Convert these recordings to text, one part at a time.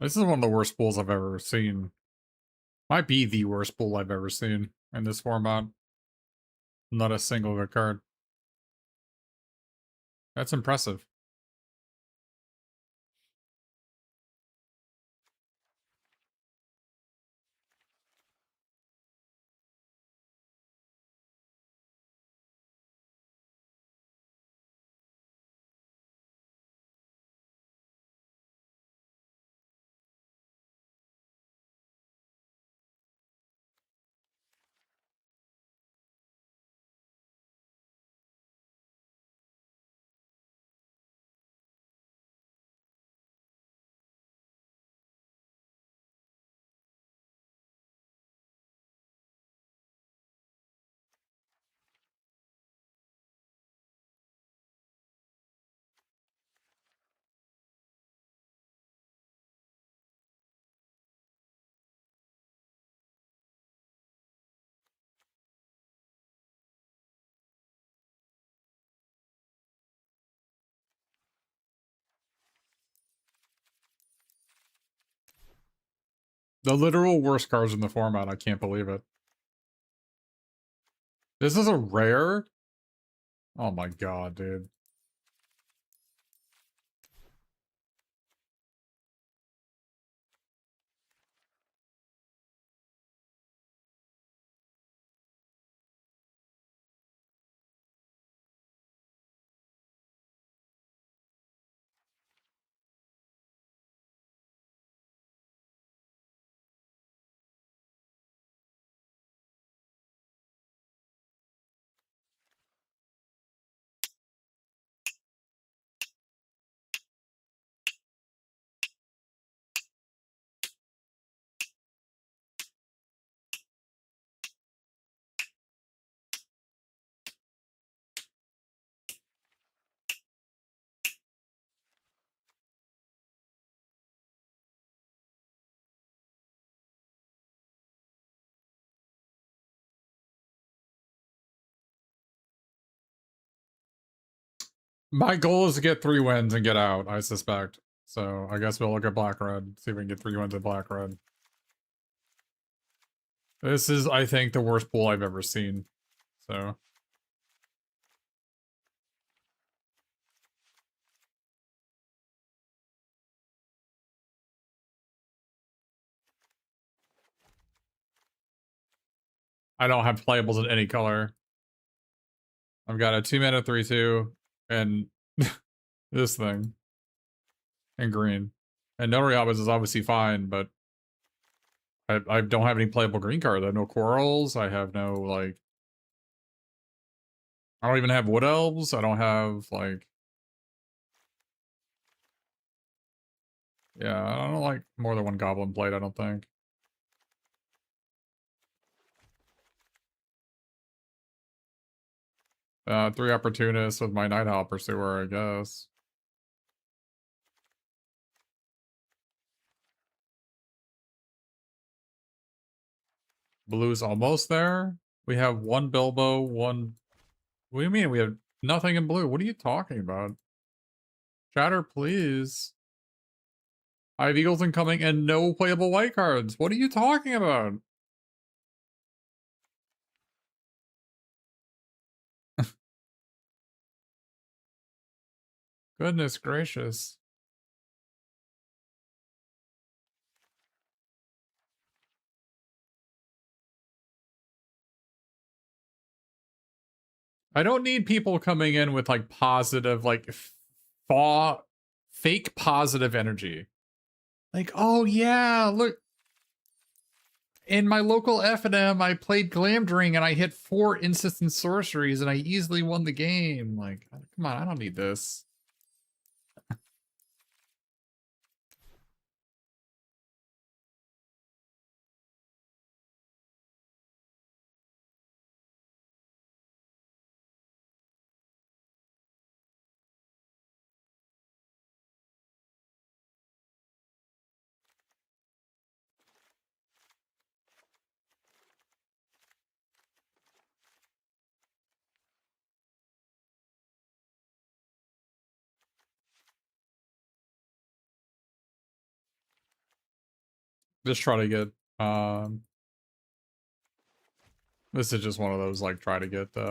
This is one of the worst pools I've ever seen. Might be the worst pool I've ever seen in this format. Not a single good card. That's impressive. The literal worst cards in the format. I can't believe it. This is a rare? Oh my god, dude. My goal is to get 3 wins and get out, I suspect. So I guess we'll look at black-red, see if we can get 3 wins at black-red. This is, I think, the worst pool I've ever seen. So... I don't have playables in any color. I've got a 2-mana 3/2 and this thing in green. And Notary Hobbits is obviously fine, but I don't have any playable green cards. I have no Quarrels. I have no, like... I don't even have Wood Elves. I don't have, like... Yeah, I don't like more than one Goblin Blade, I don't think. Three Opportunists with my Nighthawk Pursuer, I guess. Blue's almost there. We have one Bilbo, one... What do you mean? We have nothing in blue. What are you talking about? Chatter, please. I have Eagles incoming and no playable white cards. What are you talking about? Goodness gracious. I don't need people coming in with like positive, like fake positive energy. Like, oh yeah, look. In my local F&M, I played Glamdring and I hit 4 instants and sorceries and I easily won the game. Like, come on, I don't need this. Just try to get, this is just one of those, like, try to get 3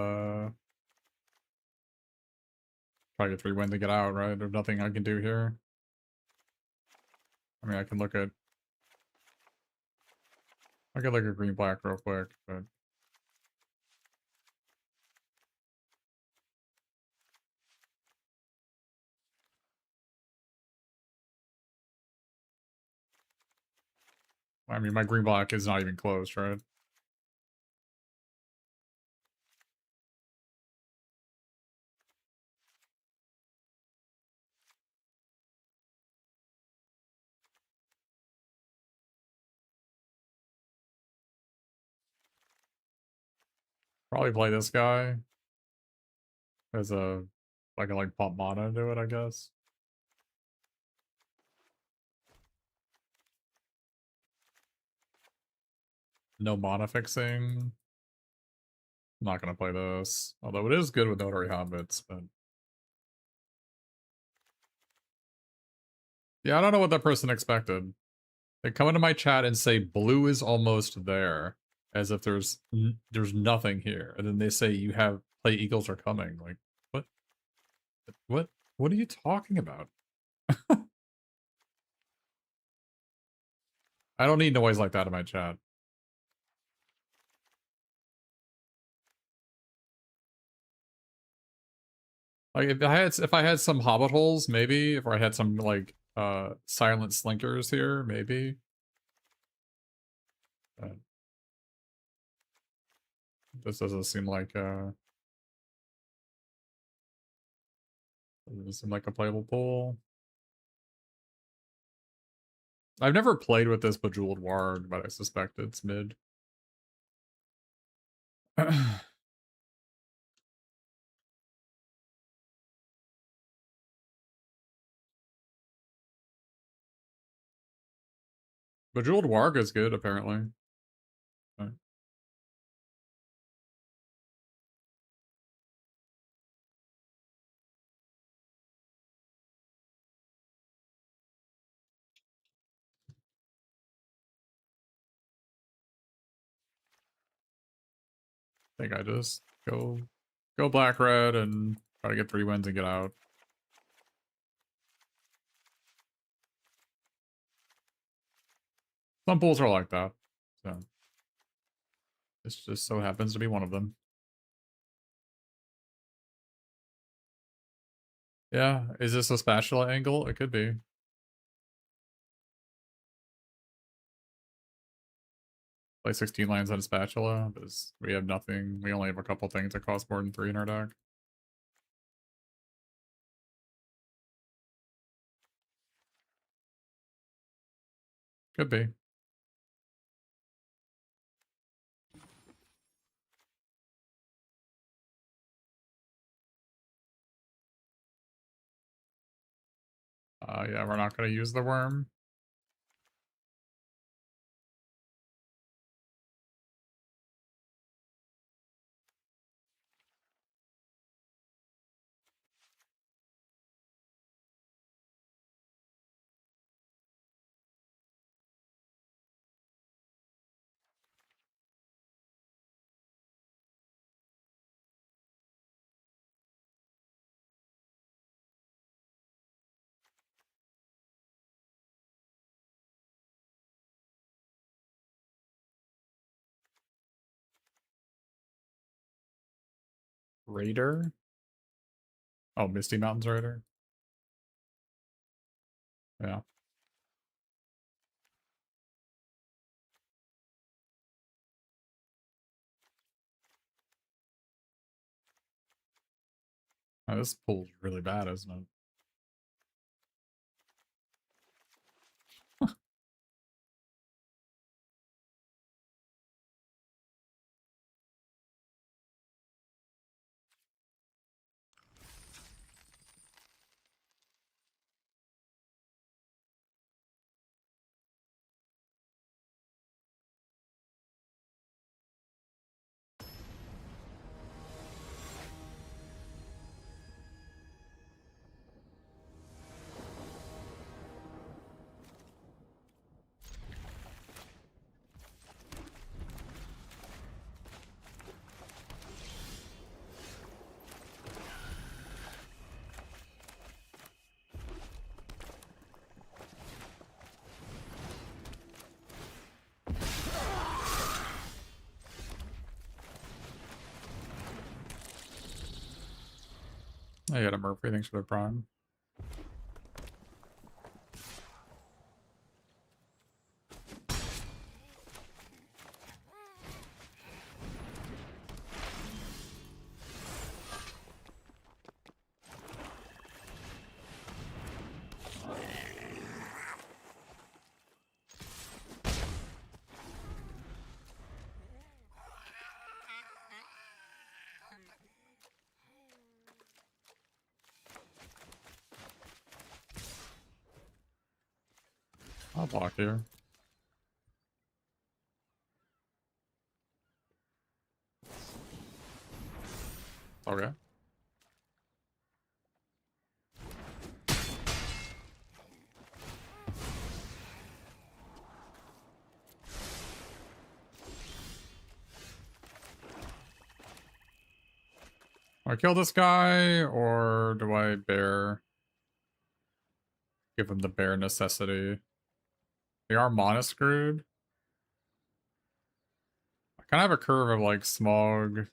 win to get out, right? There's nothing I can do here. I mean, I can look at a green-black real quick, but... I mean, my green-black is not even close, right? Probably play this guy as a... I can, like, pop mana into it, I guess. No mana fixing. I'm not gonna play this. Although it is good with Notary Hobbits, but... Yeah, I don't know what that person expected. They come into my chat and say blue is almost there, as if there's nothing here, and then they say you have play eagles are coming. Like, what? What are you talking about? I don't need noise like that in my chat. Like if I had some hobbit holes, maybe if I had some like silent slinkers here, maybe. This doesn't seem like doesn't seem like a playable pool. I've never played with this Bejeweled Warg, but I suspect it's mid. Bejeweled Warg is good, apparently. I think I just go black red and try to get 3 wins and get out. Some pools are like that. So this just so happens to be one of them. Yeah, is this a spatula angle? It could be. Play 16 lands on a spatula, because we have nothing. We only have a couple things that cost more than 3 in our deck. Could be. Yeah, we're not going to use the worm. Raider? Oh, Misty Mountains Raider? Yeah. Oh, this pool's really bad, isn't it? I got a Murphy, thanks for the prime. I'll block here. Okay. Do I kill this guy, or do I bear? Give him the bare necessity. They are mana screwed. I kind of have a curve of like smog.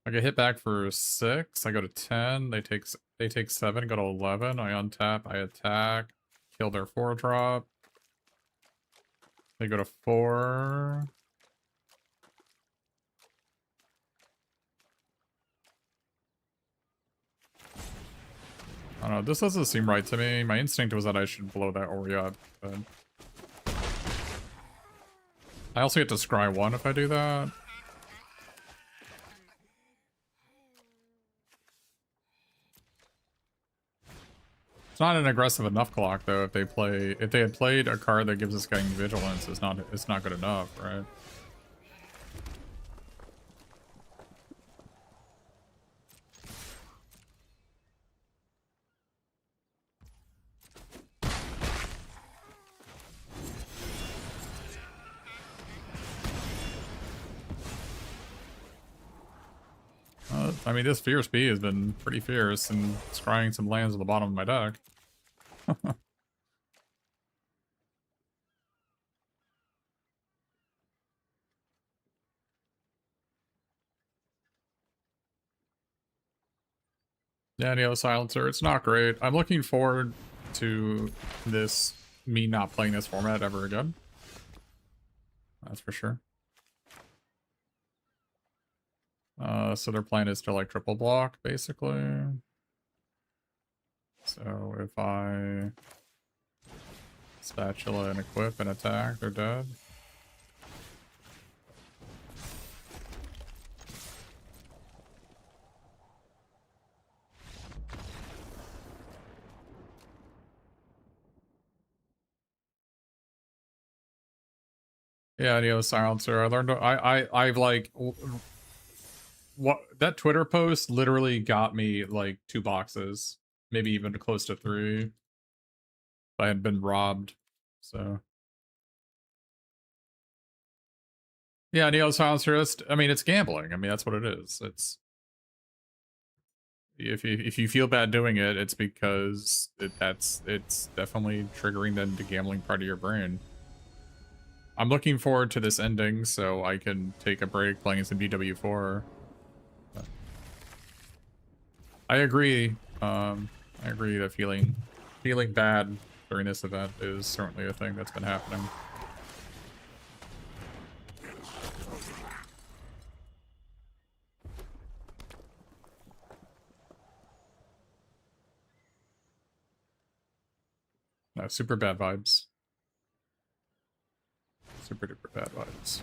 I get hit back for 6. I go to 10. They take 7. Go to 11. I untap. I attack. Kill their 4-drop. They go to 4. I don't know. This doesn't seem right to me. My instinct was that I should blow that Ori up, but I also get to scry 1 if I do that. It's not an aggressive enough clock though. If they had played a card that gives us getting vigilance, it's not good enough, right? I mean, this Fierce Bee has been pretty fierce and scrying some lands at the bottom of my deck. Yeah, Neo Silencer, it's not great. I'm looking forward to me not playing this format ever again. That's for sure. So their plan is to like triple block, basically. So if I spatula and equip and attack, they're dead. Yeah, Neo Silencer. I learned. I've like what that Twitter post literally got me like 2 boxes, maybe even close to 3. I had been robbed, so yeah, Neo Silencer. I mean, it's gambling. I mean, that's what it is. It's if you feel bad doing it, it's because it's definitely triggering the gambling part of your brain. I'm looking forward to this ending so I can take a break playing some DW4. I agree. I agree that feeling bad during this event is certainly a thing that's been happening. No, super bad vibes. Super duper bad vibes.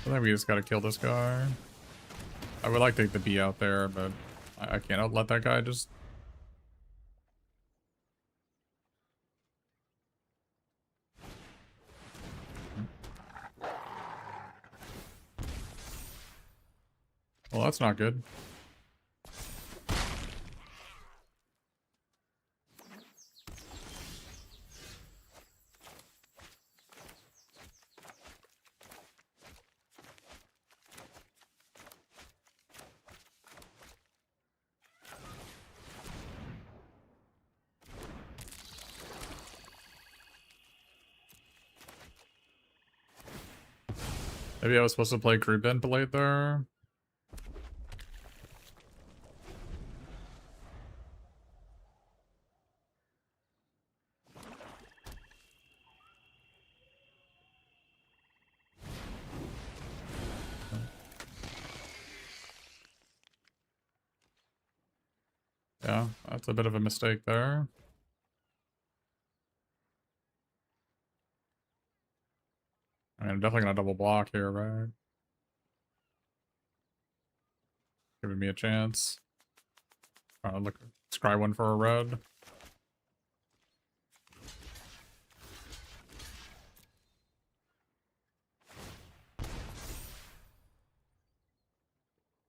I think we just gotta kill this guy. I would like to take the bee out there, but I can't let that guy just... Well, that's not good. Maybe I was supposed to play Group End Blade there. Yeah, that's a bit of a mistake there. I mean, I'm definitely gonna double block here, right? Giving me a chance. Look, scry one for a red.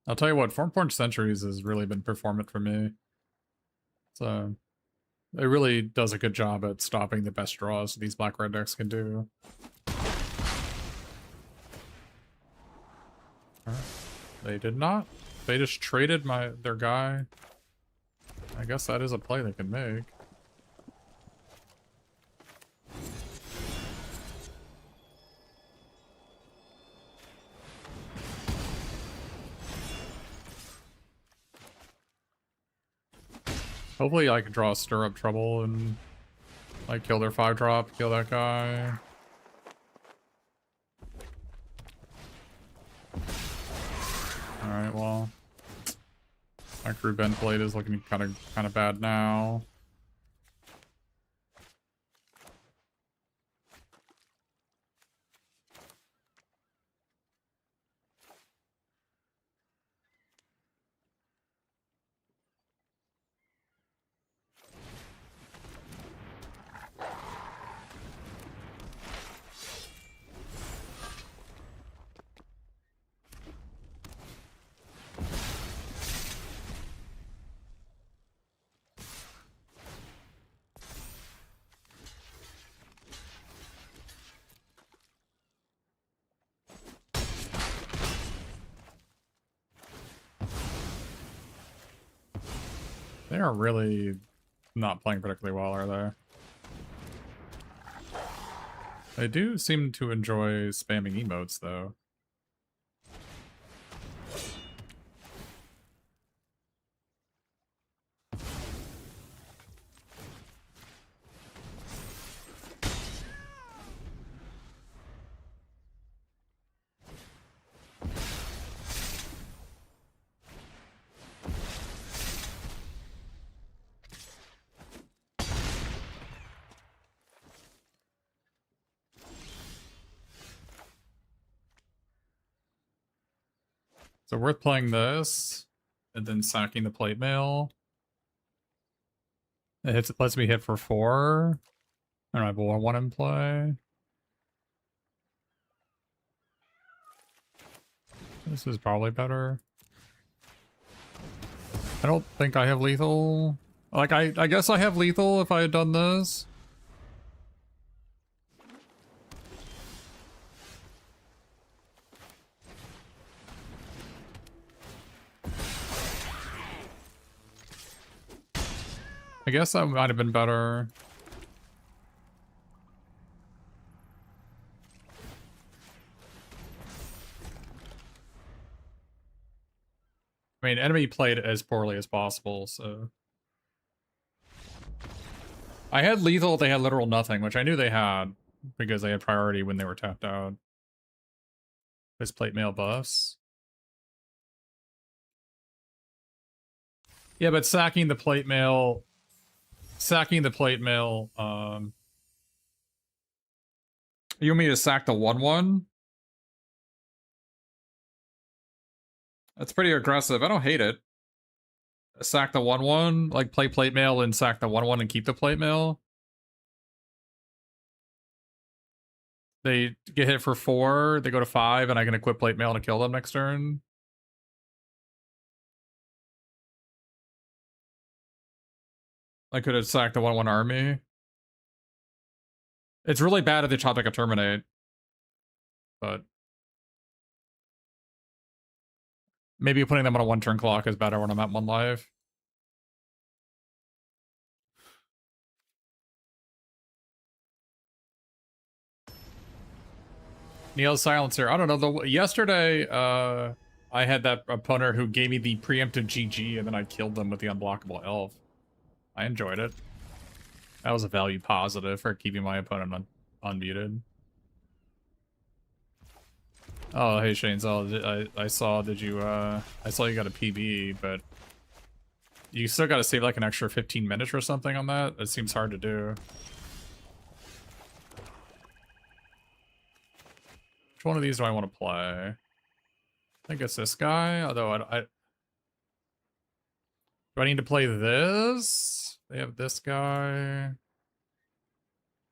I'll tell you what, Formporn Centuries has really been performant for me. So it really does a good job at stopping the best draws these black-red decks can do. They did not. They just traded their guy. I guess that is a play they can make. Hopefully I can draw Stir Up Trouble and like kill their 5-drop, kill that guy. Alright, well. My Group End Blade is looking kind of bad now. They are really not playing particularly well, are they? They do seem to enjoy spamming emotes, though. So worth playing this, and then sacking the plate mail. It lets me hit for 4. And I have 1 in play. This is probably better. I don't think I have lethal. Like, I guess I have lethal if I had done this. I guess that might have been better. I mean, enemy played as poorly as possible, so... I had lethal, they had literal nothing, which I knew they had, because they had priority when they were tapped out. This plate mail buffs. Yeah, but sacking the plate mail... You want me to sack the 1/1? That's pretty aggressive. I don't hate it. Sack the 1/1, like play plate mail and sack the 1/1 and keep the plate mail. They get hit for 4, they go to 5, and I can equip plate mail to kill them next turn. I could have sacked the 1/1 army. It's really bad if they chop like a terminate. But maybe putting them on a 1-turn clock is better when I'm at 1 life. Neil Silencer. I don't know. Yesterday, I had that opponent who gave me the preemptive GG, and then I killed them with the unblockable elf. I enjoyed it. That was a value positive for keeping my opponent unmuted. Oh, hey Shane, I saw, did you, I saw you got a PB, but you still gotta save like an extra 15 minutes or something on that? It seems hard to do. Which one of these do I want to play? I think it's this guy, although do I need to play this? They have this guy.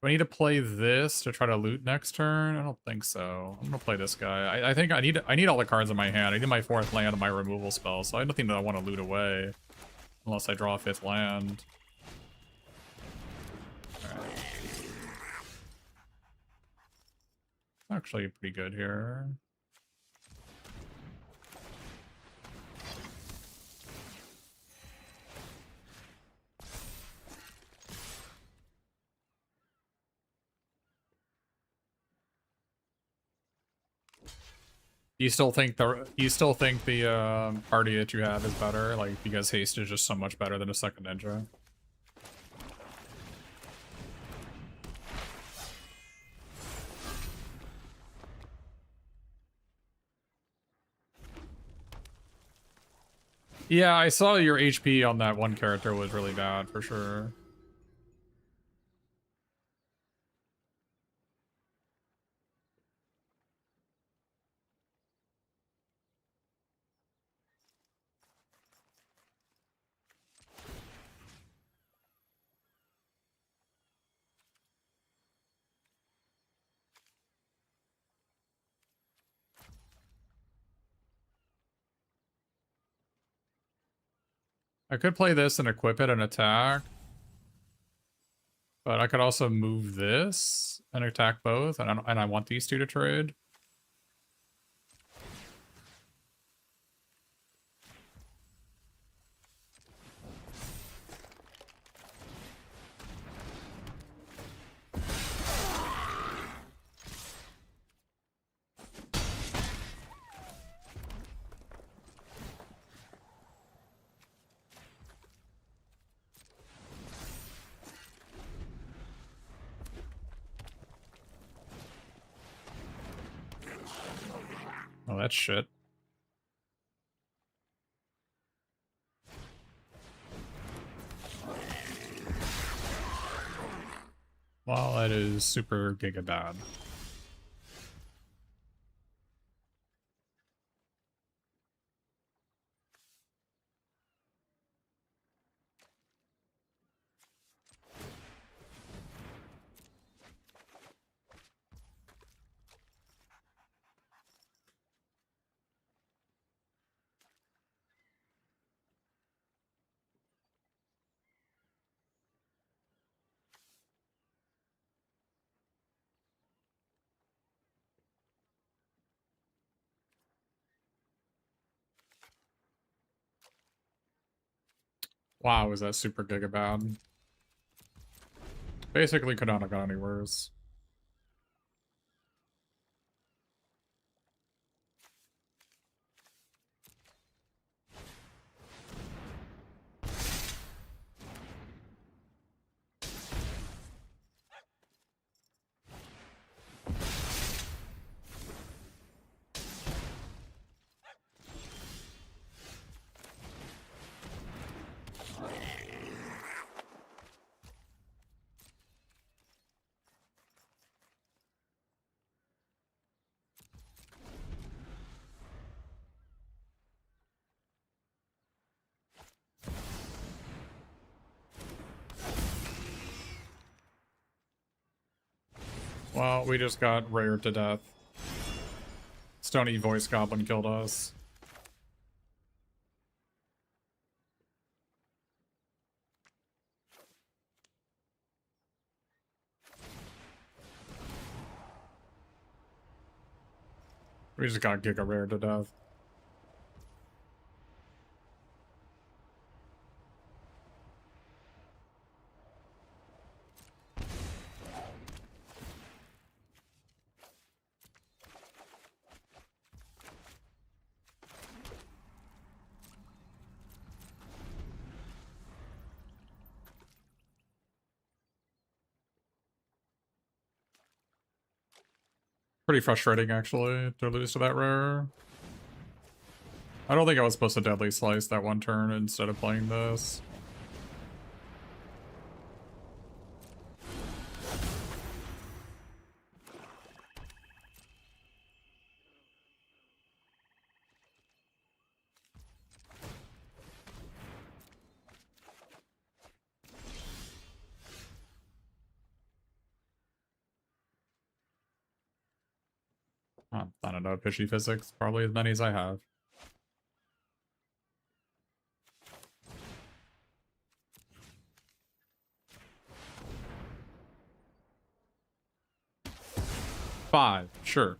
Do I need to play this to try to loot next turn? I don't think so. I'm gonna play this guy. I think I need all the cards in my hand. I need my 4th land and my removal spell, so I have nothing that I want to loot away. Unless I draw a 5th land. Alright. Actually pretty good here. You still think the party that you have is better? Like, because haste is just so much better than a second ninja? Yeah, I saw your HP on that one character was really bad, for sure. I could play this and equip it and attack. But I could also move this and attack both, and I want these two to trade. Oh, that's shit. Well, that is super giga bad. Wow, is that super giga bad? Basically could not have gone any worse. Well, we just got rared to death. Stony Voice Goblin killed us. We just got giga rare to death. Pretty frustrating, actually, to lose to that rare. I don't think I was supposed to Deadly Slice that one turn instead of playing this. I don't know, fishy physics, probably as many as I have. Five, sure.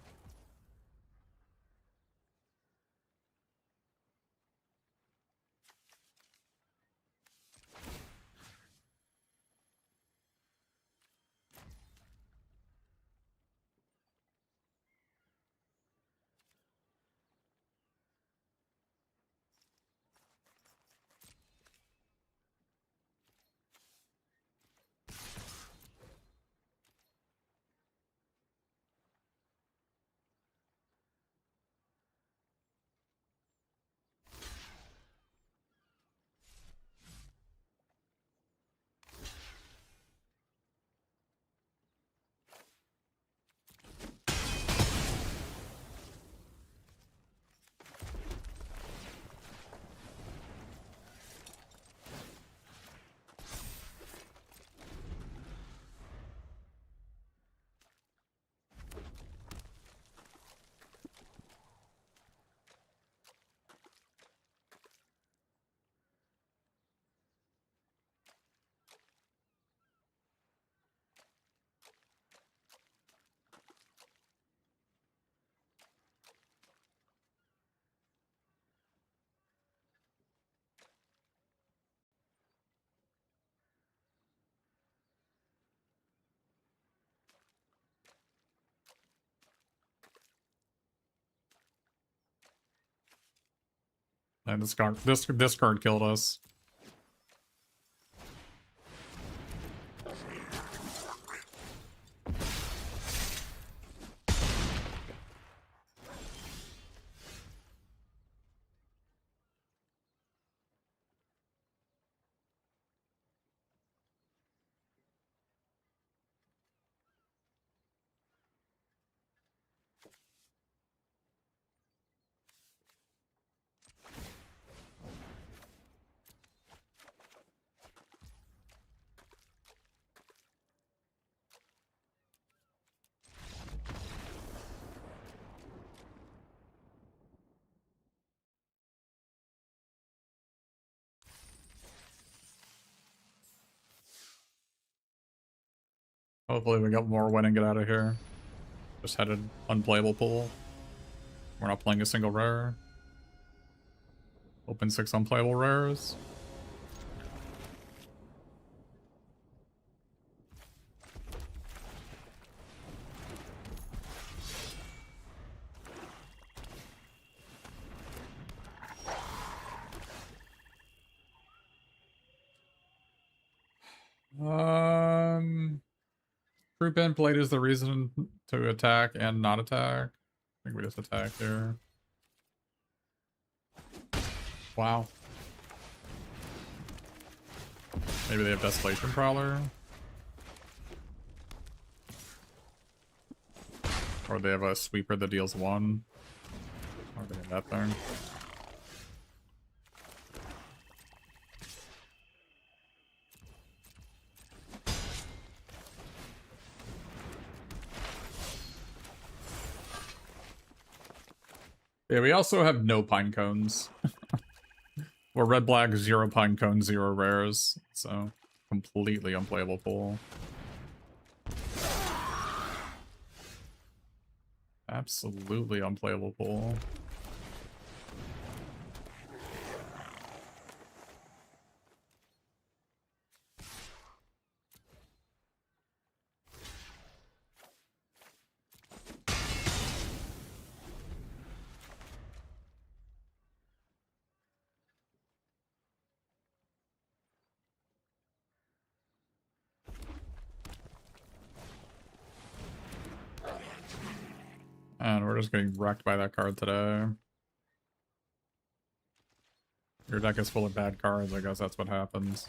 And this card killed us. Hopefully we got more win and get out of here. Just had an unplayable pool. We're not playing a single rare. Open 6 unplayable rares. Fruit Bend Blade is the reason to attack and not attack. I think we just attack here. Wow. Maybe they have Desolation Prowler. Or they have a sweeper that deals 1. Or they have that thing. Yeah, we also have no pine cones. We're red black, 0 pine cones, 0 rares. So completely unplayable pool. Absolutely unplayable pool. We're just getting wrecked by that card today. Your deck is full of bad cards, I guess that's what happens.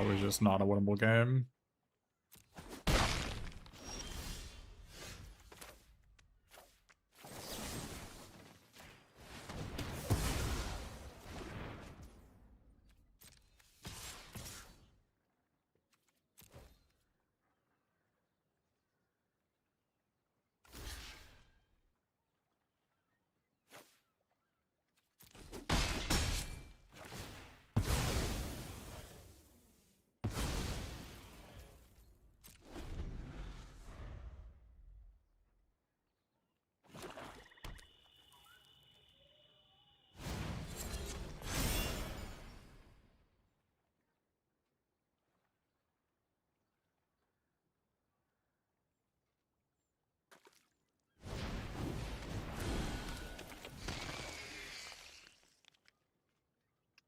It was just not a winnable game.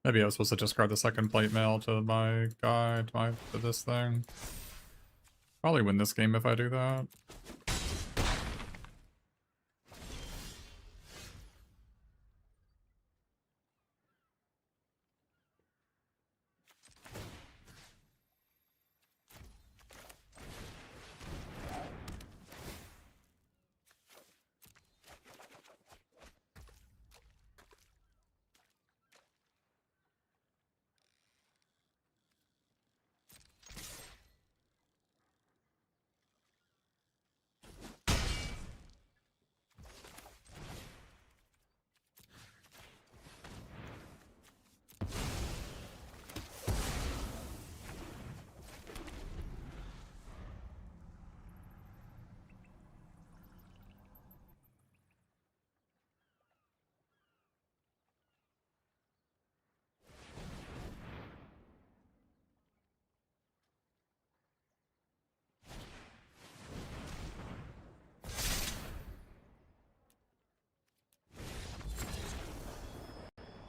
Maybe I was supposed to discard the second plate mail to my guy, to this thing. Probably win this game if I do that.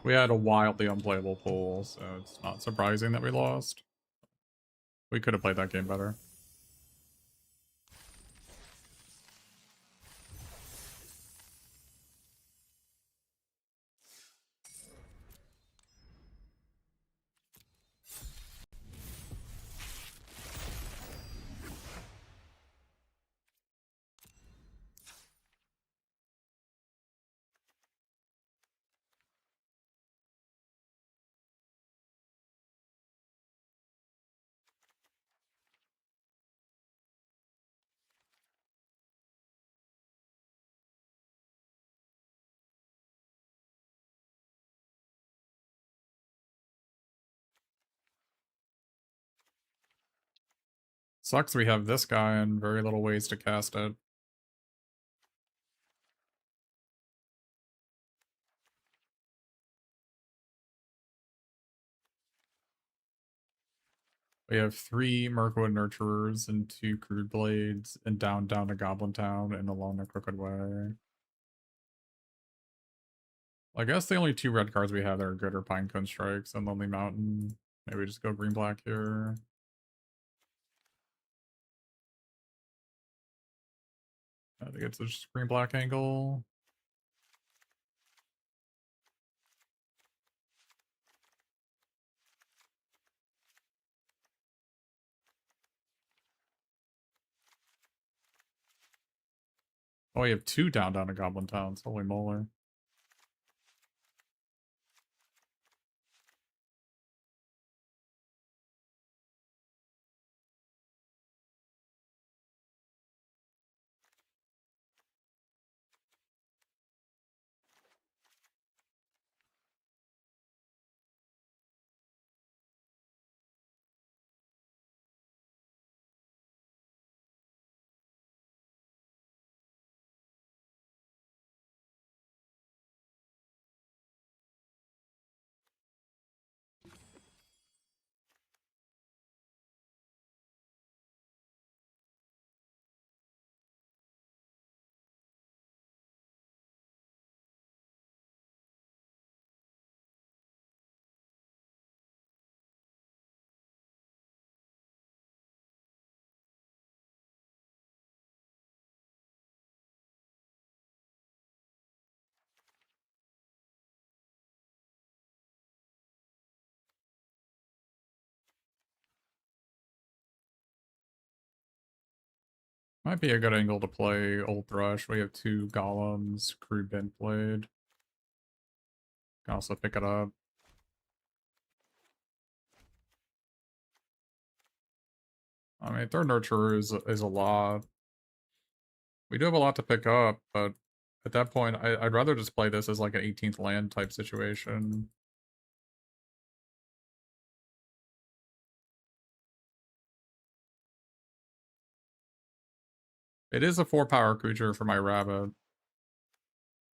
We had a wildly unplayable pool, so it's not surprising that we lost. We could have played that game better. Sucks we have this guy and very little ways to cast it. We have 3 Mirkwood Nurturers and 2 Crude Blades and down to Goblin Town and along the Crooked Way. I guess the only 2 red cards we have that are good are Pinecone Strikes and Lonely Mountain. Maybe just go green-black here. I think it's just green-black angle. Oh, we have 2 down to Goblin Towns. Holy moly. Might be a good angle to play Old Thrush. We have 2 golems, crude bent blade. Can also pick it up. I mean, third nurturer is a lot. We do have a lot to pick up, but at that point, I'd rather just play this as like an 18th land type situation. It is a 4-power creature for my rabbit.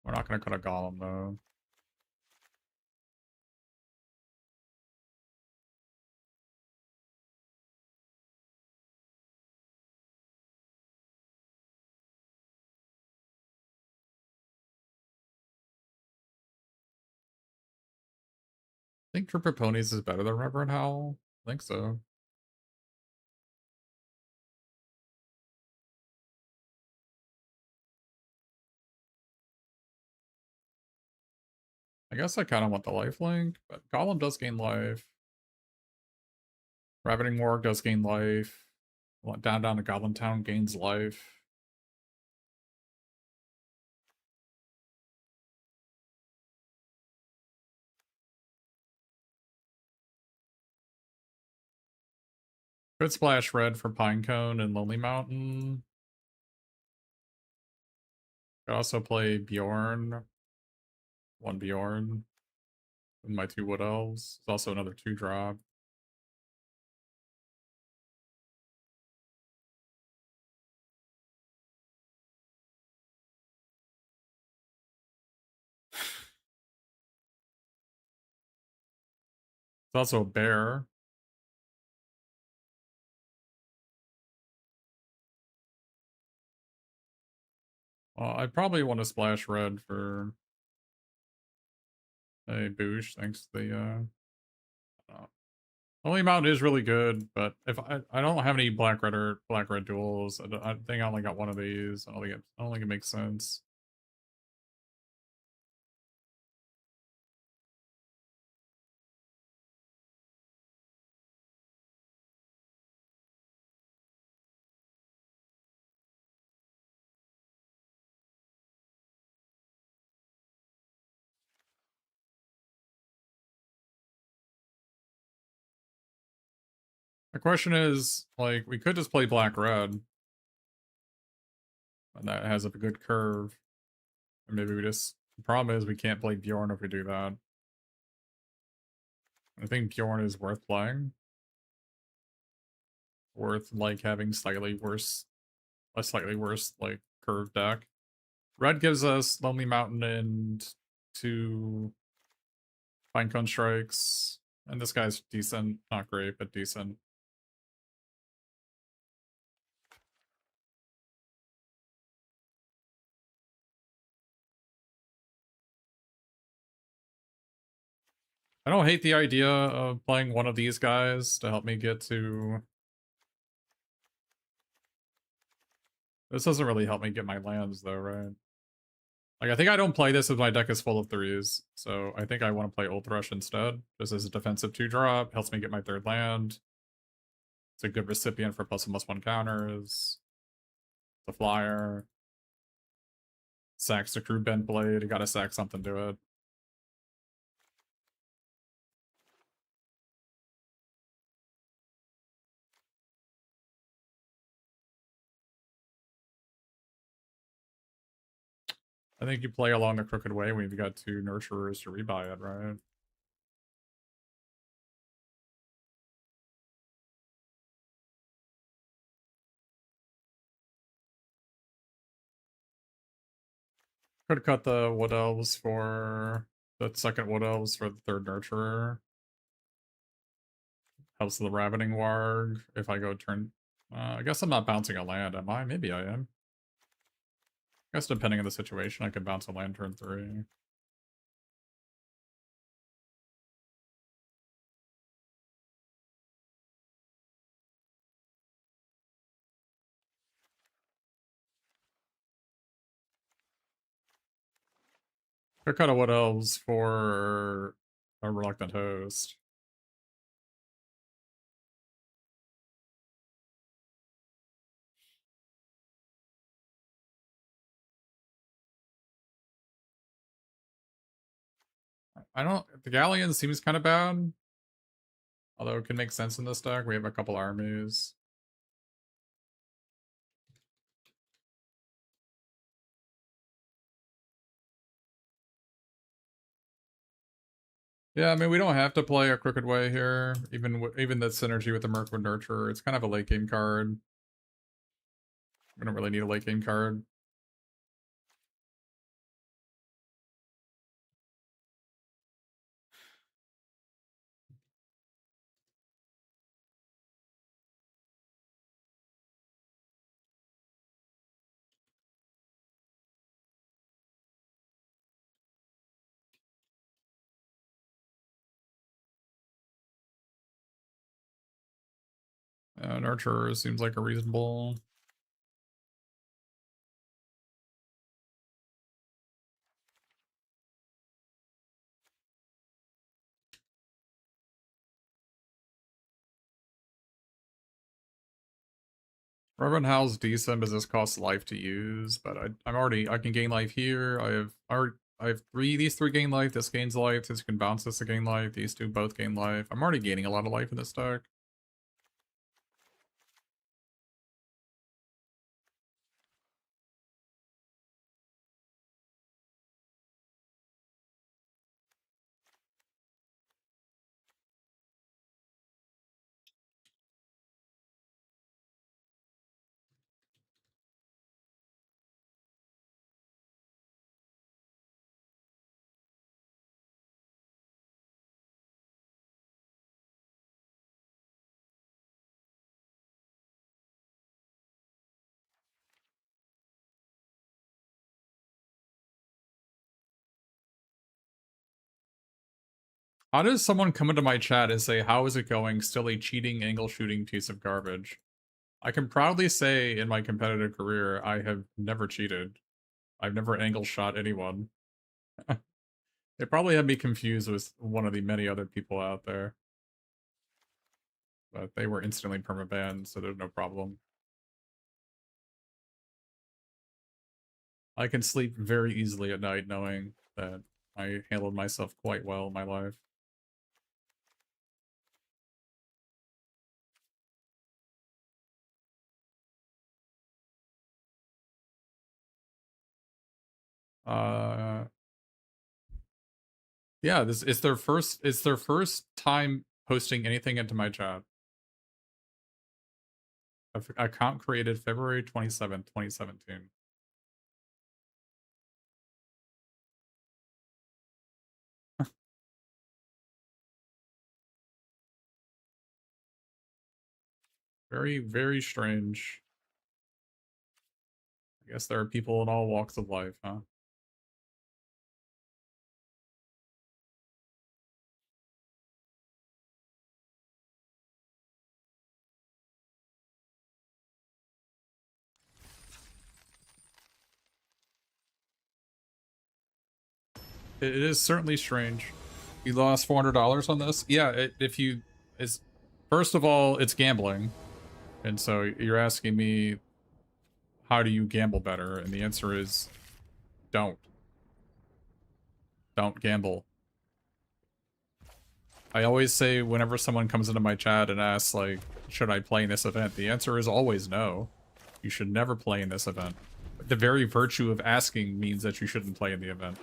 We're not going to cut a golem, though. I think Trip of Ponies is better than Reverend Howl. I think so. I guess I kind of want the lifelink, but Golem does gain life. Ravening Warg does gain life. Down to Goblin Town gains life. Could splash red for Pinecone and Lonely Mountain. Could also play Bjorn. 1 Bjorn. With my 2 Wood Elves. It's also another 2-drop. It's also a bear. Well, I probably want to splash red for a boosh, thanks to the Lonely Mountain is really good, but if I don't have any black red or black red duels, I think I only got one of these. I don't think it makes sense. The question is, like, we could just play black red, and that has a good curve. And maybe we just the problem is we can't play Bjorn if we do that. I think Bjorn is worth playing. Worth like having a slightly worse like curved deck. Red gives us Lonely Mountain and 2 Pinecone Strikes. And this guy's decent. Not great, but decent. I don't hate the idea of playing one of these guys to help me get to... This doesn't really help me get my lands though, right? Like, I think I don't play this if my deck is full of 3s, so I think I want to play Old Thrush instead. Just as a defensive 2-drop, helps me get my 3rd land. It's a good recipient for +1/+1 counters. The flyer. Sacks the Crude Bent Blade, you gotta sack something to it. I think you play along the Crooked Way when you've got 2 Nurturers to rebuy it, right? Could cut the Wood Elves for the 2nd Wood Elves for the 3rd Nurturer. Helps the Ravening Warg if I go turn... I guess I'm not bouncing a land, am I? Maybe I am. I guess depending on the situation, I could bounce a land turn 3. Could cut a Wood Elves for a Reluctant Host. I don't. The Galleon seems kind of bad. Although it can make sense in this deck. We have a couple armies. Yeah, I mean, we don't have to play a Crooked Way here. Even the synergy with the Mirkwood Nurturer, it's kind of a late game card. We don't really need a late game card. Nurturer seems like a reasonable. Reverend Howl's decent because this costs life to use, but I can gain life here. I have these three gain life, this gains life, this can bounce this to gain life, these two both gain life. I'm already gaining a lot of life in this deck. How does someone come into my chat and say, how is it going? Still a cheating angle shooting piece of garbage. I can proudly say in my competitive career, I have never cheated. I've never angle shot anyone. They probably had me confused with one of the many other people out there. But they were instantly permabanned, so there's no problem. I can sleep very easily at night knowing that I handled myself quite well in my life. Yeah, this it's their first time posting anything into my chat. Account created February 27th, 2017. Very, very strange. I guess there are people in all walks of life, huh? It is certainly strange. You lost $400 on this? Yeah, if you... It's, first of all, it's gambling. And so you're asking me, how do you gamble better? And the answer is, don't. Don't gamble. I always say whenever someone comes into my chat and asks, like, should I play in this event? The answer is always no. You should never play in this event. The very virtue of asking means that you shouldn't play in the event.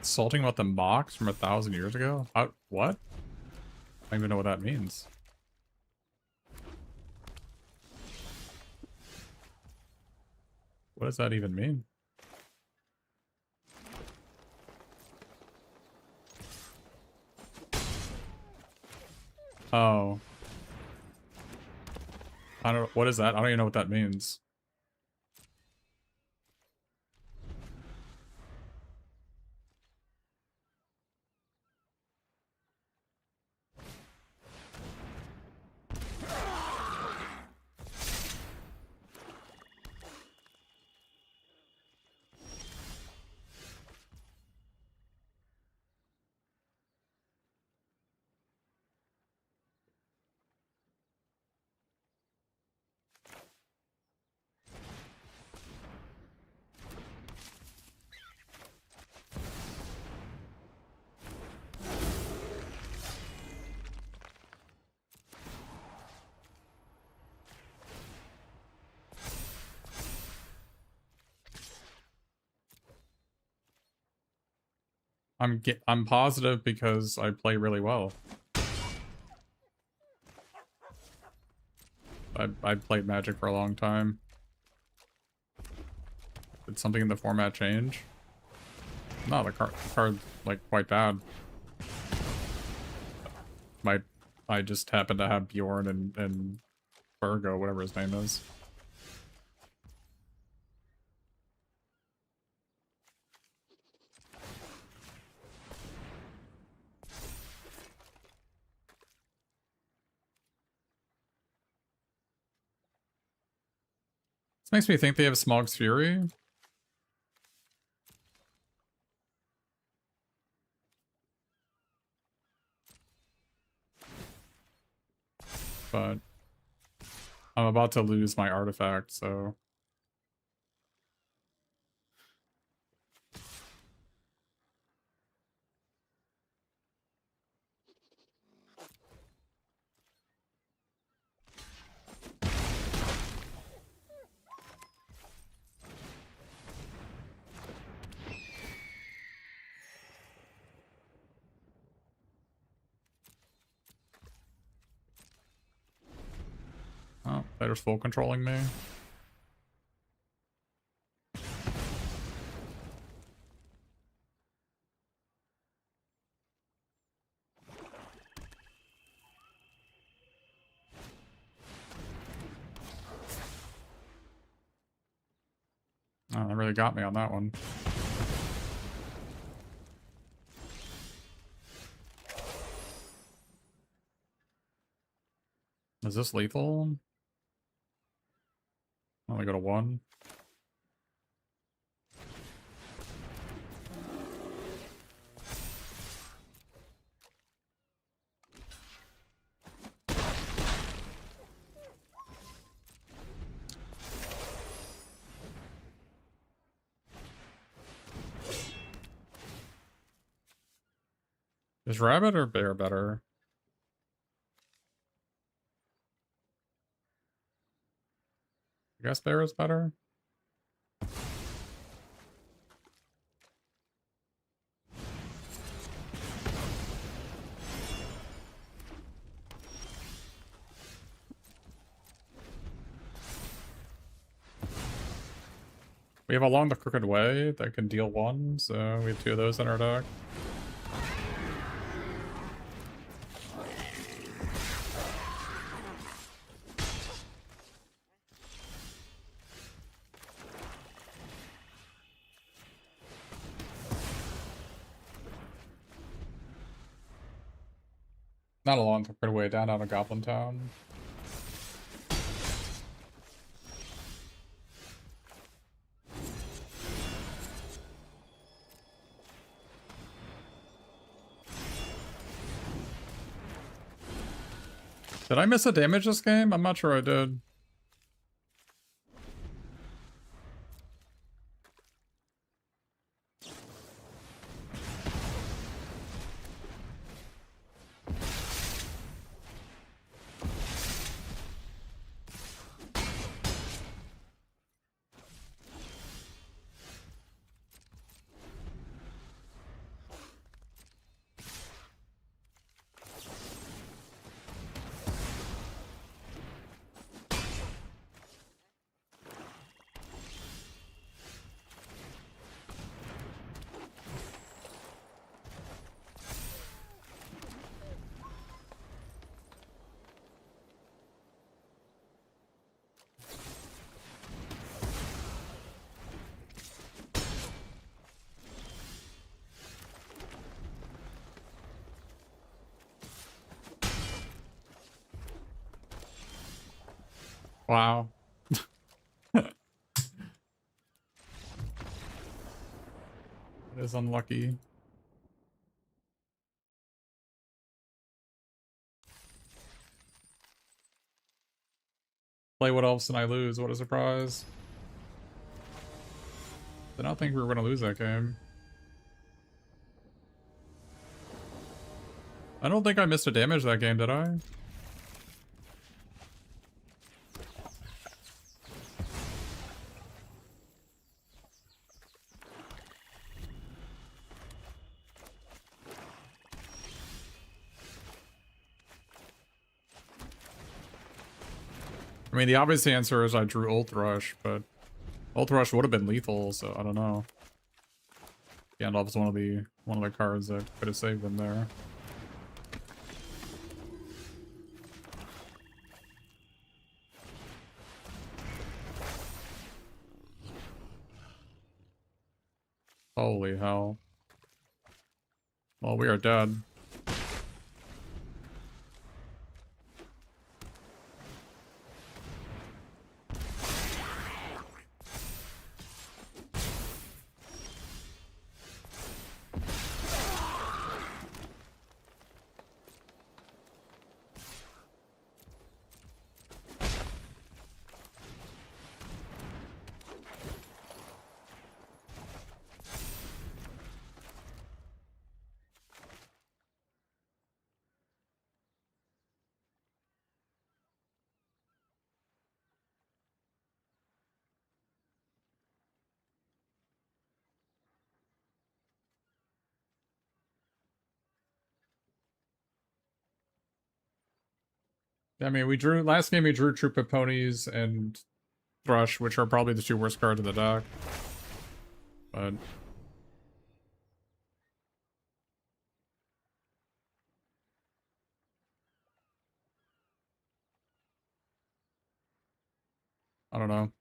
Insulting about the mocks from 1,000 years ago? What? I don't even know what that means. What does that even mean? Oh. What is that? I don't even know what that means. I'm positive because I play really well. I played Magic for a long time. Did something in the format change? No, the card's like quite bad. I just happen to have Bjorn and Virgo, whatever his name is. This makes me think they have Smog's Fury. But I'm about to lose my artifact, so... Oh, they're just full controlling me. Oh, they really got me on that one. Is this lethal? Only go to 1. Is rabbit or bear better? I guess bear is better. We have Along the Crooked Way that can deal 1, so we have 2 of those in our deck. Not Along the Crooked Way, down out of Goblin Town. Did I miss a damage this game? I'm not sure I did. Wow. It is unlucky. Play What Elves and I lose. What a surprise. Did not think we were going to lose that game. I don't think I missed a damage that game, did I? I mean, the obvious answer is I drew Ult Rush, but Ult Rush would have been lethal, so I don't know. Gandalf's one of the cards that could have saved them there. Holy hell. Well, we are dead. I mean, we drew last game. We drew Troop of Ponies and Thrush, which are probably the two worst cards in the deck. But I don't know.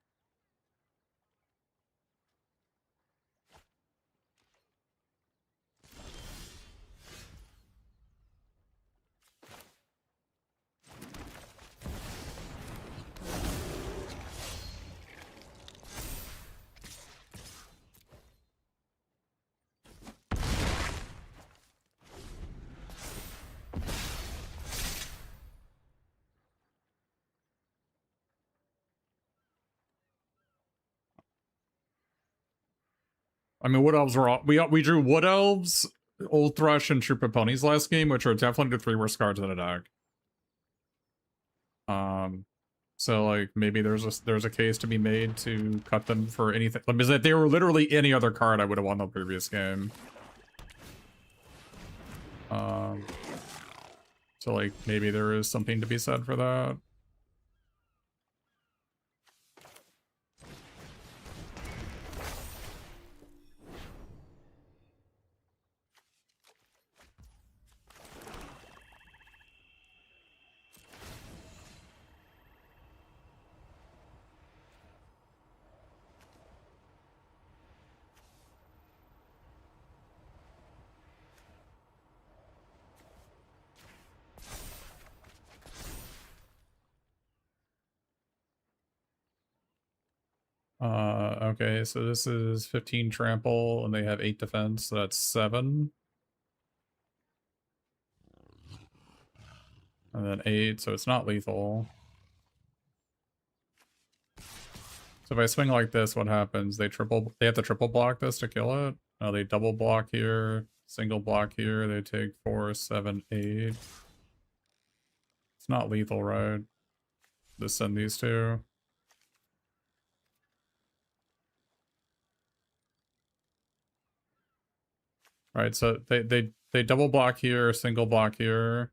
I mean, Wood Elves were all, we drew Wood Elves, Old Thrush, and Troop of Ponies last game, which are definitely the three worst cards in the deck. So like maybe there's a case to be made to cut them for anything. Because if they were literally any other card, I would have won the previous game. So like maybe there is something to be said for that. Okay, so this is 15 trample, and they have 8 defense, so that's 7. And then 8, so it's not lethal. So if I swing like this, what happens? They have to triple block this to kill it? No, they double block here, single block here, they take 4, 7, 8. It's not lethal, right? Just send these two. Alright, so they double block here, single block here.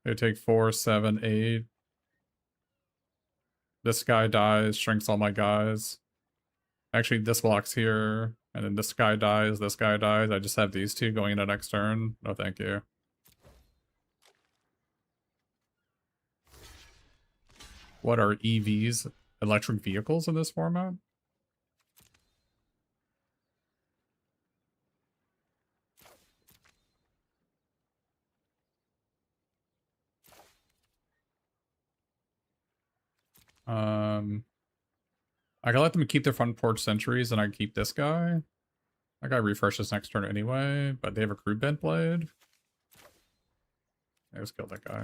They take 4, 7, 8. This guy dies, shrinks all my guys. Actually, this blocks here, and then this guy dies, this guy dies. I just have these two going into next turn. No, thank you. What are EVs? Electric vehicles in this format? I can let them keep their front porch sentries, and I keep this guy. That guy refreshes next turn anyway, but they have a crude bent blade. I just killed that guy.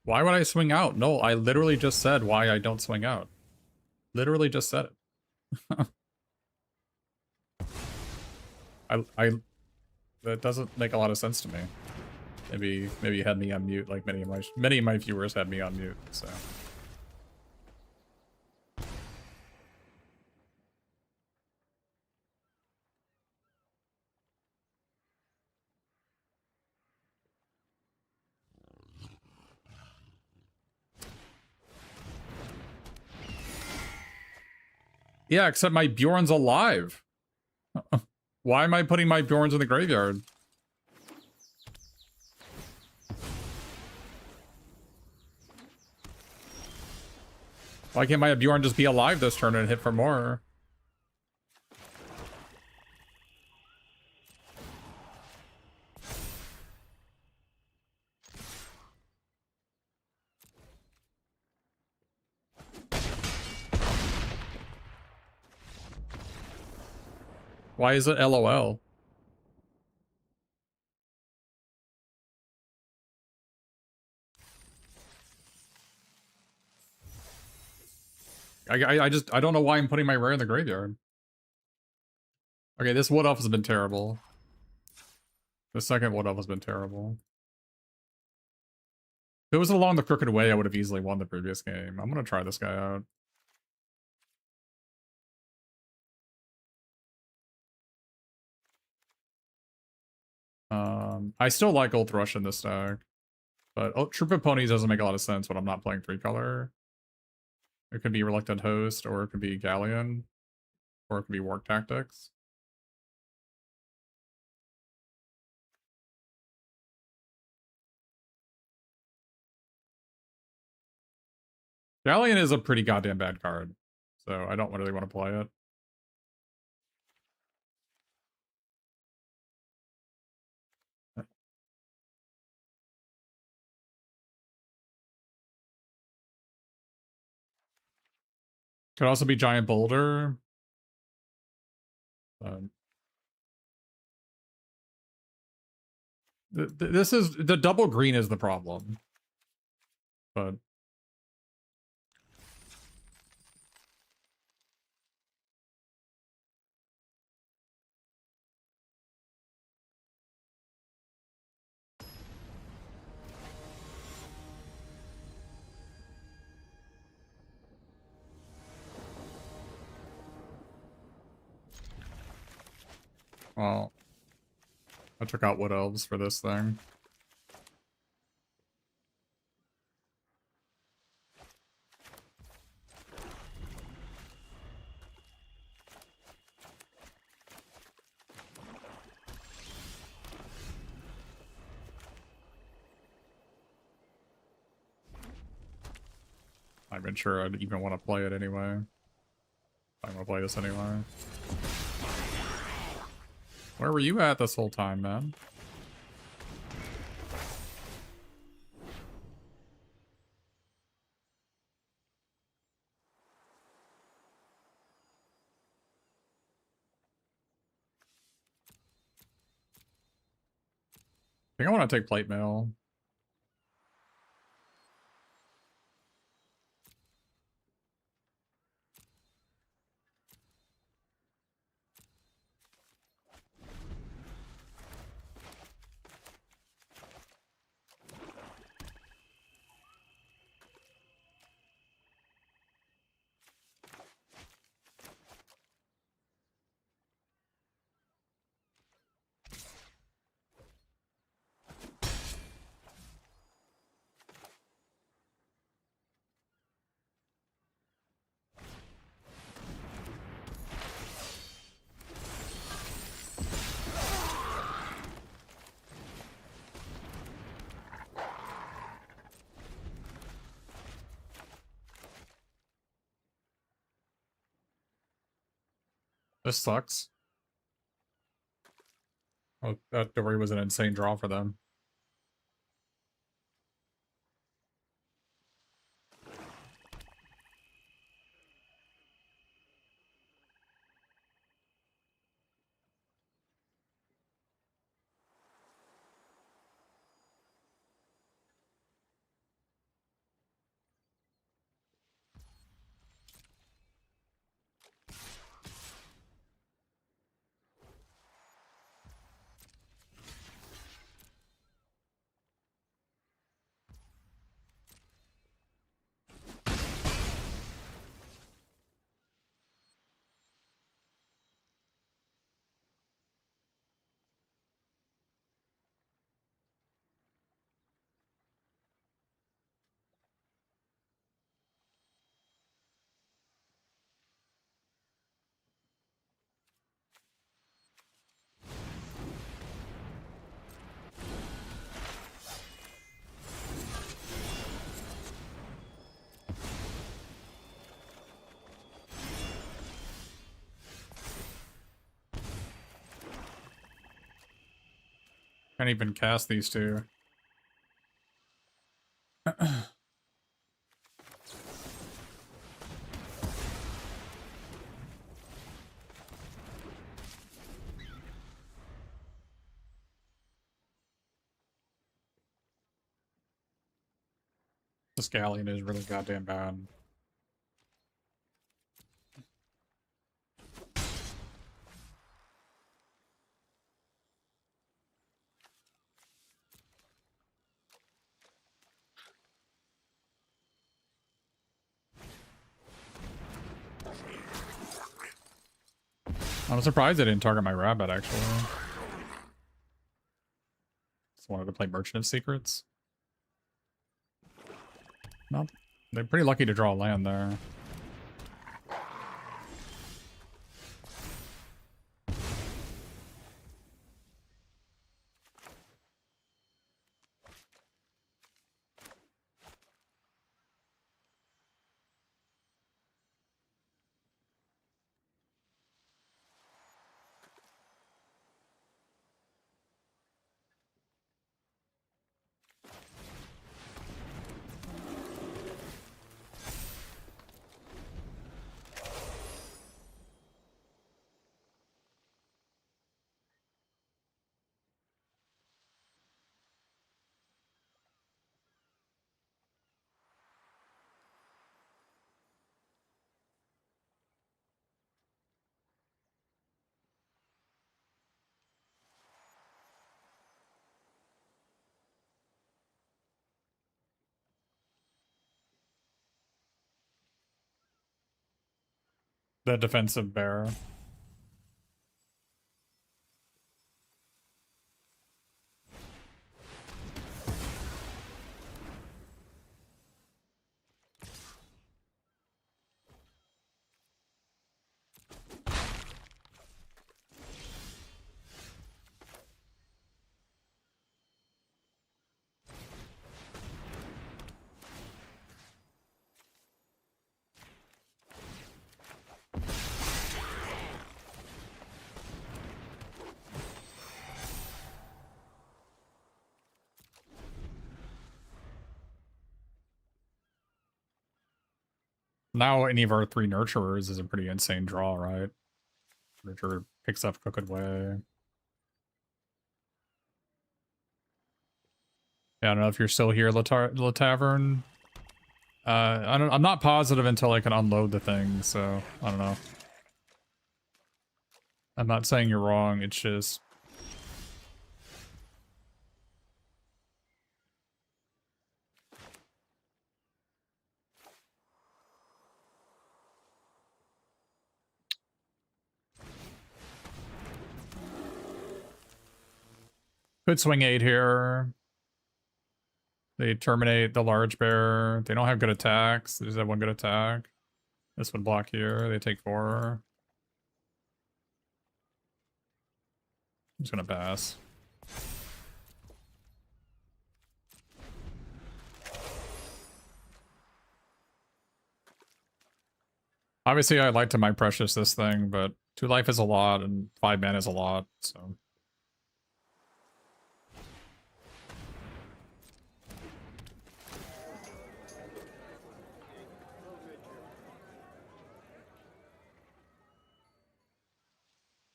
Why would I swing out? No, I literally just said why I don't swing out. Literally just said it. That doesn't make a lot of sense to me. Maybe you had me on mute, like many of my viewers had me on mute, so. Yeah, except my Bjorn's alive. Why am I putting my Bjorns in the graveyard? Why can't my Bjorn just be alive this turn and hit for more? Why is it LOL? I don't know why I'm putting my rare in the graveyard. Okay, this Wood Elf has been terrible. The second Wood Elf has been terrible. If it was along the crooked way, I would have easily won the previous game. I'm gonna try this guy out. I still like Old Thrush in this deck. But Troop of Ponies doesn't make a lot of sense when I'm not playing 3-color. It could be Reluctant Host, or it could be Galleon, or it could be Work Tactics. Galleon is a pretty goddamn bad card, so I don't really want to play it. Could also be Giant Boulder. This is the double green is the problem, but well, I took out Wood Elves for this thing. I'm not even sure I'd even want to play it anyway. I'm gonna play this anyway. Where were you at this whole time, man? I think I want to take Plate Mail. This sucks. Oh, that Dory was an insane draw for them. Can't even cast these two. This galleon is really goddamn bad. I'm surprised they didn't target my rabbit, actually. Just wanted to play Merchant of Secrets. Nope. They're pretty lucky to draw land there. The defensive bear. Now any of our 3 nurturers is a pretty insane draw, right? Nurturer picks up Crooked Way. Yeah, I don't know if you're still here, La Tavern. I'm not positive until I can unload the thing, so I don't know. I'm not saying you're wrong, it's just... Could swing 8 here. They terminate the large bear. They don't have good attacks. They just have 1 good attack. This would block here. They take 4. I'm just gonna pass. Obviously, I'd like to My Precious this thing, but 2 life is a lot and 5 mana is a lot, so...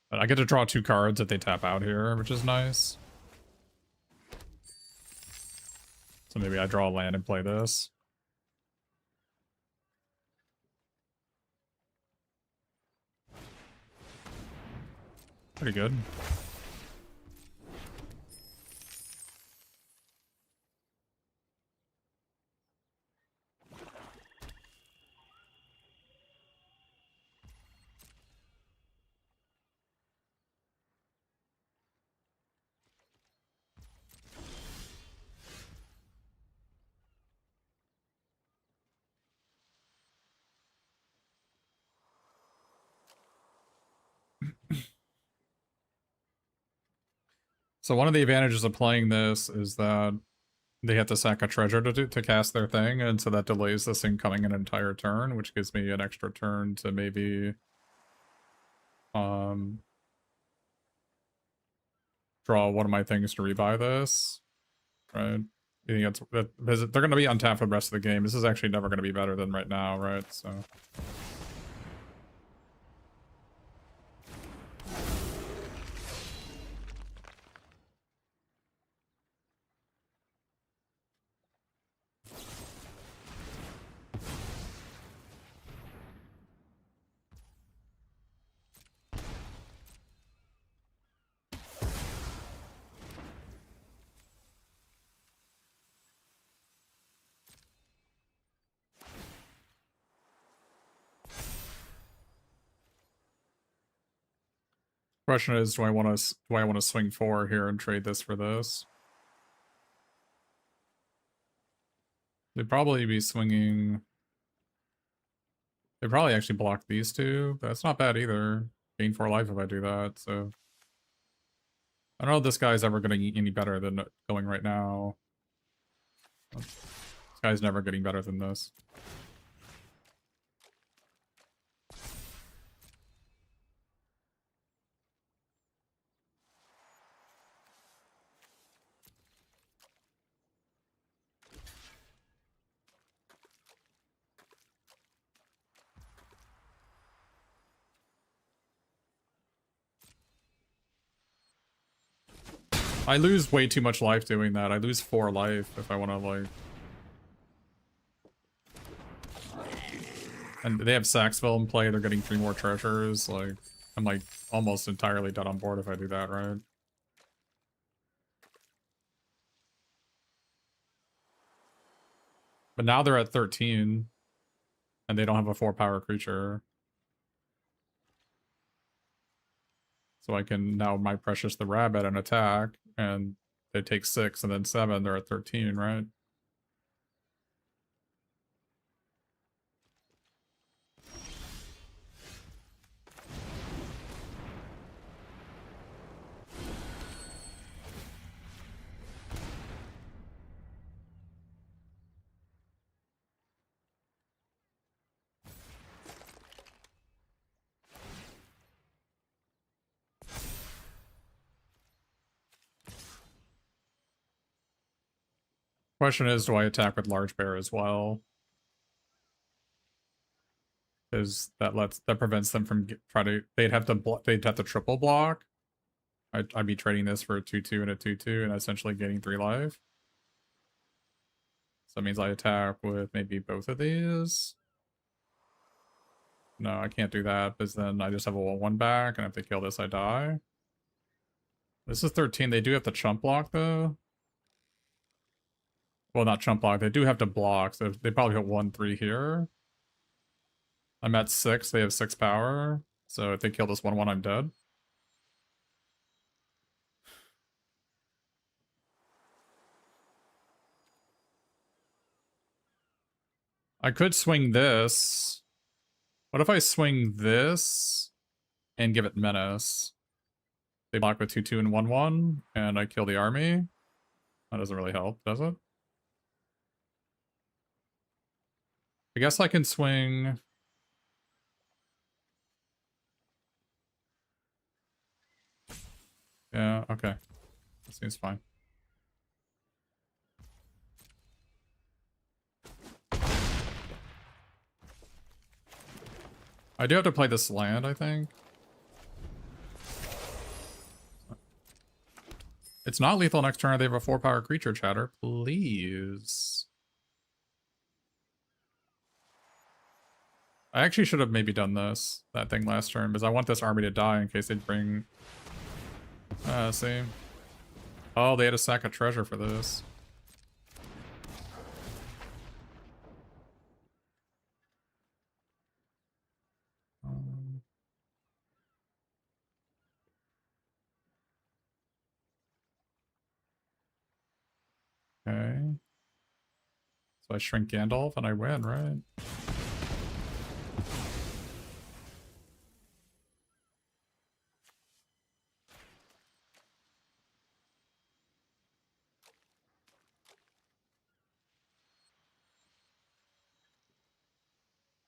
But I get to draw 2 cards if they tap out here, which is nice. So maybe I draw a land and play this. Pretty good. So one of the advantages of playing this is that they have to sack a treasure to cast their thing, and so that delays this thing coming an entire turn, which gives me an extra turn to maybe draw one of my things to rebuy this, right? You think because they're going to be untapped for the rest of the game. This is actually never going to be better than right now, right? So. Question is, do I want to swing 4 here and trade this for this? They'd probably be swinging. They probably actually block these two. That's not bad either. Gain 4 life if I do that. So I don't know if this guy's ever going to get any better than going right now. This guy's never getting better than this. I lose way too much life doing that. I lose 4 life if I want to, like... And they have Saxville in play, they're getting 3 more treasures, like... I'm, like, almost entirely dead on board if I do that, right? But now they're at 13. And they don't have a 4-power creature. So I can now my Precious the Rabbit and attack, and they take 6 and then 7, they're at 13, right? Question is, do I attack with Large Bear as well? Because that prevents them from they'd have to triple block. I'd be trading this for a 2/2 and a 2/2 and essentially getting 3 life. So that means I attack with maybe both of these. No, I can't do that because then I just have a 1/1 back, and if they kill this, I die. This is 13. They do have to chump block though. Well, not chump block. They do have to block, so they probably hit 1/3 here. I'm at 6. They have 6 power. So if they kill this 1/1, I'm dead. I could swing this. What if I swing this and give it Menace? They block with 2/2 and 1/1, and I kill the army. That doesn't really help, does it? I guess I can swing... Yeah, okay. That seems fine. I do have to play this land, I think. It's not lethal next turn. They have a 4-power creature, chatter. Please. I actually should have maybe done that thing last turn, because I want this army to die in case they bring... see? Oh, they had to sack a treasure for this. Okay. So I shrink Gandalf and I win, right?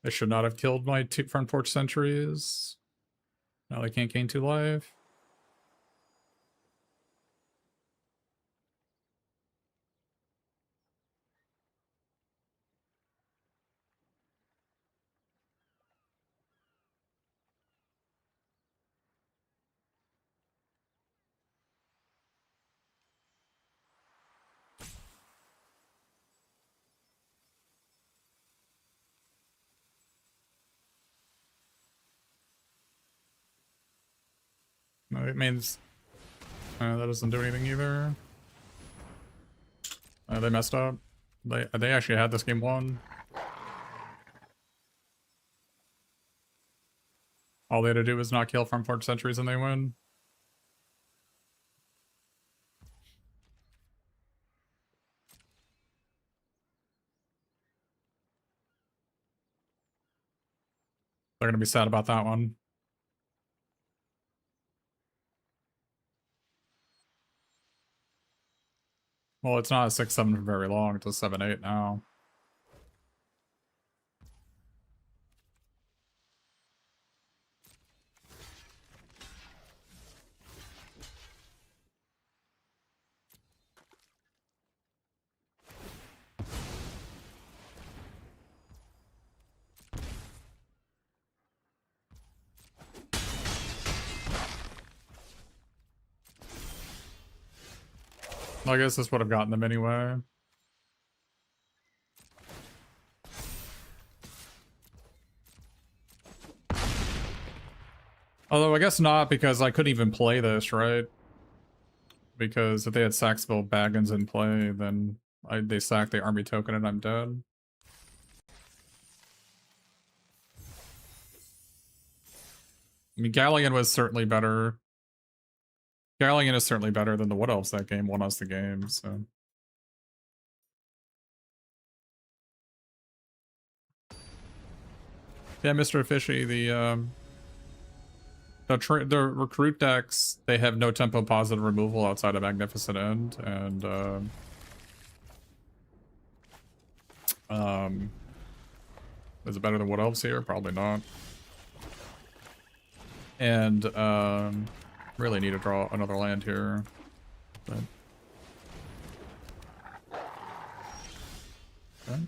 I should not have killed my 2 front porch sentries. Now they can't gain 2 life. it means that doesn't do anything either. They messed up. They actually had this game won. All they had to do was not kill front port sentries and they win. They're gonna be sad about that one. Well, it's not a 6-7 for very long. It's a 7-8 now. I guess this would have gotten them anyway. Although I guess not, because I couldn't even play this, right? Because if they had Saxville Baggins in play, then they sack the army token and I'm dead. I mean, Galleon was certainly better. Galleon is certainly better than the Wood Elves that game, won us the game, so. Yeah, Mr. Fishy, the recruit decks, they have no tempo positive removal outside of Magnificent End, and is it better than Wood Elves here? Probably not. And really need to draw another land here. But okay.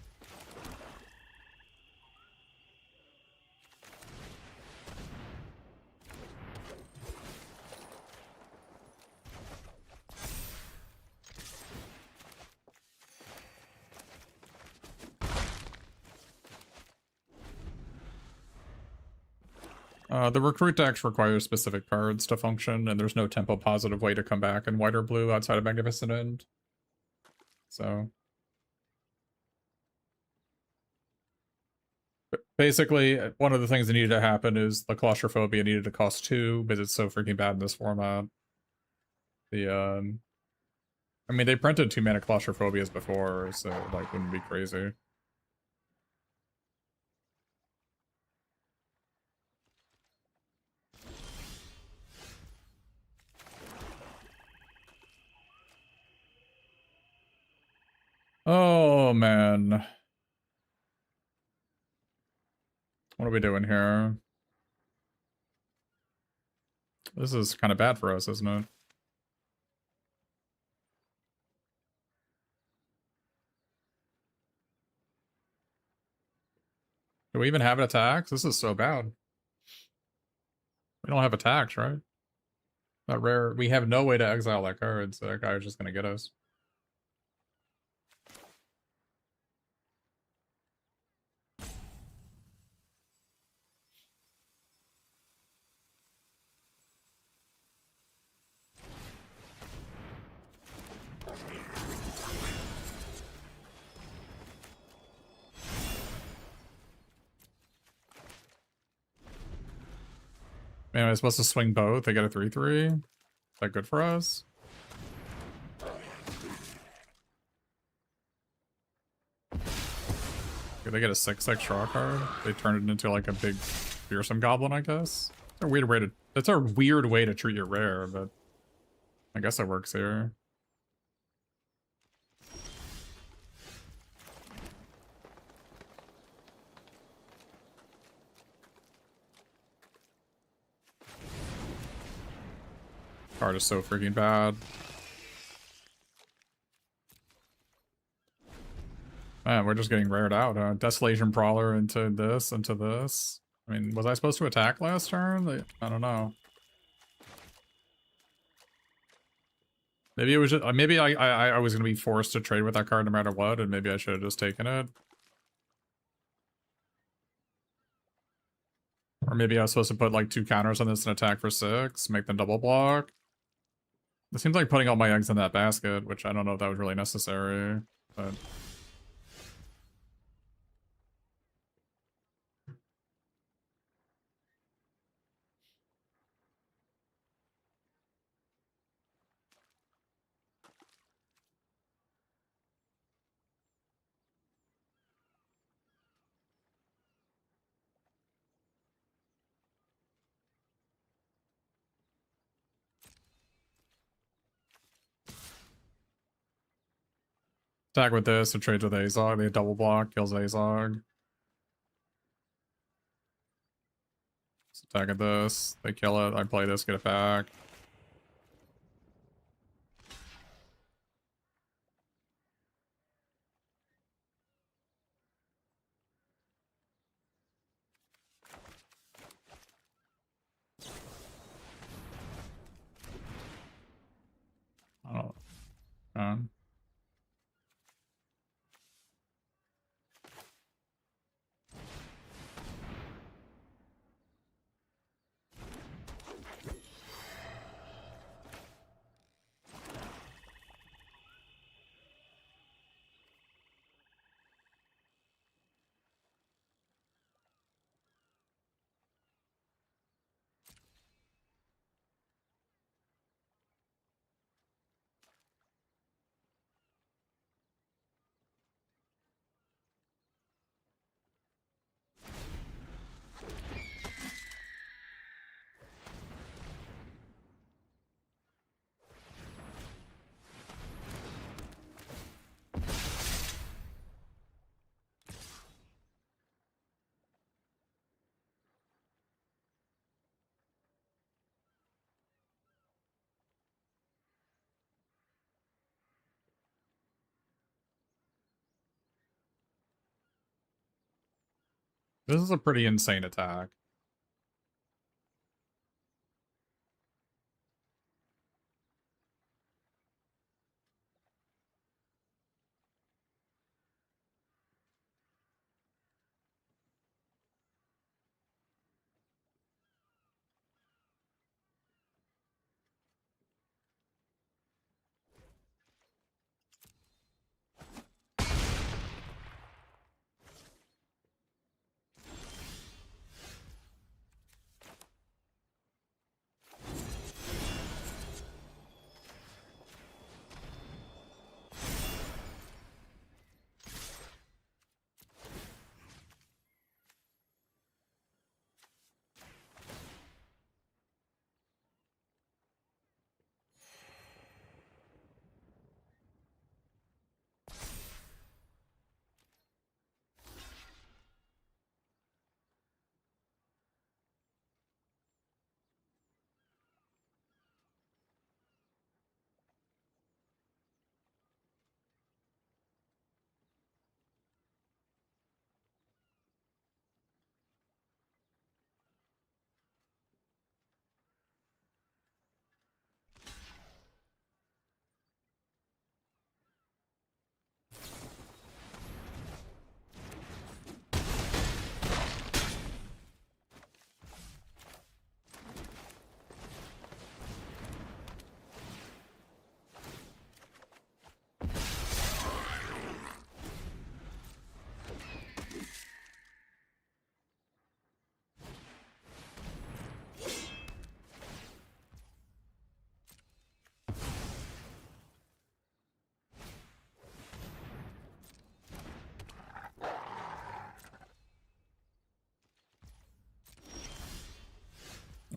The recruit decks require specific cards to function, and there's no tempo positive way to come back in white or blue outside of Magnificent End. So basically, one of the things that needed to happen is the claustrophobia needed to cost 2, because it's so freaking bad in this format. I mean, they printed 2-mana claustrophobias before, so like wouldn't be crazy. Oh, man. What are we doing here? This is kind of bad for us, isn't it? Do we even have attacks? This is so bad. We don't have attacks, right? Not rare. We have no way to exile that card, so that guy is just gonna get us. Man, am I supposed to swing both? They get a 3/3? Is that good for us? They get a 6/6 draw card. They turn it into like a big fearsome goblin, I guess. That's a weird way to. That's a weird way to treat your rare, but I guess it works here. Card is so freaking bad. Man, we're just getting rared out, huh? Desolation Brawler into this, into this. I mean, was I supposed to attack last turn? I don't know. Maybe it was just, maybe I was gonna be forced to trade with that card no matter what, and maybe I should have just taken it. Or maybe I was supposed to put like 2 counters on this and attack for 6, make them double block. It seems like putting all my eggs in that basket, which I don't know if that was really necessary, but... Attack with this, it trades with Azog, they double block, kills Azog. Let's attack at this, they kill it, I play this, get it back. Oh. This is a pretty insane attack.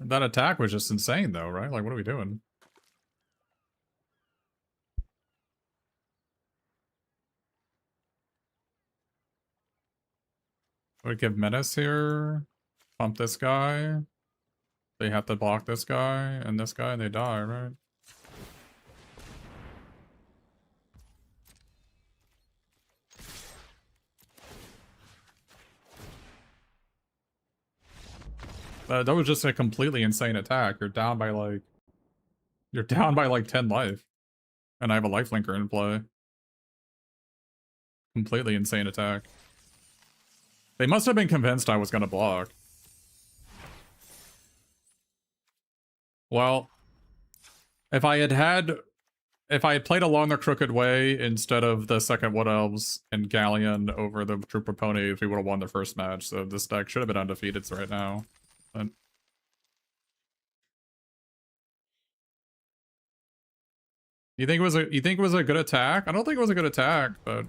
That attack was just insane though, right? Like, what are we doing? We give Menace here, pump this guy. They have to block this guy and this guy and they die, right? That was just a completely insane attack. You're down by like... You're down by like 10 life. And I have a lifelinker in play. Completely insane attack. They must have been convinced I was gonna block. Well, if I had played along the crooked way instead of the second Wood Elves and Galleon over the Trooper Ponies, we would have won the first match. So this deck should have been undefeated right now. But you think it was a good attack? I don't think it was a good attack, but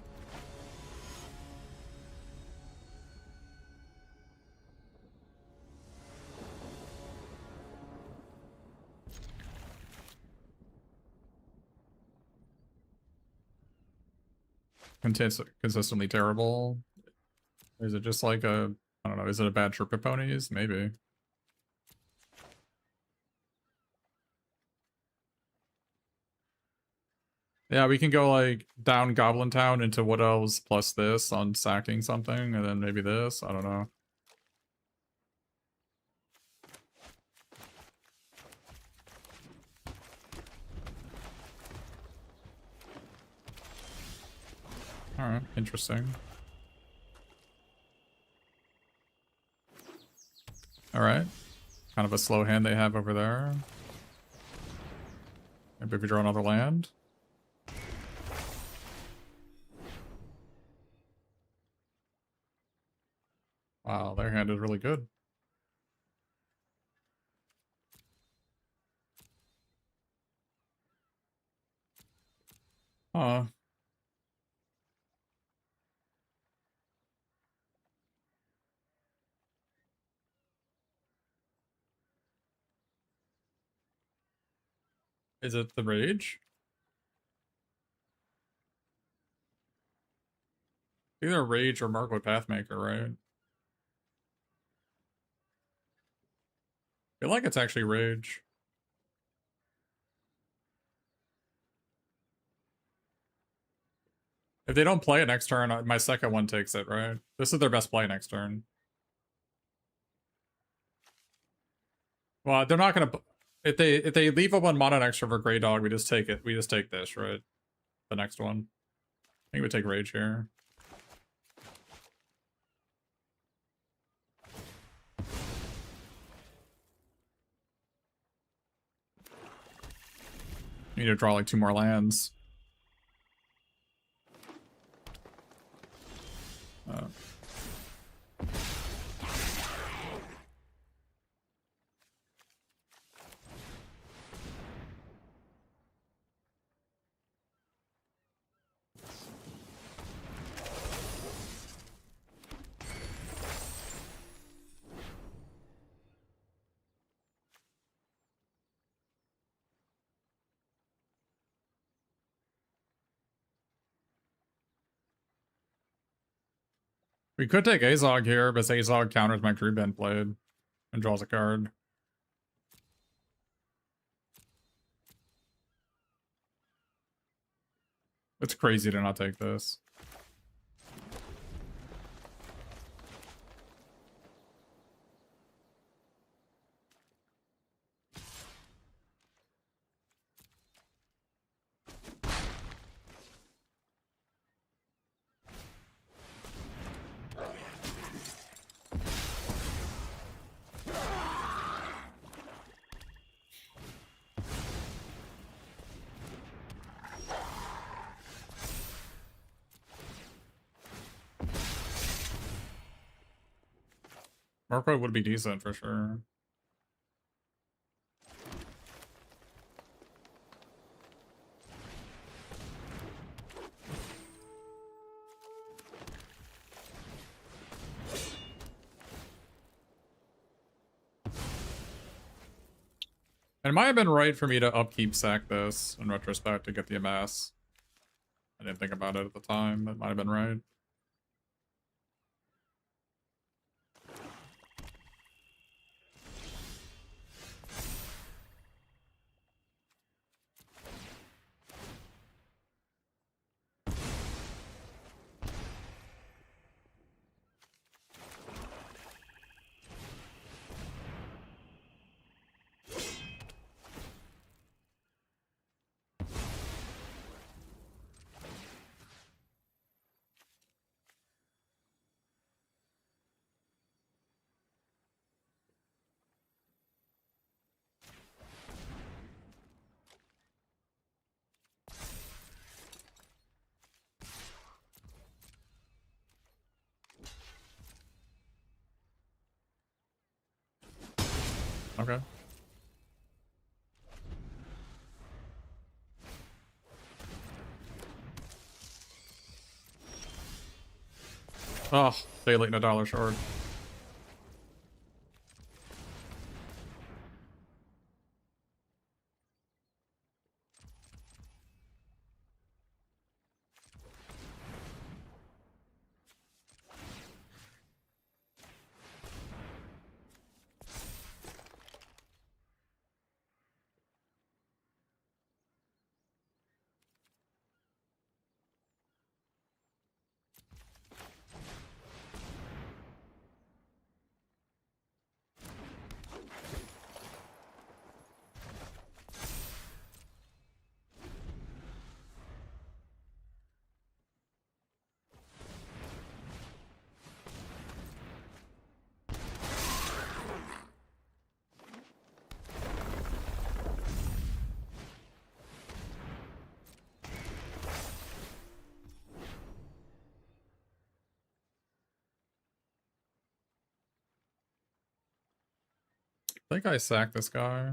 consistently terrible. Is it just like a, I don't know, is it a bad Trooper Ponies? Maybe. Yeah, we can go like down Goblin Town into Wood Elves plus this on sacking something, and then maybe this. I don't know. Alright, interesting. Alright. Kind of a slow hand they have over there. Maybe if we draw another land. Wow, their hand is really good. Huh. Is it the Rage? Either Rage or Markwood Pathmaker, right? I feel like it's actually Rage. If they don't play it next turn, my second one takes it, right? This is their best play next turn. Well, they're not gonna. If they leave a 1 mana extra for Grey Dog, we just take it. We just take this, right? The next one. I think we take Rage here. We need to draw like 2 more lands. We could take Azog here, but Azog counters my Dreambend Blade and draws a card. It's crazy to not take this. Markwood would be decent for sure. It might have been right for me to upkeep sack this in retrospect to get the amass. I didn't think about it at the time. That might have been right. Okay. Oh, Daylight and a dollar short. I think I sacked this guy.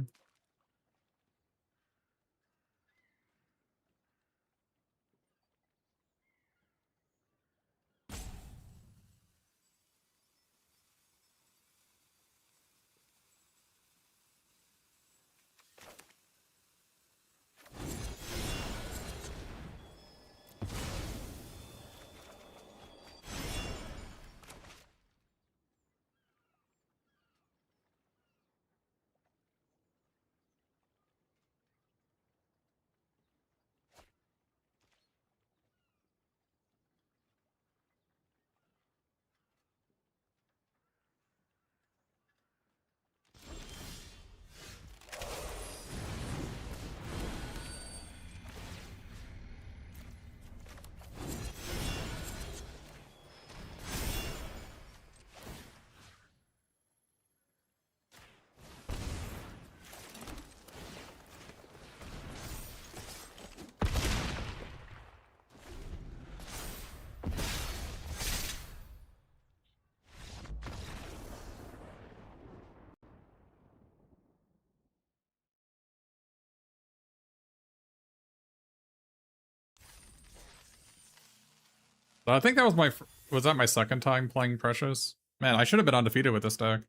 I think that was was that my second time playing Precious? Man, I should have been undefeated with this deck.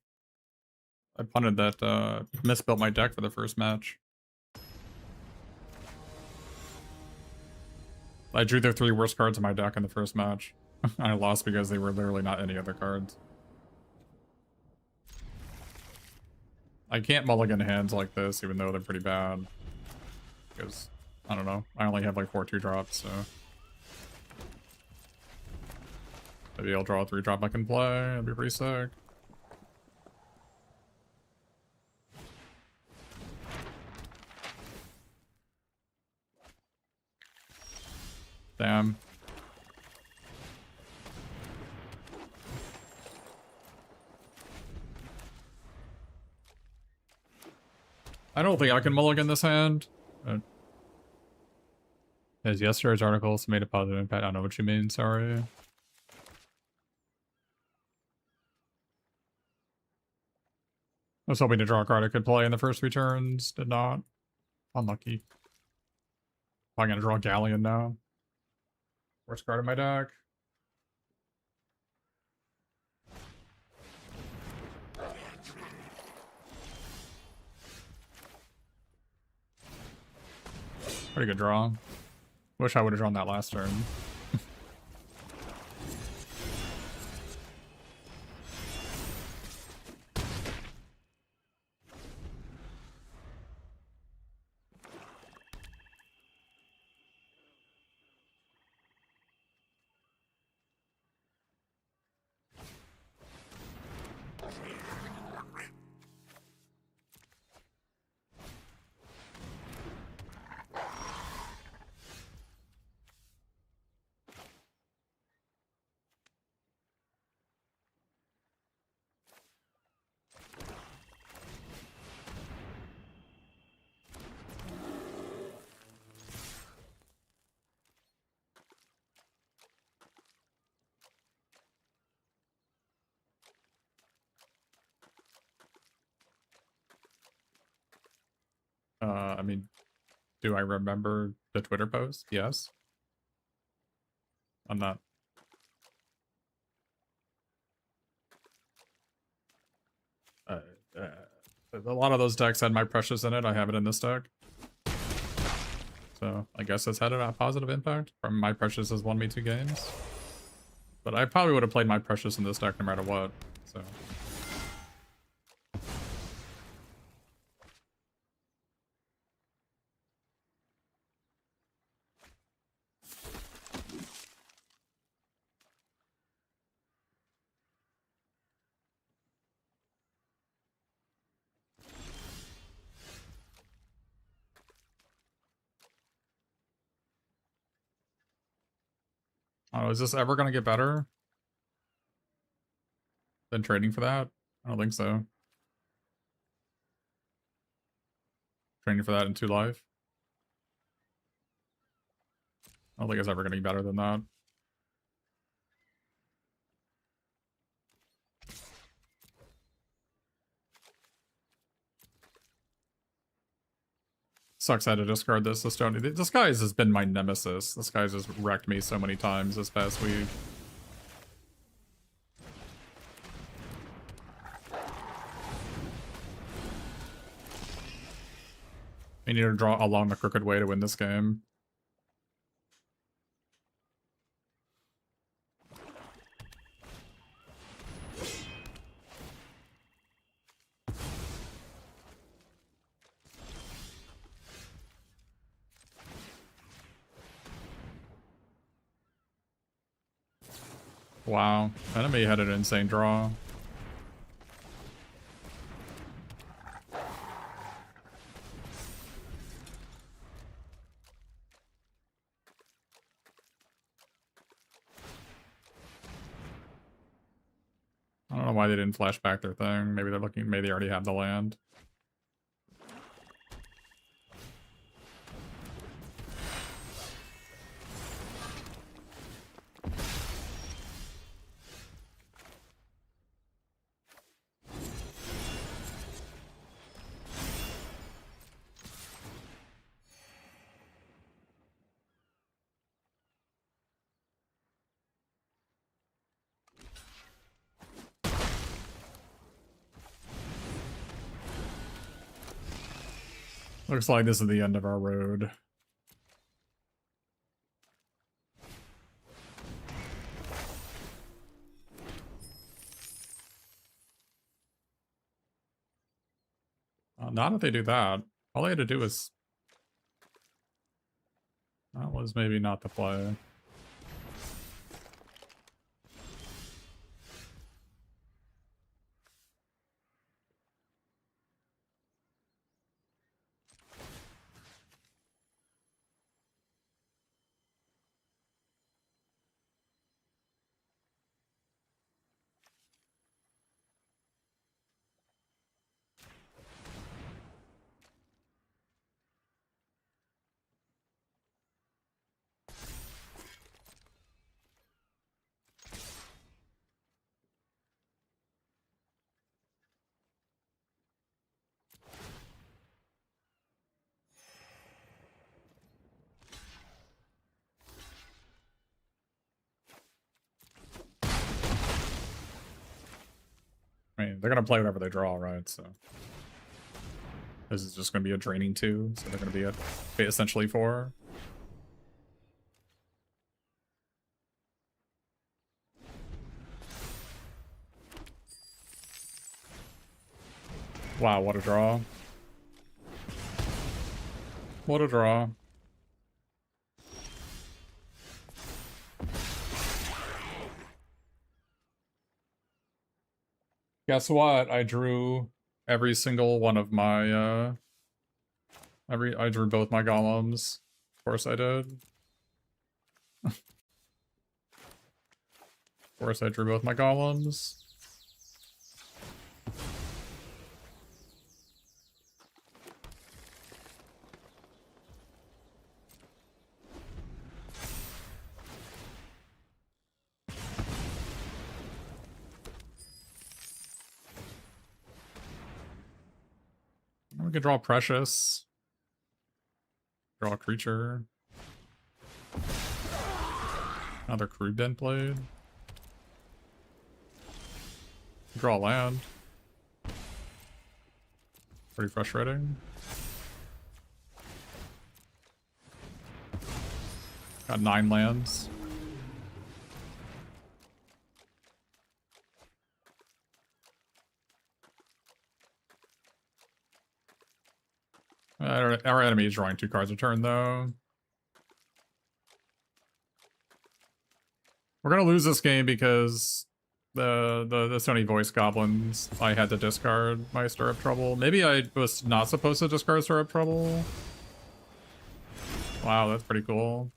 I punted that, misbuilt my deck for the first match. I drew the 3 worst cards in my deck in the first match. I lost because they were literally not any other cards. I can't mulligan hands like this, even though they're pretty bad. Because, I don't know, I only have like 4 2-drops, so... Maybe I'll draw a 3-drop I can play, that'd be pretty sick. Damn. I don't think I can mulligan this hand. As yesterday's article made a positive impact. I don't know what you mean, sorry. I was hoping to draw a card I could play in the first 3 turns. Did not. Unlucky. I'm gonna draw Galleon now. Worst card in my deck. Pretty good draw. Wish I would have drawn that last turn. I mean, do I remember the Twitter post? Yes. I'm not. Uh, a lot of those decks had My Precious in it. I have it in this deck. So I guess it's had a positive impact from My Precious has won me 2 games. But I probably would have played My Precious in this deck no matter what. So. Oh, is this ever going to get better than trading for that? I don't think so. Trading for that in 2 life? I don't think it's ever going to be better than that. Sucks I had to discard this. This guy's has been my nemesis. This guy's just wrecked me so many times this past week. We need to draw along the crooked way to win this game. Wow, enemy had an insane draw. I don't know why they didn't flash back their thing. Maybe they're looking, maybe they already have the land. Looks like this is the end of our road. Not if they do that. All they had to do was... That was maybe not the play. I mean, they're gonna play whatever they draw, right? So this is just gonna be a draining 2, so they're gonna be essentially 4. Wow, what a draw. What a draw. Guess what? I drew every single one of my, I drew both my golems. Of course I did. Of course I drew both my golems. We could draw Precious. Draw a creature. Another crude bent blade. Draw land. Pretty frustrating. Got 9 lands. Our enemy is drawing 2 cards a turn, though. We're gonna lose this game because the Sony voice goblins, I had to discard my Stir Up Trouble. Maybe I was not supposed to discard Stir Up Trouble. Wow, that's pretty cool.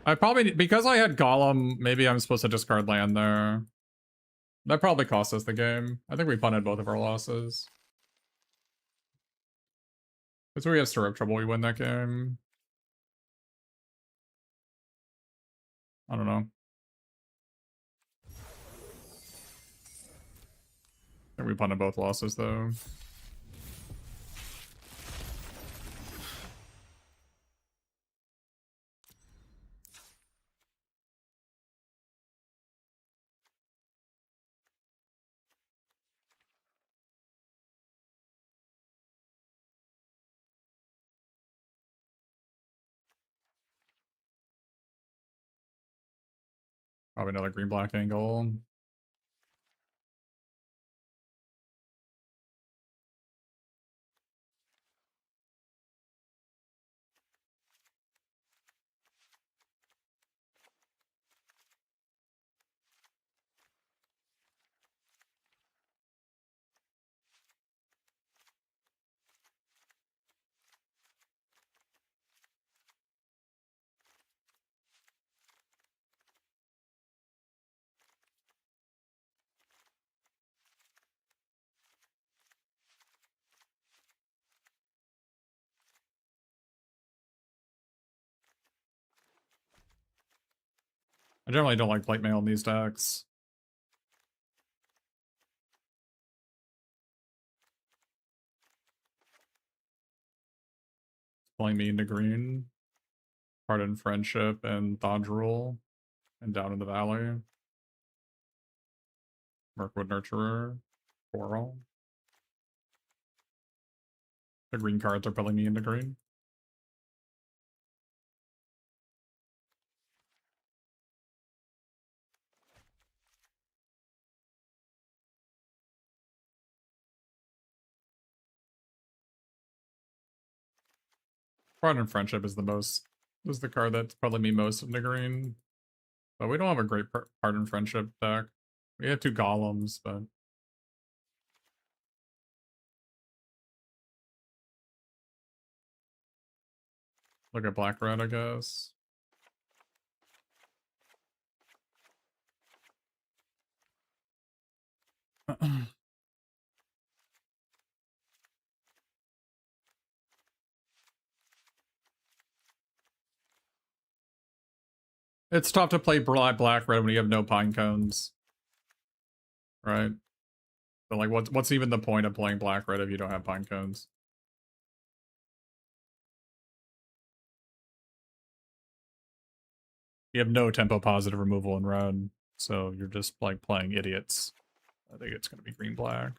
I probably, because I had Golem, maybe I'm supposed to discard land there. That probably cost us the game. I think we punted both of our losses. That's where we have Stir Up Trouble, we win that game. I don't know. I think we punted both losses, though. Probably another green-black angle. I generally don't like Blight Mail in these decks. Playing me into green. Pardon Friendship and Dodge Rule. And Down in the Valley. Mirkwood Nurturer. Coral. The green cards are pulling me into green. Pardon Friendship is the card that's probably me most into green. But we don't have a great Pardon Friendship deck. We have 2 golems, but look at black red, I guess. It's tough to play black red when you have no pine cones. Right? But like what's even the point of playing black red if you don't have pine cones? You have no tempo positive removal in red, so you're just like playing idiots. I think it's gonna be green black.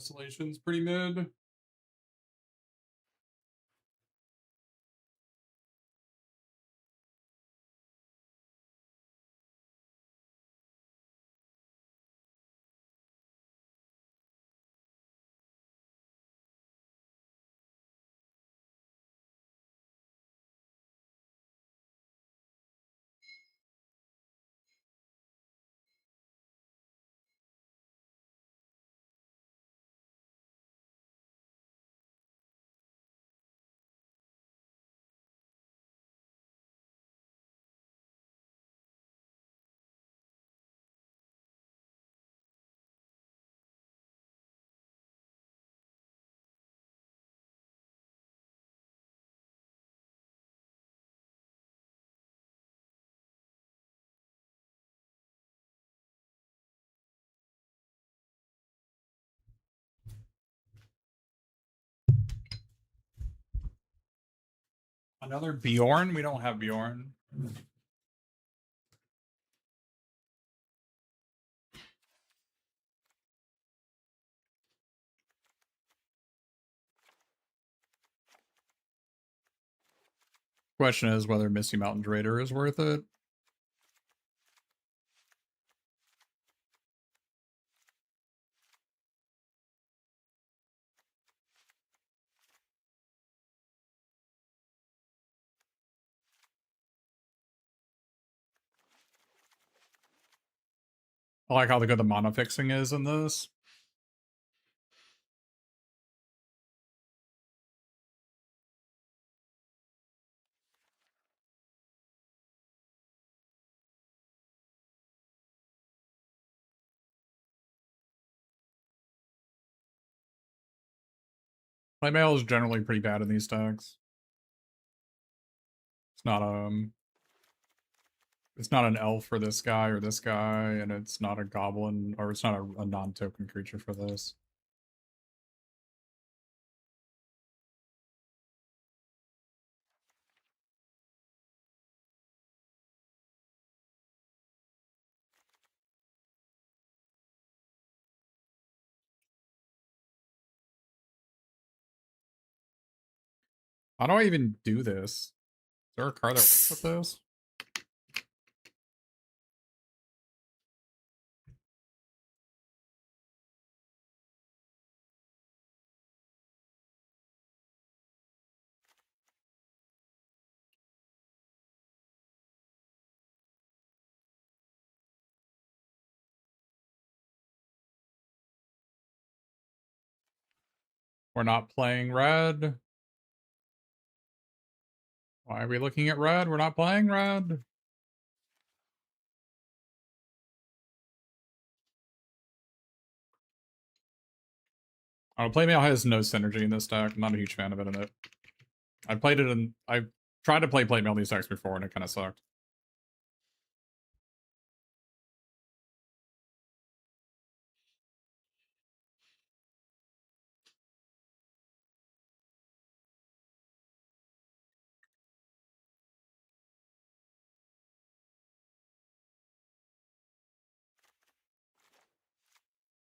Oscillation's pretty mid. Another Bjorn? We don't have Bjorn. Question is whether Misty Mountain Raider is worth it. I like how good the mana fixing is in this. Playmail is generally pretty bad in these decks. It's not an elf for this guy or this guy, and it's not a goblin, or it's not a non-token creature for this. How do I even do this? Is there a card that works with this? We're not playing red. Why are we looking at red? We're not playing red. Playmail has no synergy in this deck. I'm not a huge fan of it in it. I tried to play Playmail in these decks before and it kind of sucked.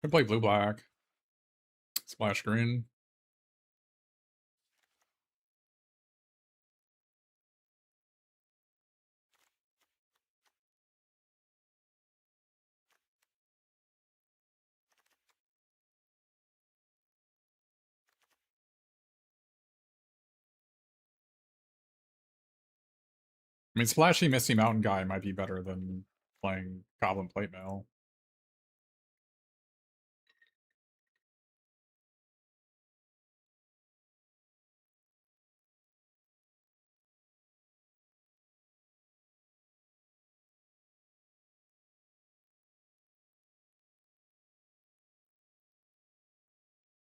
Could play blue-black. Splash green. I mean, Splashy Misty Mountain guy might be better than playing Goblin Playmail.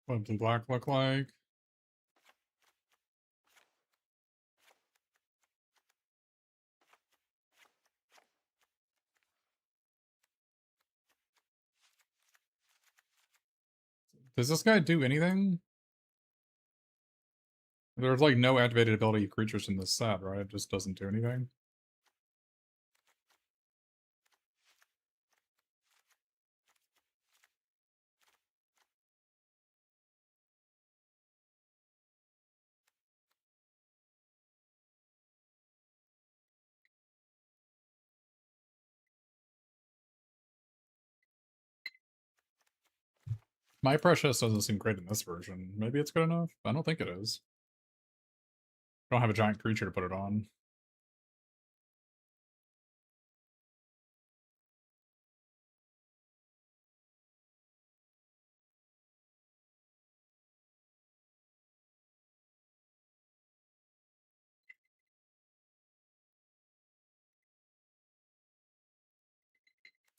What does blue-black look like? Does this guy do anything? There's like no activated ability creatures in this set, right? It just doesn't do anything. My Precious doesn't seem great in this version. Maybe it's good enough? I don't think it is. I don't have a giant creature to put it on.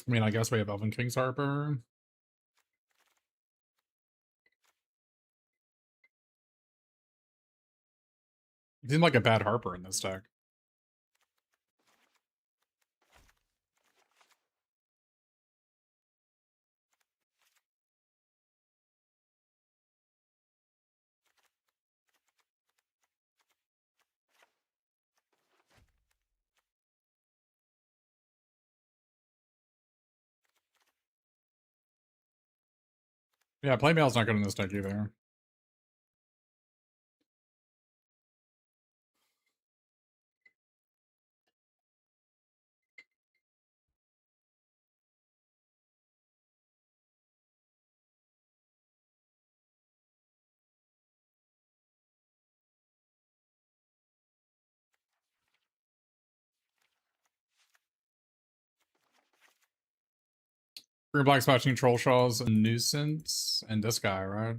I mean, I guess we have Elven King's Harper. You seem like a bad Harper in this deck. Yeah, Playmail's not good in this deck either. Green Black Smashing Troll Shaw's a nuisance. And this guy, right?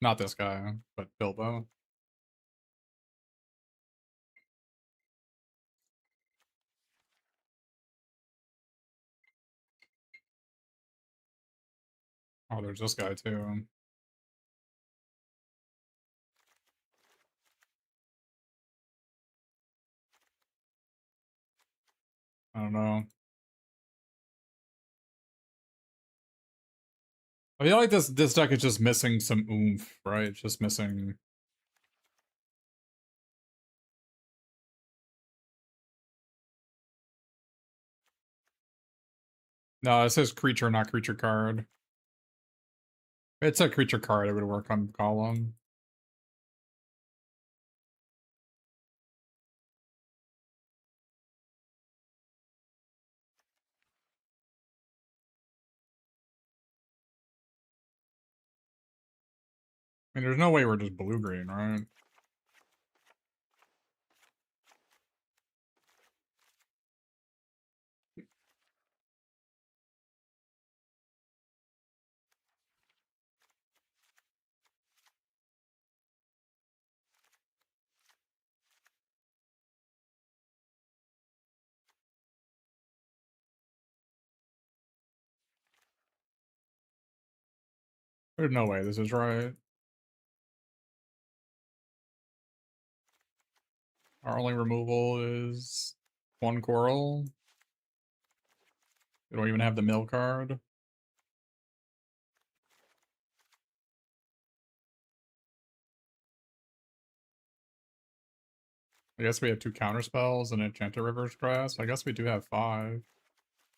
Not this guy, but Bilbo. Oh, there's this guy too. I don't know. I feel like this deck is just missing some oomph, right? It's just missing. No, it says creature, not creature card. If it's a creature card, it would work on column. I mean, there's no way we're just blue-green, right? There's no way this is right. Our only removal is one coral. We don't even have the mill card. I guess we have 2 counter spells and Enchanted River's Crest. I guess we do have 5.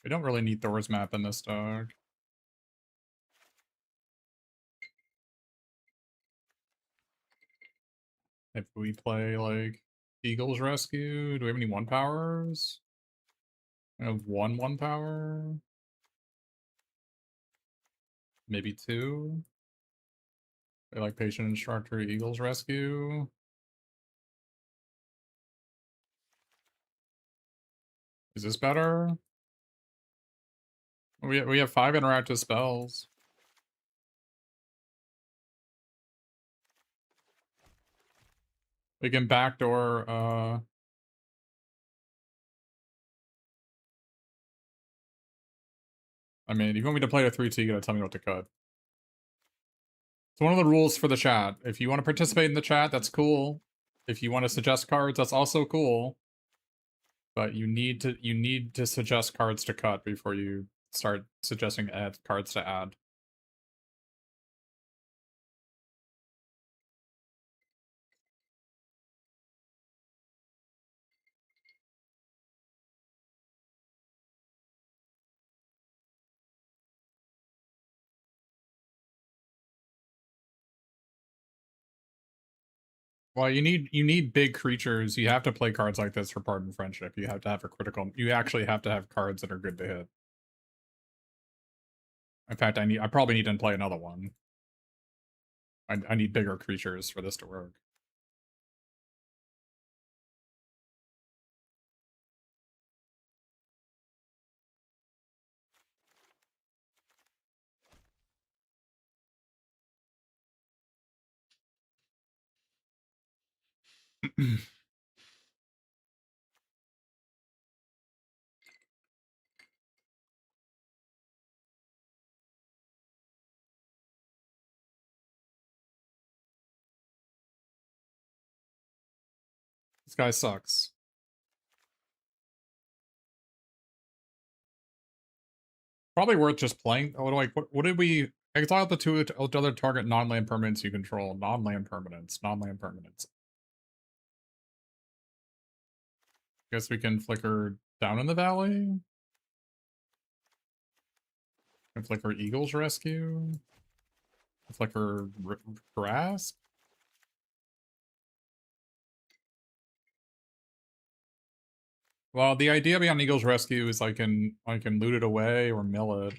We don't really need Thor's Map in this deck. If we play, like, Eagle's Rescue, do we have any 1-powers? We have 1 power? Maybe 2? They like Patient Instructor, Eagle's Rescue. Is this better? We have 5 interactive spells. We can backdoor, I mean, if you want me to play a 3-2, you gotta tell me what to cut. It's one of the rules for the chat. If you want to participate in the chat, that's cool. If you want to suggest cards, that's also cool. But you need to suggest cards to cut before you start suggesting cards to add. Well, you need big creatures. You have to play cards like this for Pardon Friendship. You have to have a critical. You actually have to have cards that are good to hit. In fact, I probably need to play another one. I need bigger creatures for this to work. This guy sucks. Probably worth just playing. Oh, what did we exile the two other target non-land permanents you control? Non-land permanents. Non-land permanents. Guess we can flicker down in the valley. Can flicker Eagle's Rescue. Flicker Grasp. Well, the idea behind Eagle's Rescue is I can loot it away or mill it.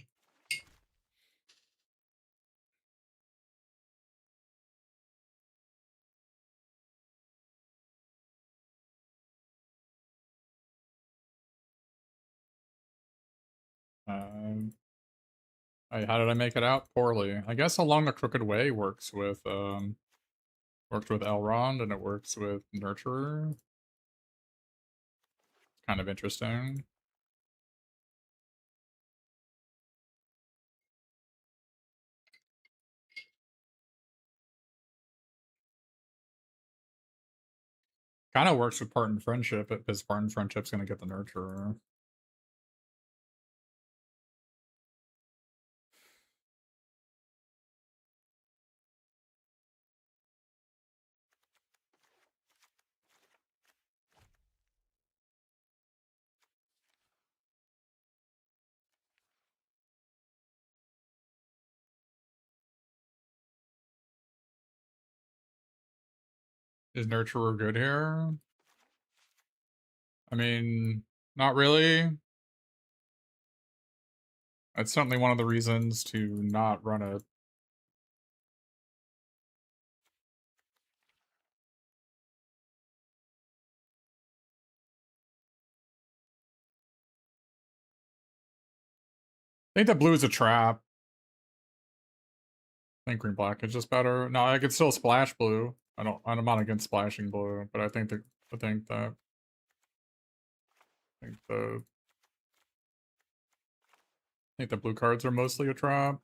How did I make it out? Poorly. I guess Along the Crooked Way works with Elrond and it works with Nurturer. Kind of interesting. Kind of works with Part Friendship because Part Friendship's gonna get the Nurturer. Is Nurturer good here? I mean, not really. That's certainly one of the reasons to not run it. I think that blue is a trap. I think green black is just better. No, I could still splash blue. I'm not against splashing blue, but I think the blue cards are mostly a trap.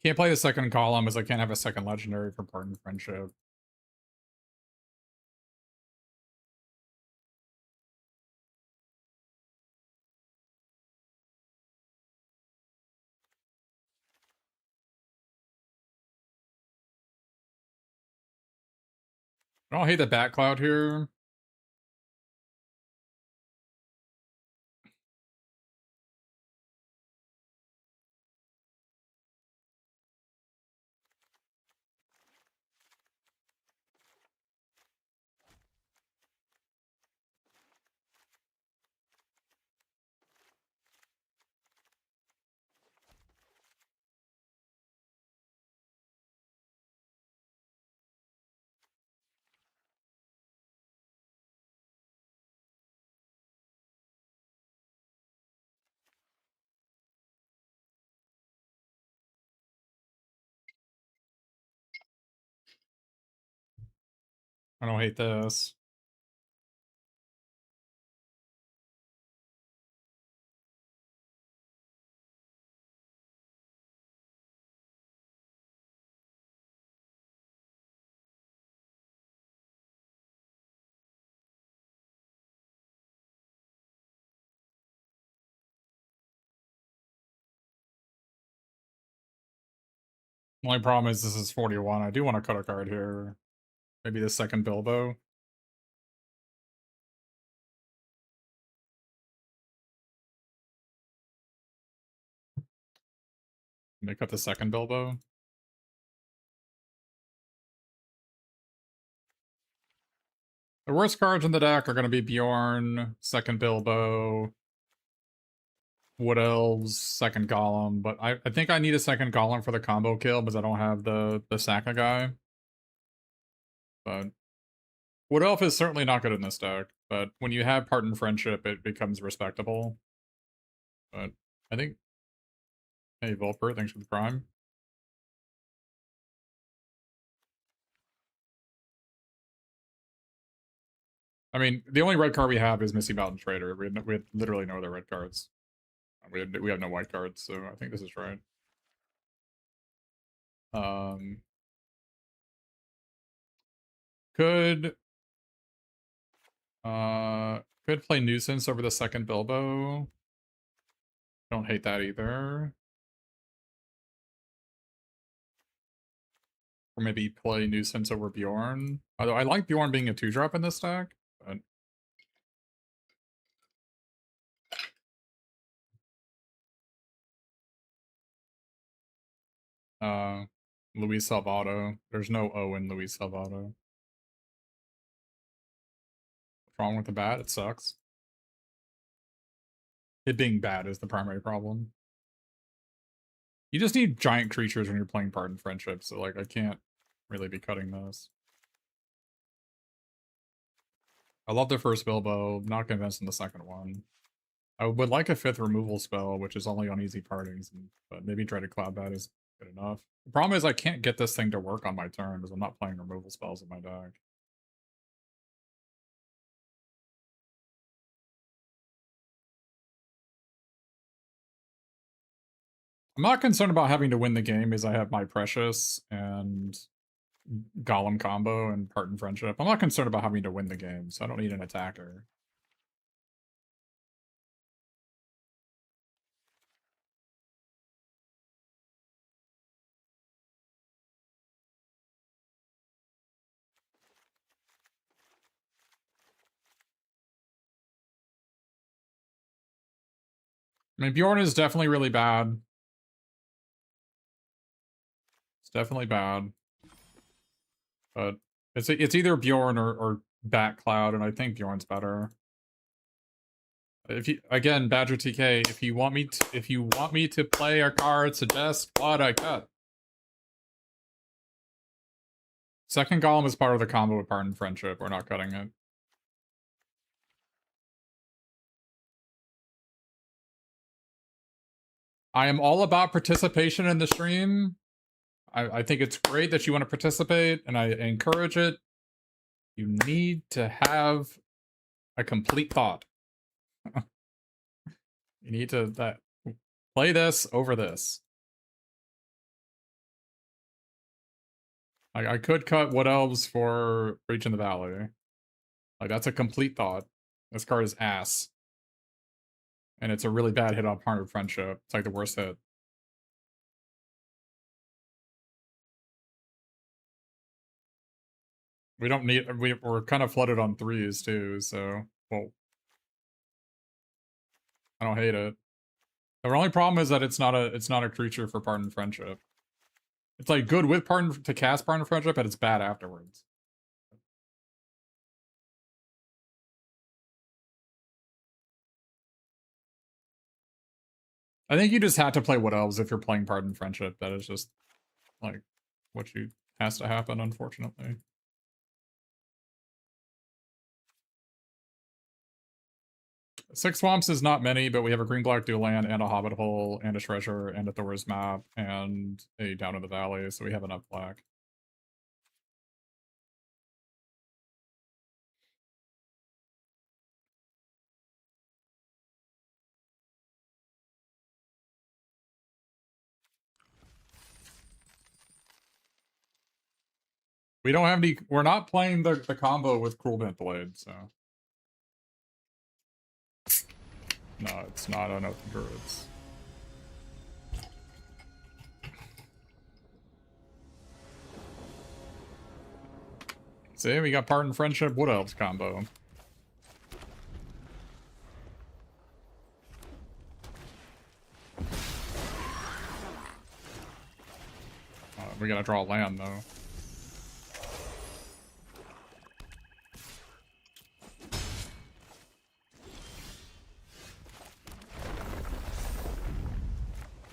Can't play the second column as I can't have a second legendary for Pardon Friendship. I don't hate the Bat Cloud here. I don't hate this. Only problem is this is 41. I do want to cut a card here. Maybe the second Bilbo. Make up the second Bilbo. The worst cards in the deck are going to be Bjorn, second Bilbo, Wood Elves, second Golem, but I think I need a second Golem for the combo kill because I don't have the Saka guy. But Wood Elf is certainly not good in this deck, but when you have Part in Friendship, it becomes respectable. But I think... Hey, Volper, thanks for the prime. I mean, the only red card we have is Misty Mountain Trader. We have literally no other red cards. We have no white cards, so I think this is right. Could play Nuisance over the second Bilbo. Don't hate that either. Or maybe play Nuisance over Bjorn. Although I like Bjorn being a 2-drop in this deck, but... Luis Salvato. There's no O in Luis Salvato. What's wrong with the bat? It sucks. It being bad is the primary problem. You just need giant creatures when you're playing Part in Friendship, so like I can't really be cutting this. I love the first Bilbo, not convinced in the second one. I would like a 5th removal spell, which is only on easy partings, but maybe Dreaded Cloudbat is good enough. The problem is I can't get this thing to work on my turn because I'm not playing removal spells in my deck. I'm not concerned about having to win the game as I have my Precious and Golem combo and Part in Friendship. I'm not concerned about having to win the game, so I don't need an attacker. I mean, Bjorn is definitely really bad. It's definitely bad. But it's either Bjorn or Bat Cloud, and I think Bjorn's better. If you again, Badger TK, if you want me to play a card, suggest what I cut. Second Golem is part of the combo with Part in Friendship. We're not cutting it. I am all about participation in the stream. I think it's great that you want to participate, and I encourage it. You need to have a complete thought. You need to play this over this. I could cut Wood Elves for Breach in the Valley. Like, that's a complete thought. This card is ass. And it's a really bad hit on Part of Friendship. It's like the worst hit. We don't need... We're kind of flooded on 3s, too, so... Well... I don't hate it. The only problem is that it's not a creature for Part in Friendship. It's like good with to cast Part in Friendship, but it's bad afterwards. I think you just have to play Wood Elves if you're playing Part in Friendship. That is just like what has to happen, unfortunately. Six swamps is not many, but we have a green-black dual land and a Hobbit hole and a treasure and a Thor's map and a Down in the Valley, so we have enough black. We don't have any. We're not playing the combo with Cruel Bent Blade, so. No, it's not Unearthed Druids. See, we got Pardon Friendship Wood Elves combo. We gotta draw land, though.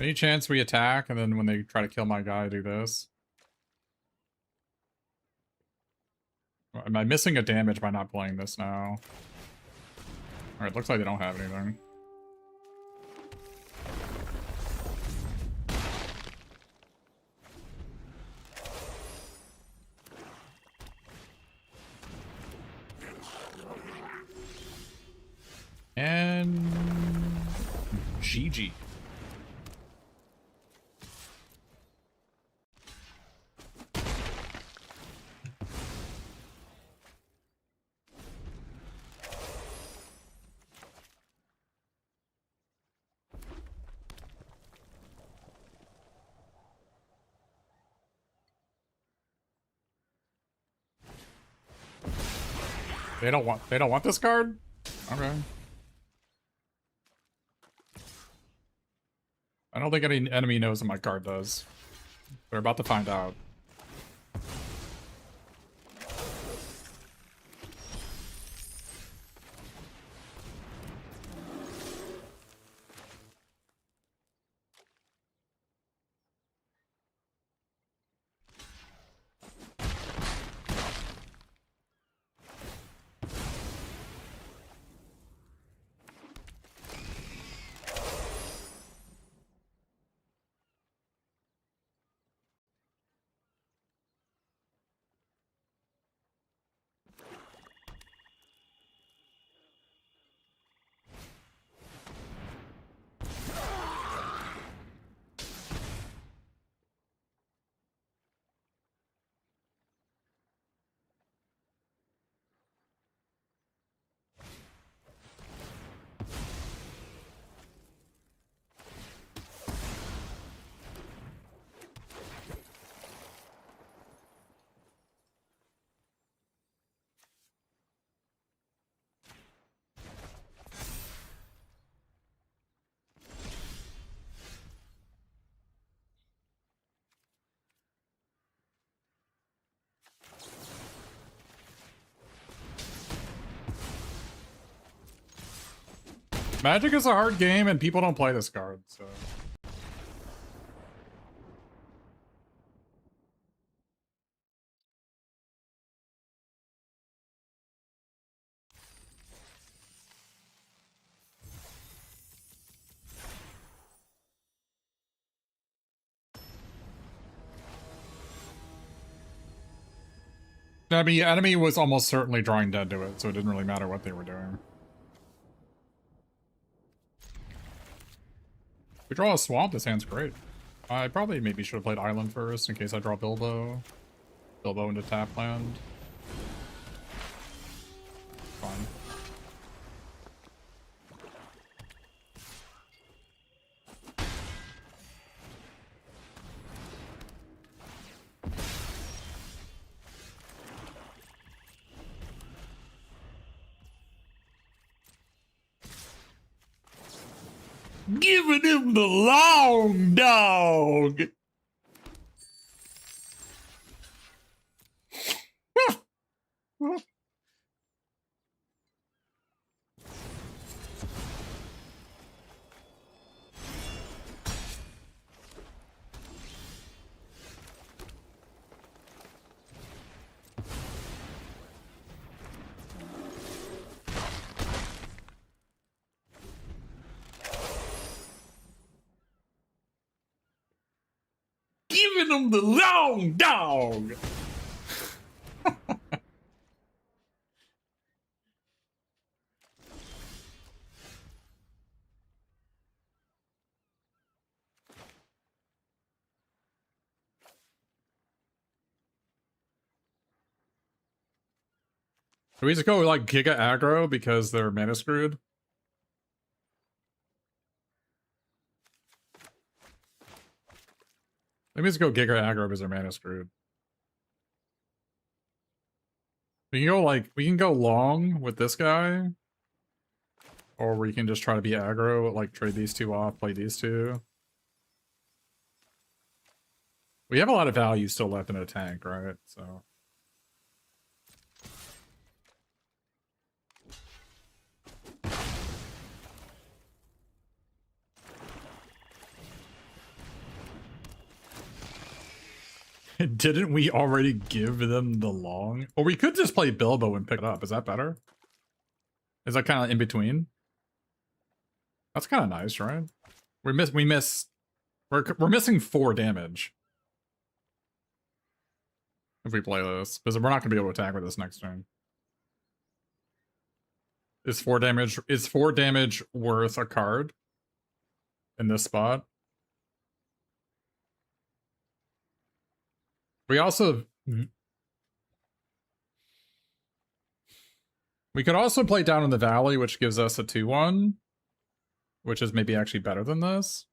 Any chance we attack, and then when they try to kill my guy, do this? Am I missing a damage by not playing this now? Alright, looks like they don't have anything. And GG. They don't want this card? Okay. I don't think any enemy knows what my card does. They're about to find out. Magic is a hard game, and people don't play this card, so... I mean, enemy was almost certainly drawing dead to it, so it didn't really matter what they were doing. If we draw a swamp, this hand's great. I probably maybe should have played Island first in case I draw Bilbo. Bilbo into tap land. Fine. Giving him the long dog. Giving him the long dog. Should we just go like Giga aggro because they're mana screwed? Maybe just go Giga aggro because they're mana screwed. We can go long with this guy. Or we can just try to be aggro, like trade these two off, play these two. We have a lot of value still left in a tank, right? So didn't we already give them the long? Or we could just play Bilbo and pick it up. Is that better? Is that kind of in between? That's kind of nice, right? We're missing 4 damage if we play this, because we're not gonna be able to attack with this next turn. Is 4 damage worth a card in this spot? We also we could also play Down in the Valley, which gives us a 2/1, which is maybe actually better than this.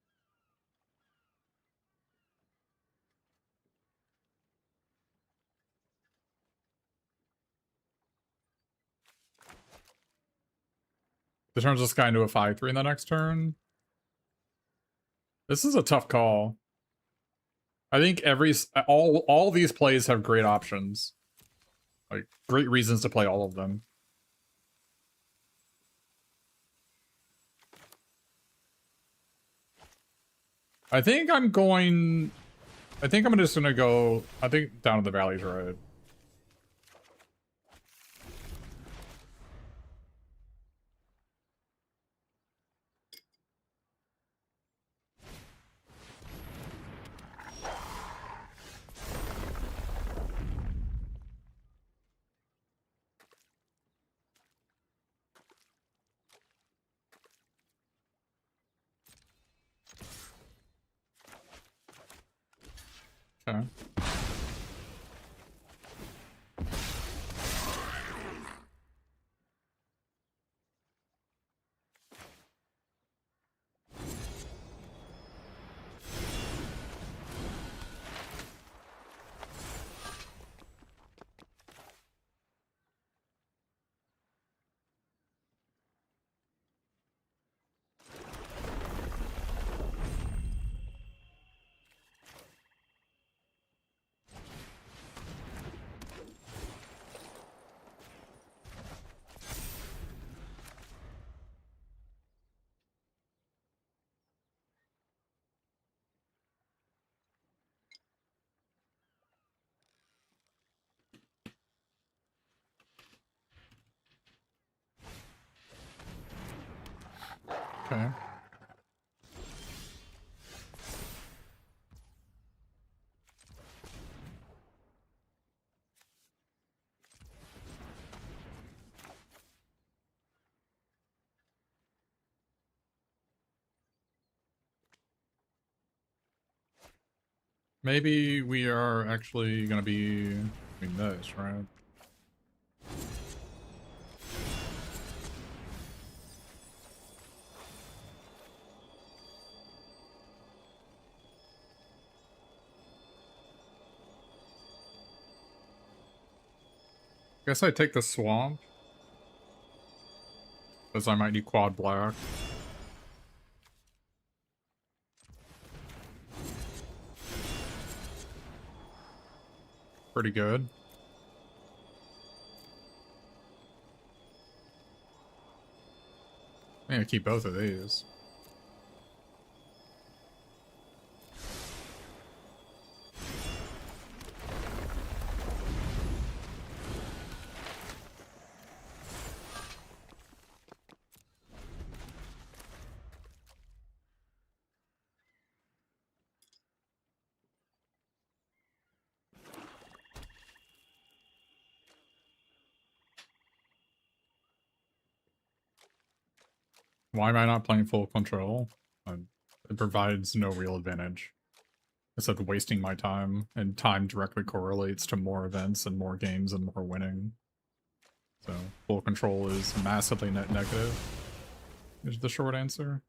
This turns this guy into a 5/3 in the next turn. This is a tough call. I think all these plays have great options. Like, great reasons to play all of them. I think I'm just gonna go... I think Down in the Valley's right. Okay. Okay. Maybe we are actually gonna be doing this, right? Guess I take the swamp. Because I might need quad black. Pretty good. I'm gonna keep both of these. Why am I not playing full control? It provides no real advantage. Instead of wasting my time, and time directly correlates to more events and more games and more winning. So full control is massively net negative, is the short answer.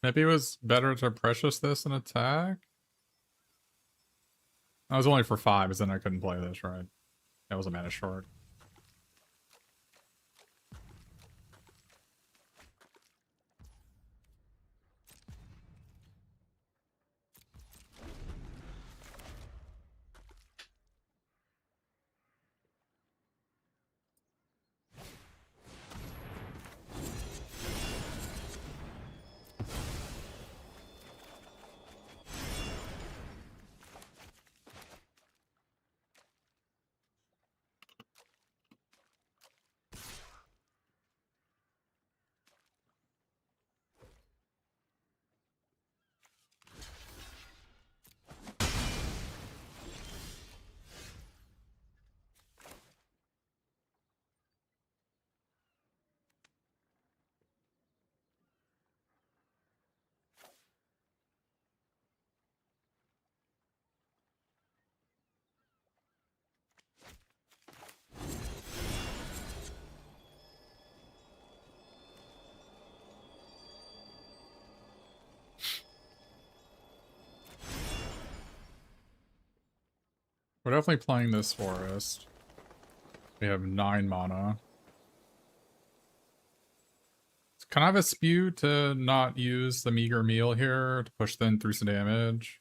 Maybe it was better to precious this and attack? I was only for 5, because then I couldn't play this, right? That was a mana short. We're definitely playing this forest. We have 9 mana. It's kind of a spew to not use the meager meal here to push them through some damage.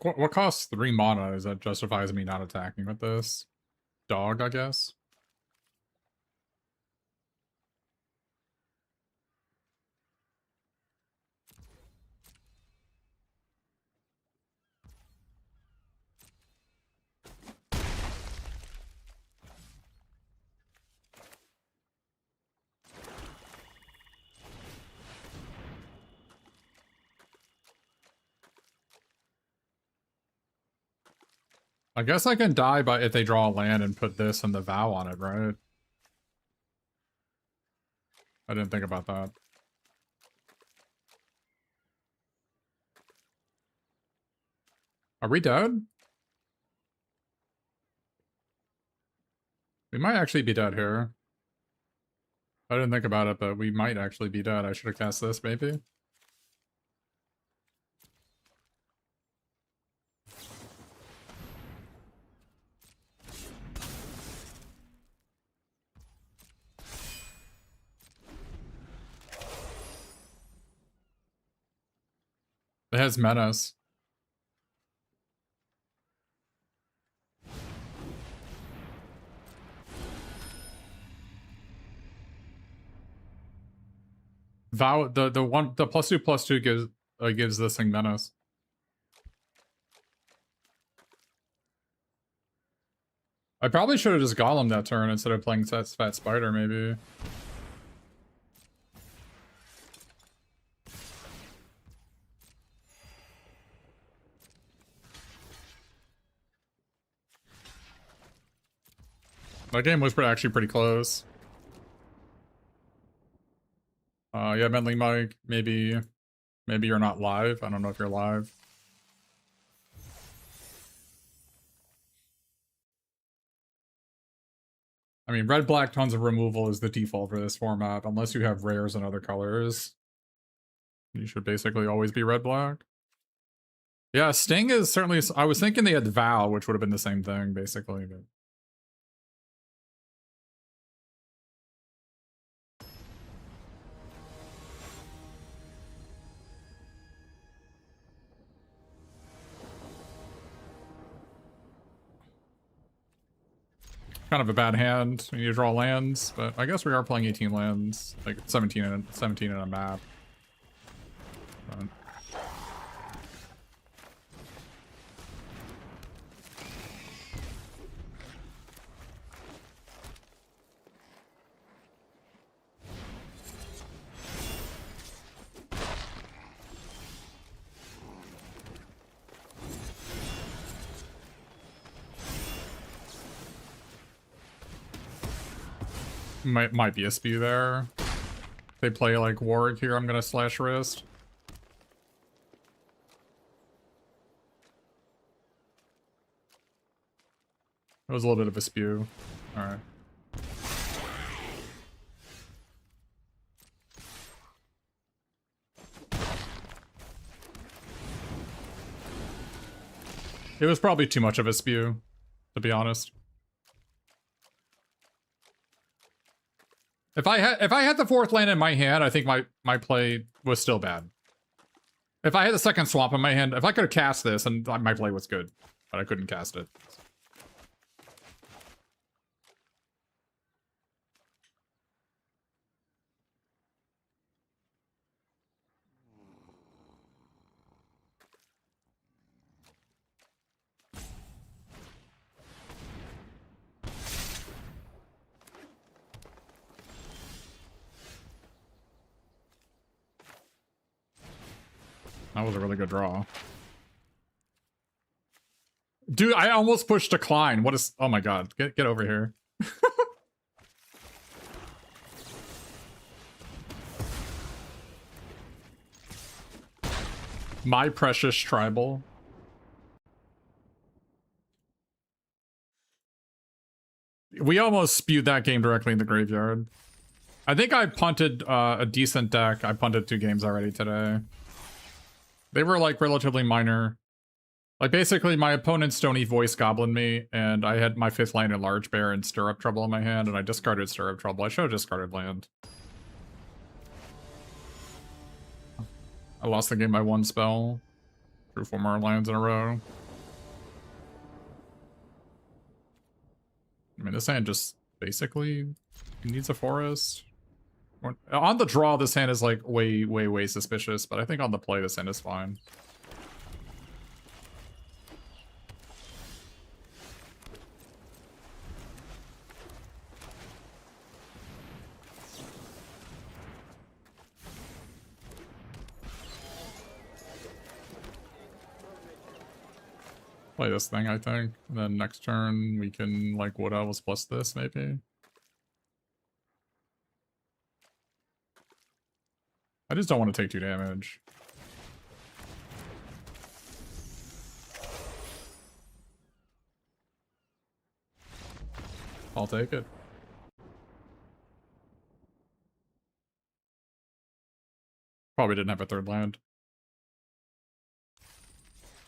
What costs 3 mana? Is that justifies me not attacking with this? Dog, I guess? I guess I can die by if they draw a land and put this and the vow on it, right? I didn't think about that. Are we dead? We might actually be dead here. I didn't think about it, but we might actually be dead. I should have cast this, maybe. It has menace. Vow the +2/+2 gives this thing menace. I probably should have just Golem that turn instead of playing Fat Spider, maybe. That game was actually pretty close. Yeah, Bentley Mike, maybe you're not live. I don't know if you're live. I mean, red-black tons of removal is the default for this format, unless you have rares and other colors. You should basically always be red-black. Yeah, Sting is certainly... I was thinking they had Vow, which would have been the same thing, basically. But... kind of a bad hand. We need to draw lands, but I guess we are playing 18 lands, like 17 in a map. But... Might be a spew there. If they play like Warwick here, I'm gonna slash wrist. It was a little bit of a spew. Alright. It was probably too much of a spew, to be honest. If I had the fourth land in my hand, I think my play was still bad. If I had the second swamp in my hand, if I could have cast this, and my play was good, but I couldn't cast it. That was a really good draw. Dude, I almost pushed decline. What is... Oh my god. Get over here. My precious tribal. We almost spewed that game directly in the graveyard. I think I punted a decent deck. I punted 2 games already today. They were like relatively minor. Like basically my opponent Stony Voice Goblin me, and I had my 5th land in Large Bear and Stirrup Trouble in my hand, and I discarded Stirrup Trouble. I should have discarded land. I lost the game by 1 spell. Drew 4 more lands in a row. I mean, this hand just basically needs a forest. On the draw, this hand is like way suspicious, but I think on the play, this hand is fine. Play this thing, I think. And then next turn we can like Wood Elves plus this maybe. I just don't want to take 2 damage. I'll take it. Probably didn't have a 3rd land.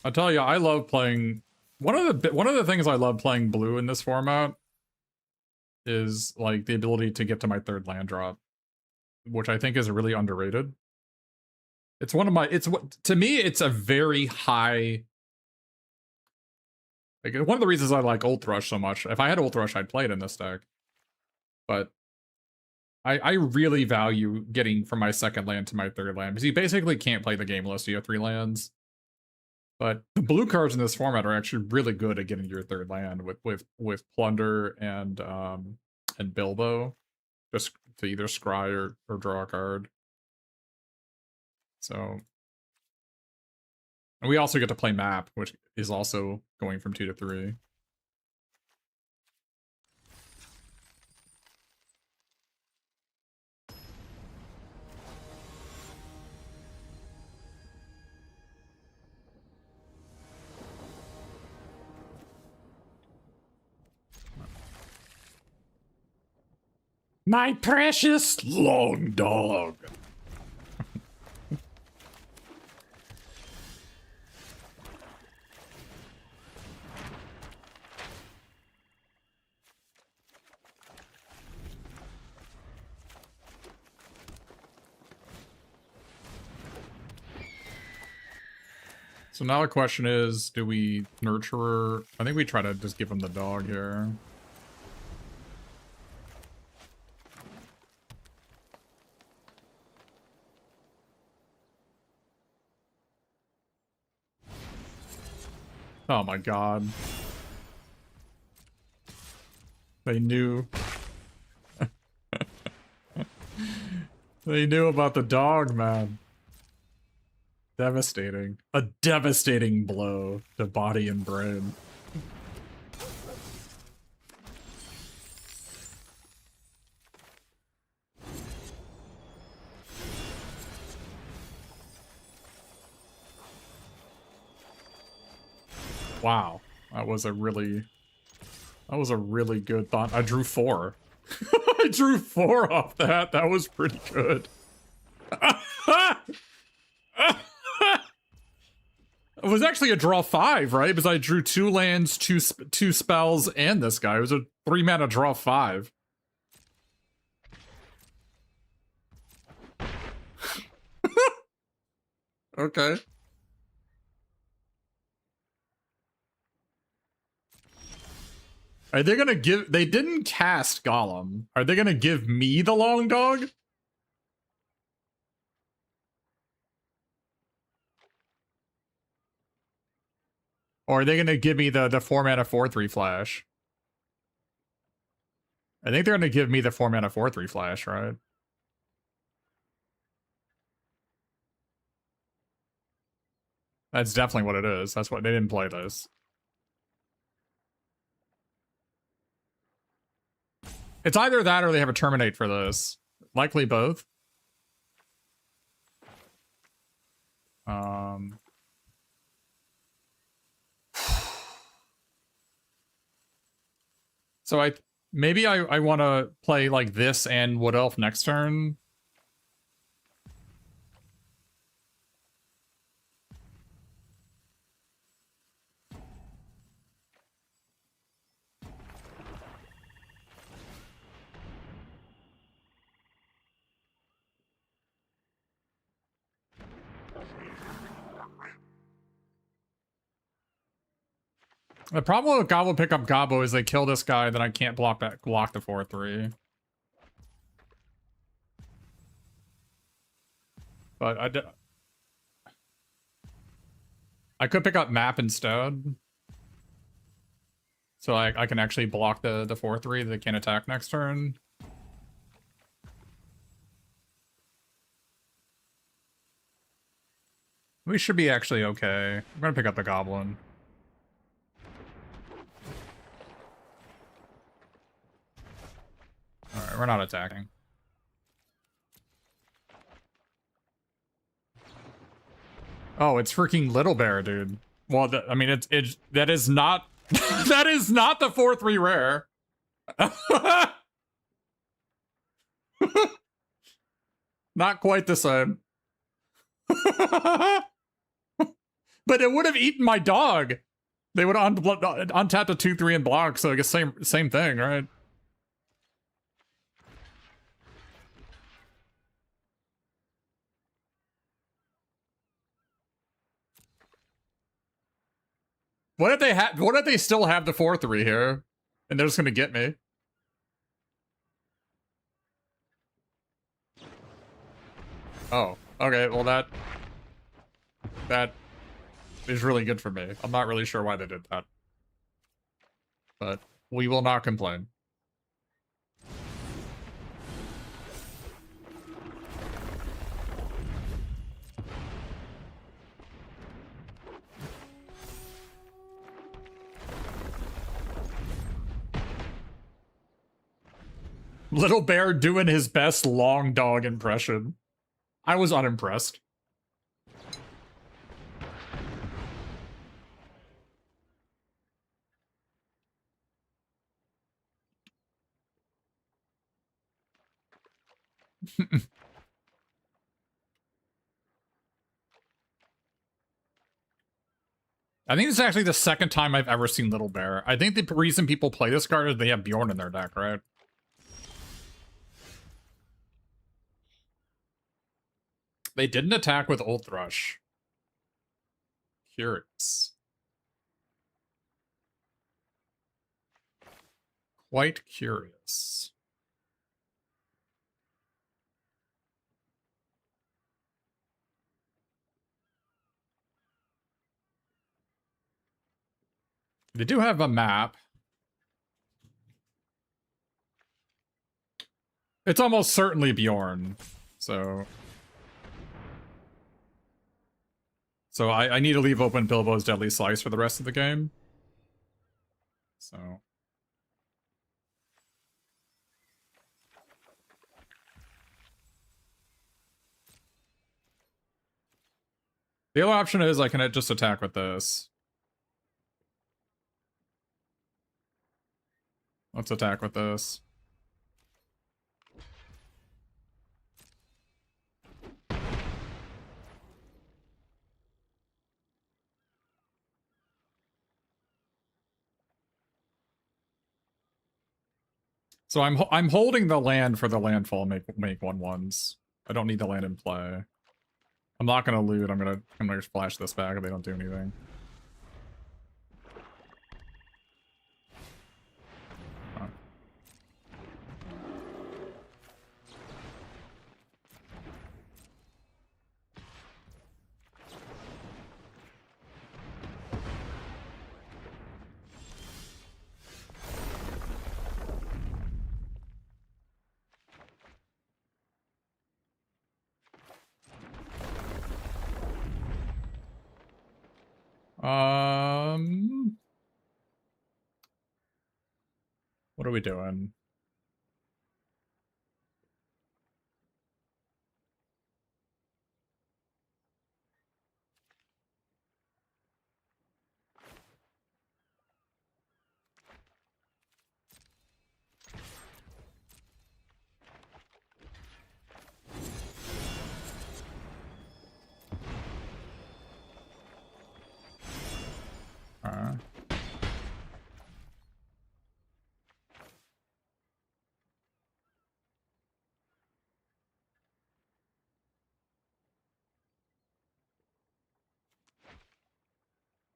I tell you, I love playing. One of the things I love playing blue in this format is like the ability to get to my 3rd land drop, which I think is really underrated. It's one of my. To me, it's a very high. Like one of the reasons I like Old Thrush so much. If I had Old Thrush, I'd play it in this deck. But I really value getting from my 2nd land to my 3rd land because you basically can't play the game unless you have 3 lands. But the blue cards in this format are actually really good at getting your 3rd land with Plunder and Bilbo, just to either scry or draw a card. So, and we also get to play Map, which is also going from 2 to 3. My precious long dog. So now the question is, do we Nurturer? I think we try to just give him the dog here. Oh my god. They knew. They knew about the dog, man. Devastating. A devastating blow to body and brain. Wow. That was a really good thought. I drew 4. I drew 4 off that. That was pretty good. It was actually a draw 5, right? Because I drew 2 lands, 2 spells, and this guy. It was a 3-mana draw 5. Okay. Are they gonna give... They didn't cast Golem. Are they gonna give me the long dog? Or are they gonna give me the 4-mana 4/3 flash? I think they're gonna give me the 4-mana 4/3 flash, right? That's definitely what it is. That's what... They didn't play this. It's either that or they have a Terminate for this. Likely both. So maybe I want to play like this and Wood Elf next turn. The problem with Gobble pick up Gobbo is they kill this guy, then I can't block the 4/3. But I could pick up Map instead. So I can actually block the 4/3 that can't attack next turn. We should be actually okay. I'm gonna pick up the Goblin. we're not attacking. Oh, it's freaking Little Bear, dude. Well, I mean, that is not that is not the 4/3 rare. Not quite the same. But it would have eaten my dog. They would have untapped a 2/3 and block, so I guess same thing, right? What if they still have the 4/3 here? And they're just gonna get me. Oh, okay, well that is really good for me. I'm not really sure why they did that. But we will not complain. Little Bear doing his best long dog impression. I was unimpressed. I think this is actually the second time I've ever seen Little Bear. I think the reason people play this card is they have Bjorn in their deck, right? They didn't attack with Old Thrush. Curious. Quite curious. They do have a map. It's almost certainly Bjorn, so I need to leave open Bilbo's Deadly Slice for the rest of the game. So the other option is I can just attack with this. Let's attack with this. So I'm holding the land for the landfall. Make 1/1s. I don't need the land in play. I'm not gonna loot. I'm gonna just flash this back if they don't do anything. What are we doing?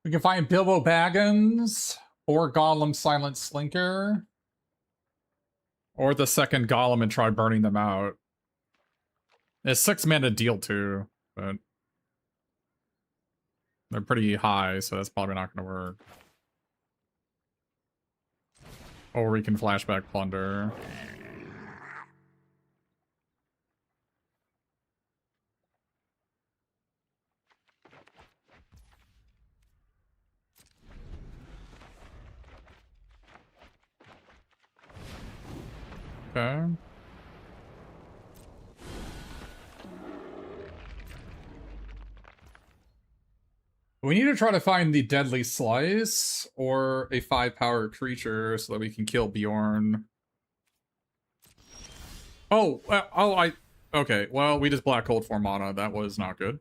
We can find Bilbo Baggins or Gollum Silent Slinker. Or the second Gollum and try burning them out. It's 6 mana deal too, but they're pretty high, so that's probably not going to work. Or we can flashback Plunder. Okay. We need to try to find the Deadly Slice or a 5-power creature so that we can kill Bjorn. Oh, okay, well, we just black holed 4 mana. That was not good.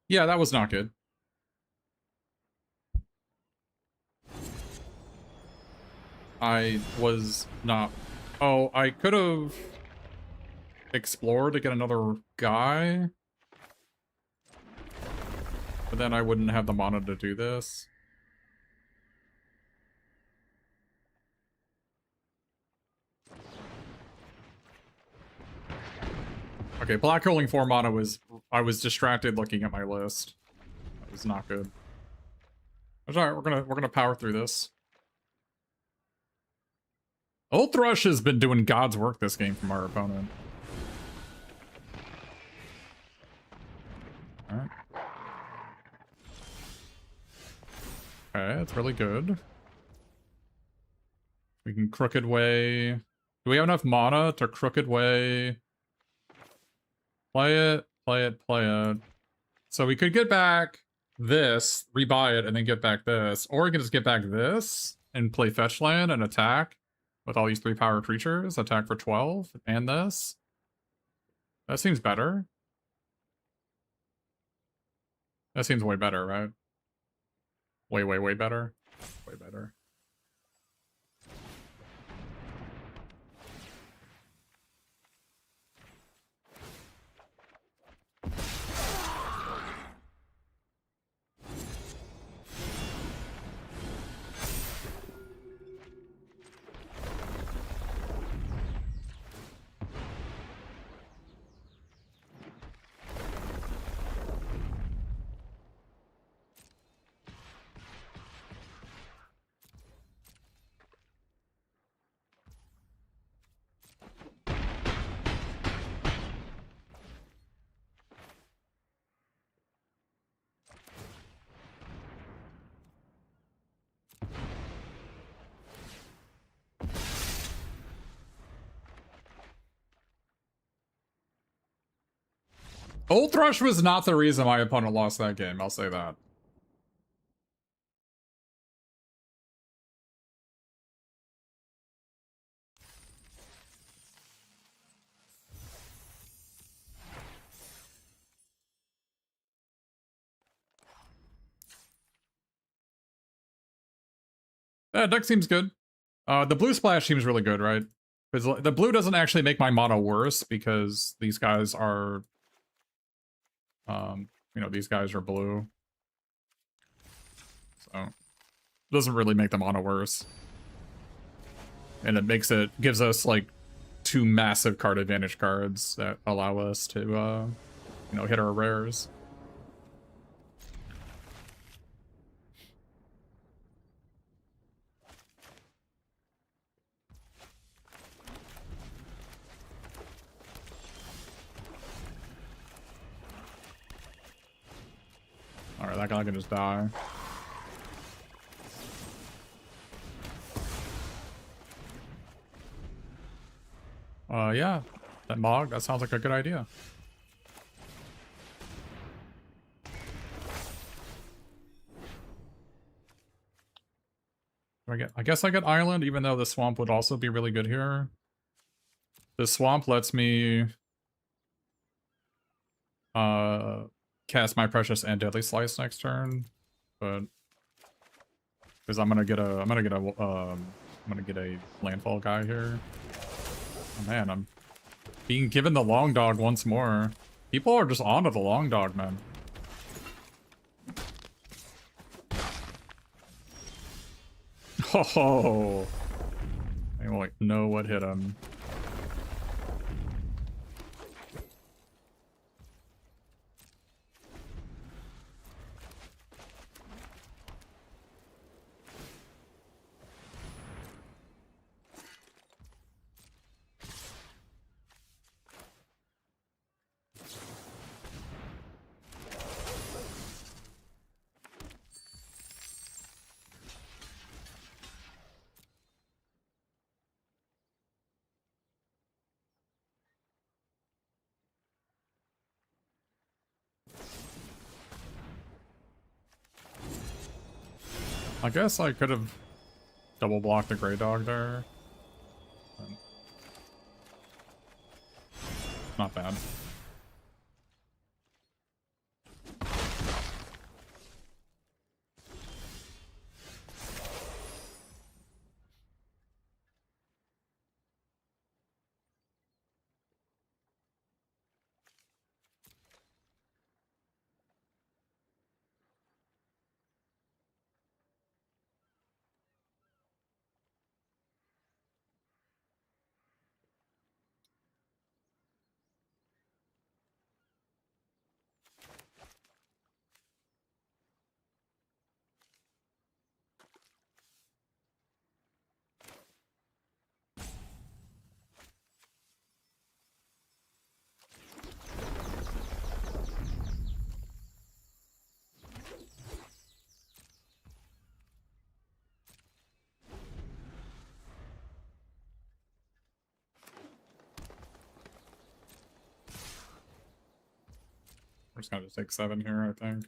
Yeah, that was not good. I was not... Oh, I could have explored to get another guy. But then I wouldn't have the mana to do this. Okay, black holing 4 mana was... I was distracted looking at my list. That was not good. That's alright, we're gonna power through this. Old Thrush has been doing God's work this game from our opponent. Alright. Okay, that's really good. We can Crooked Way. Do we have enough mana to Crooked Way? Play it, play it, play it. So we could get back this, rebuy it, and then get back this. Or we can just get back this and play Fetch Land and attack with all these 3-power creatures. Attack for 12 and this. That seems better. That seems way better, right? Way, way, way better. Way better. Old Thrush was not the reason my opponent lost that game, I'll say that. Deck seems good. The blue splash seems really good, right? Because the blue doesn't actually make my mono worse because these guys are... you know, these guys are blue. So, it doesn't really make the mono worse. And it makes it, gives us like 2 massive card advantage cards that allow us to, you know, hit our rares. Alright, that guy can just die. Yeah. That Mog, that sounds like a good idea. I guess I get Island, even though the Swamp would also be really good here. The Swamp lets me... cast My Precious and Deadly Slice next turn, but because I'm gonna get a landfall guy here. Oh man, I'm being given the long dog once more. People are just onto the long dog, man. Oh, I won't know what hit him. I guess I could have double blocked the Grey Dog there. But not bad. We're just gonna take 7 here, I think.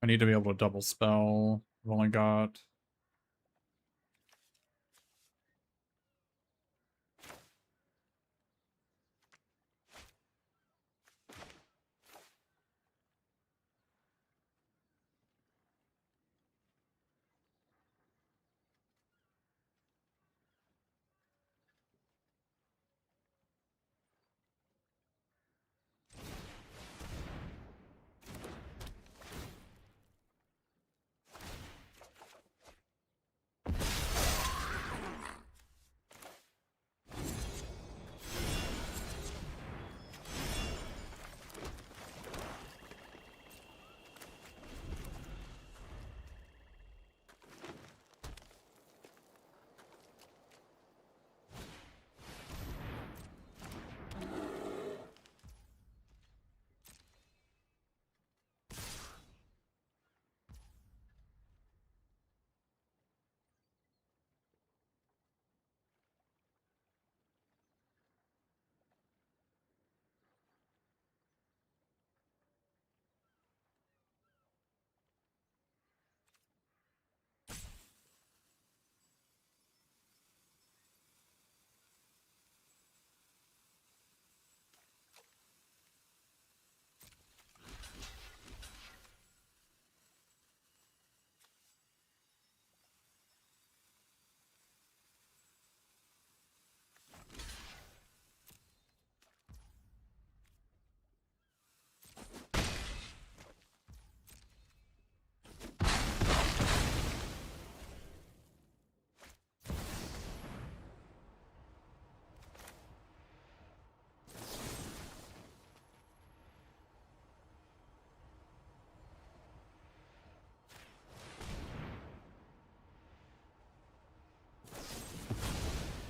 I need to be able to double spell. I've only got...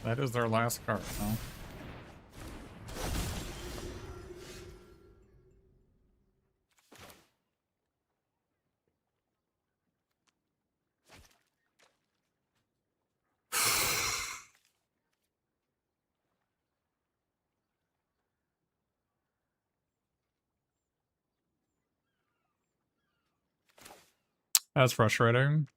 That is their last card, huh? That's frustrating.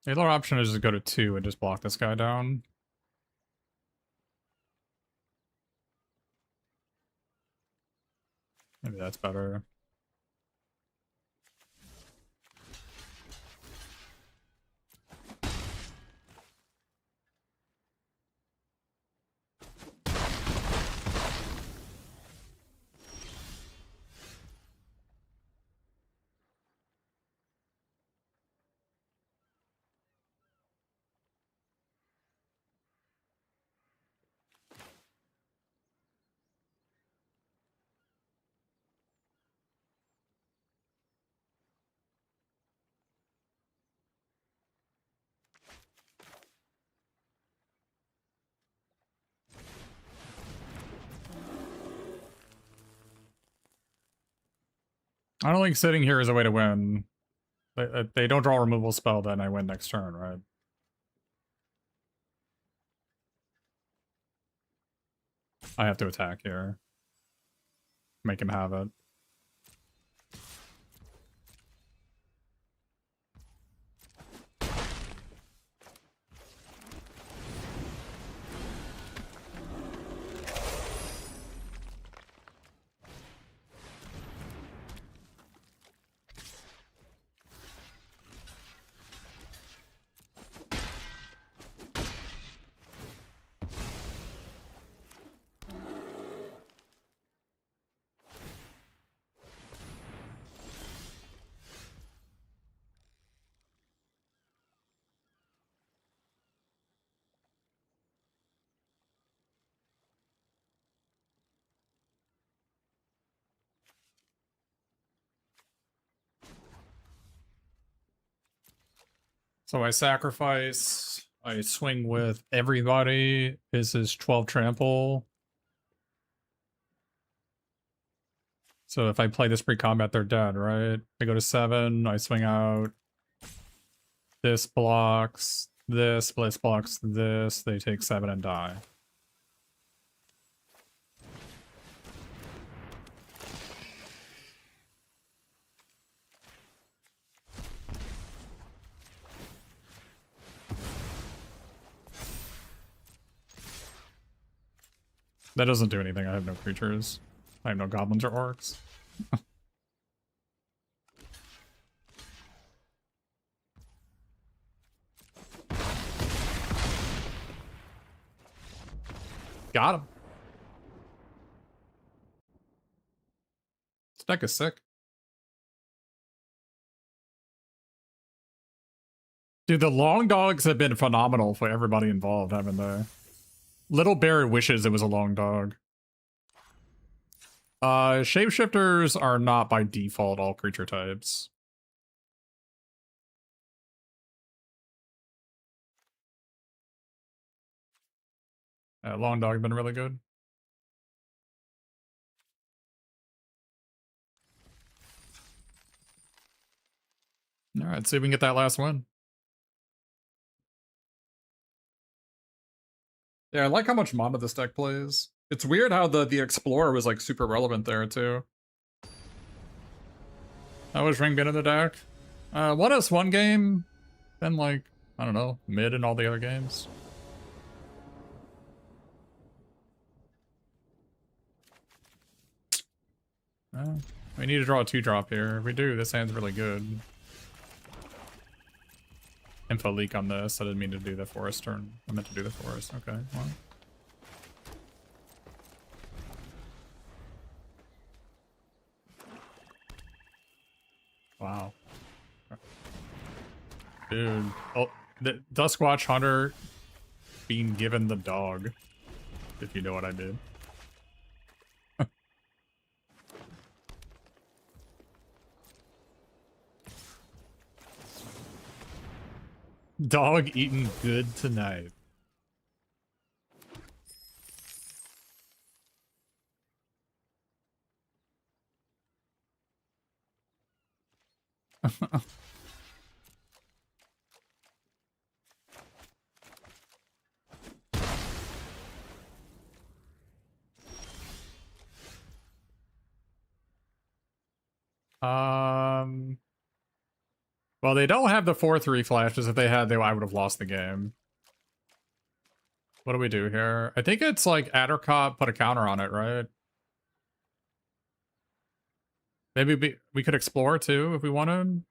The other option is just go to 2 and just block this guy down. Maybe that's better. I don't think sitting here is a way to win. They don't draw a removal spell, then I win next turn, right? I have to attack here. Make him have it. So I sacrifice. I swing with everybody. This is 12 trample. So if I play this pre-combat, they're dead, right? I go to 7. I swing out. This blocks. This blocks this. They take 7 and die. That doesn't do anything. I have no creatures. I have no goblins or orcs. Got him. This deck is sick. Dude, the long dogs have been phenomenal for everybody involved, haven't they? Little Bear wishes it was a long dog. Shapeshifters are not by default all creature types. Long dog been really good. All right, see if we can get that last one. Yeah, I like how much mana this deck plays. It's weird how the Explorer was like super relevant there too. How was Ring been in the deck? Won us one game, then like, I don't know, mid in all the other games. We need to draw a 2-drop here. If we do, this hand's really good. Info leak on this. I didn't mean to do the forest turn. I meant to do the forest. Okay, well. Wow. Dude. Oh, the Duskwatch Hunter being given the dog. If you know what I did. Dog eating good tonight. Um, Well, they don't have the 4-3 flashes. If they had, I would have lost the game. What do we do here? I think it's like Addercop put a counter on it, right? Maybe we could explore too if we wanted.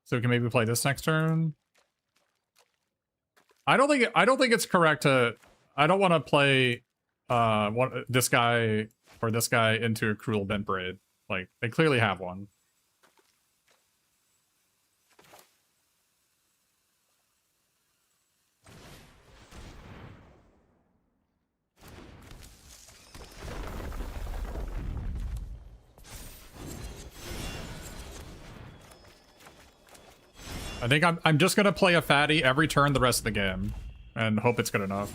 So we can maybe play this next turn. I don't think it's correct to. I don't want to play this guy or this guy into a Cruel Bent Braid. Like they clearly have one. I think I'm just gonna play a fatty every turn the rest of the game, and hope it's good enough.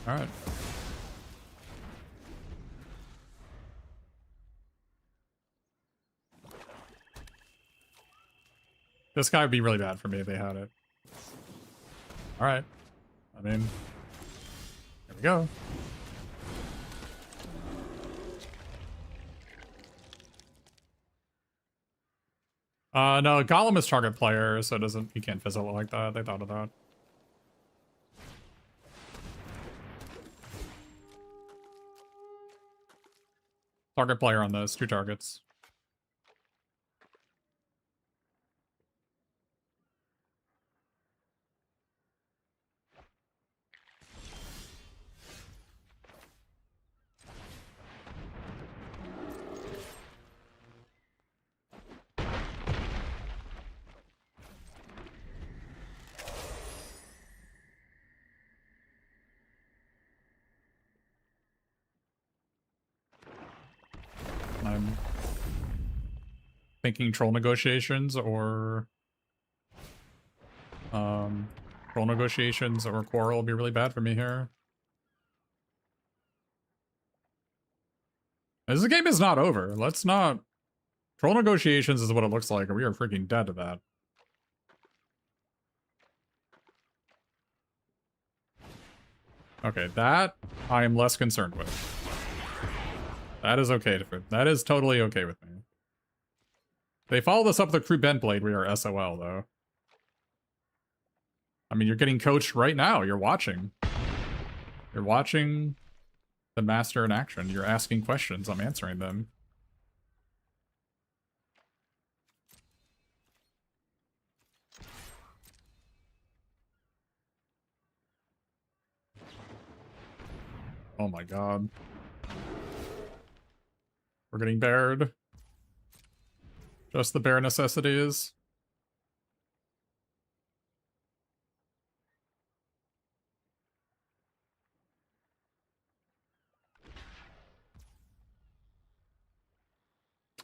All right. This guy would be really bad for me if they had it. All right. I mean, here we go. No, Golem is target player, so it doesn't. You can't fizzle it like that. They thought of that. Target player on this. 2 targets. I'm thinking troll negotiations or troll negotiations or quarrel will be really bad for me here. This game is not over. Let's not. Troll negotiations is what it looks like, and we are freaking dead to that. Okay, that I am less concerned with. That is okay. That is totally okay with me. They follow this up with a Cruel Bent Blade. We are SOL, though. I mean, you're getting coached right now. You're watching. You're watching the master in action. You're asking questions. I'm answering them. Oh my god. We're getting bared. Just the bare necessities.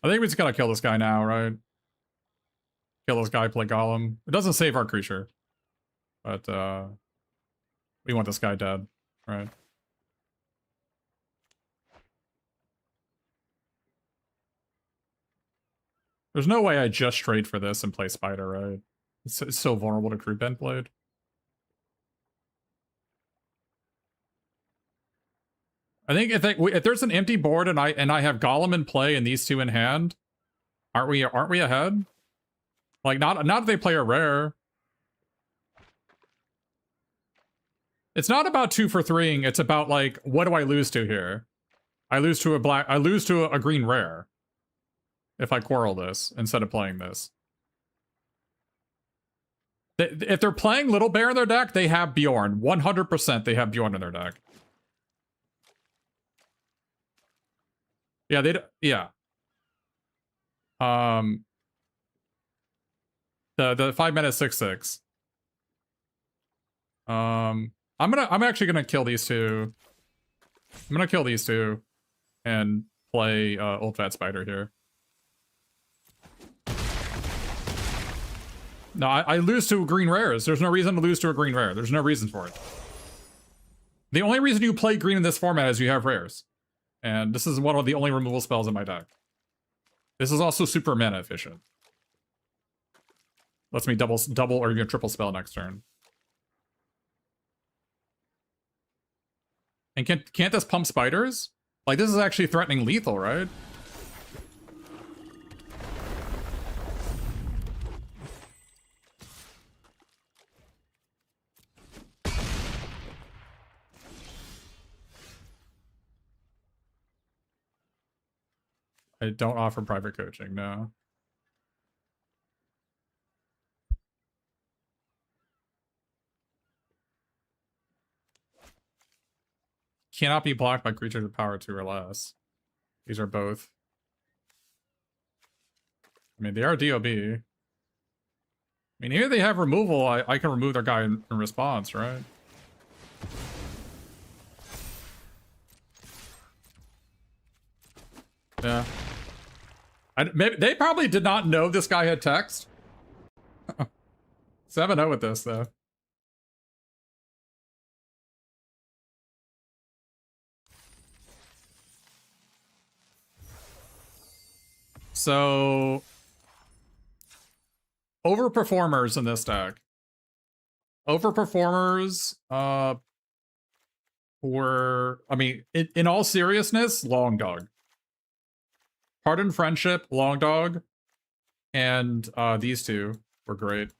I think we just gotta kill this guy now, right? Kill this guy, play Golem. It doesn't save our creature. But, we want this guy dead, right? There's no way I just trade for this and play Spider, right? It's so vulnerable to Cruel Bent Blade. I think if there's an empty board and I have Golem in play and these 2 in hand, aren't we ahead? Like not if they play a rare. It's not about 2 for 3ing, it's about like what do I lose to here? I lose to a green rare if I quarrel this instead of playing this. If they're playing Little Bear in their deck, they have Bjorn. 100% they have Bjorn in their deck. Yeah, yeah. The 5-mana 6/6. I'm actually gonna kill these 2. I'm gonna kill these 2 and play Old Fat Spider here. No, I lose to green rares. There's no reason to lose to a green rare. There's no reason for it. The only reason you play green in this format is you have rares. And this is one of the only removal spells in my deck. This is also super mana efficient. Lets me double or even triple spell next turn. And can't this pump spiders? Like, this is actually threatening lethal, right? I don't offer private coaching, no. Cannot be blocked by creatures with power 2 or less. These are both. I mean, they are DOB. I mean, here they have removal. I can remove their guy in response, right? Yeah. Maybe they probably did not know this guy had text. 7-0 with this, though. So, overperformers in this deck. Overperformers were, I mean, in all seriousness, Long Dog. Pardon Friendship, Long Dog, and these two were great.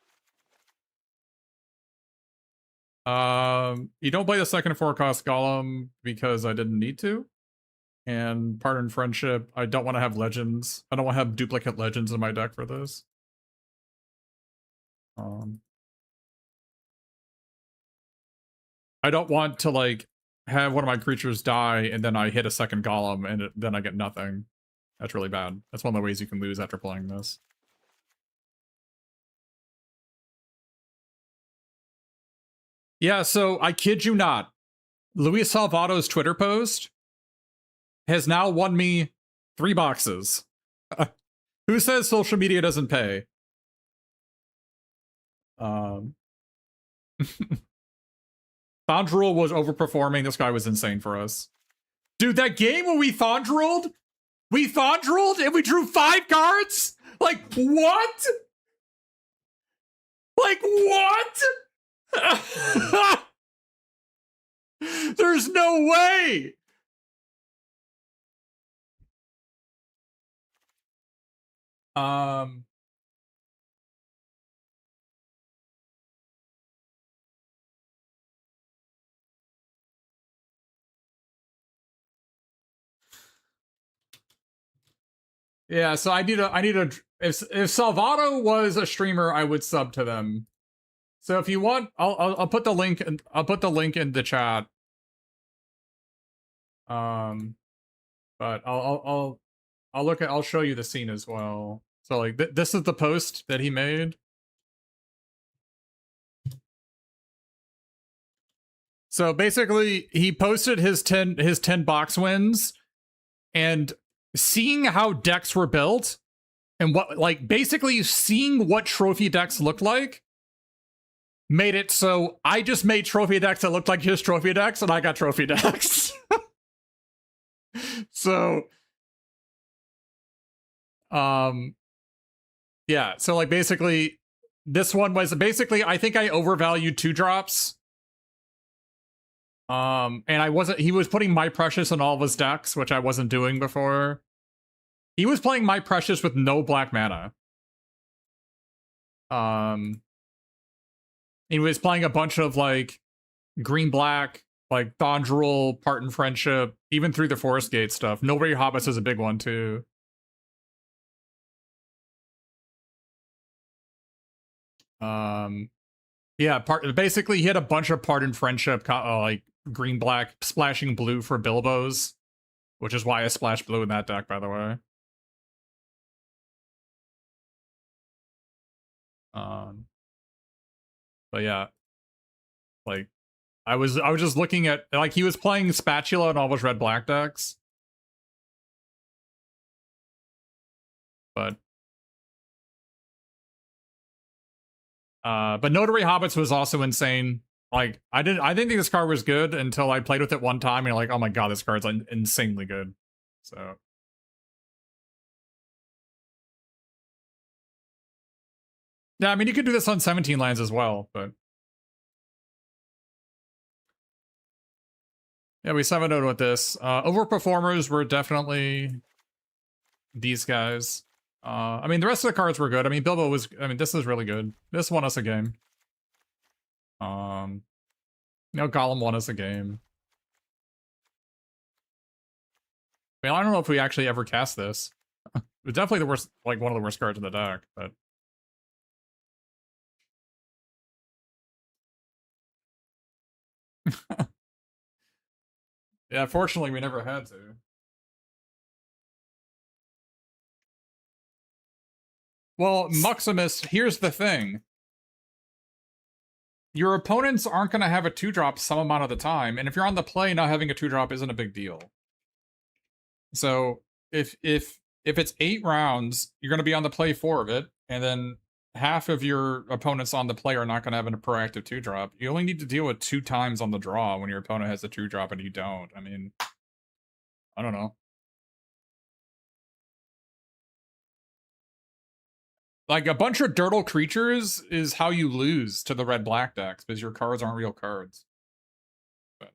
You don't play the second 4-cost Golem because I didn't need to. And Pardon Friendship, I don't want to have legends. I don't want to have duplicate legends in my deck for this. I don't want to, like, have one of my creatures die and then I hit a second Golem and then I get nothing. That's really bad. That's one of the ways you can lose after playing this. Yeah, so I kid you not. Luis Salvato's Twitter post has now won me 3 boxes. Who says social media doesn't pay? Thondrel was overperforming. This guy was insane for us. Dude, that game when we Thondrelled and we drew 5 cards? Like, what? Like, what? There's no way! Yeah, so I need a if Salvato was a streamer, I would sub to them. So if you want, I'll put the link in the chat. But I'll show you the scene as well. So like this is the post that he made. So basically, he posted his 10 box wins, and seeing how decks were built, and what, like, basically seeing what trophy decks looked like, made it so I just made trophy decks that looked like his trophy decks, and I got trophy decks. So, yeah. So like basically, this one was basically, I think I overvalued 2-drops. And he was putting My Precious in all of his decks, which I wasn't doing before. He was playing My Precious with no black mana. He was playing a bunch of, like, green-black, like, Thondrel, Pardon Friendship, even through the Forest Gate stuff. Nobody Hobbits is a big one, too. Yeah, basically, he had a bunch of Pardon Friendship, like, green-black, splashing blue for Bilbos, which is why I splashed blue in that deck, by the way. But yeah, like, I was just looking at, like, he was playing Spatula and all those red-black decks. But Notary Hobbits was also insane. Like, I didn't think this card was good until I played with it one time, and you're like, oh my god, this card's insanely good. So. Yeah, I mean, you could do this on 17 lands as well, but. Yeah, we 7-0'd with this. Overperformers were definitely these guys. I mean, the rest of the cards were good. I mean, Bilbo was, I mean, this is really good. This won us a game. Gollum won us a game. I mean, I don't know if we actually ever cast this. It's definitely the worst, like one of the worst cards in the deck, but. Yeah, fortunately we never had to. Well, Muximus, here's the thing. Your opponents aren't going to have a 2-drop some amount of the time, and if you're on the play, not having a 2-drop isn't a big deal. So if it's 8 rounds, you're going to be on the play 4 of it, and then half of your opponents on the play are not going to have a proactive 2-drop. You only need to deal with 2 times on the draw when your opponent has a 2-drop and you don't. I mean, I don't know. Like, a bunch of Dirtle creatures is how you lose to the red-black decks, because your cards aren't real cards. But.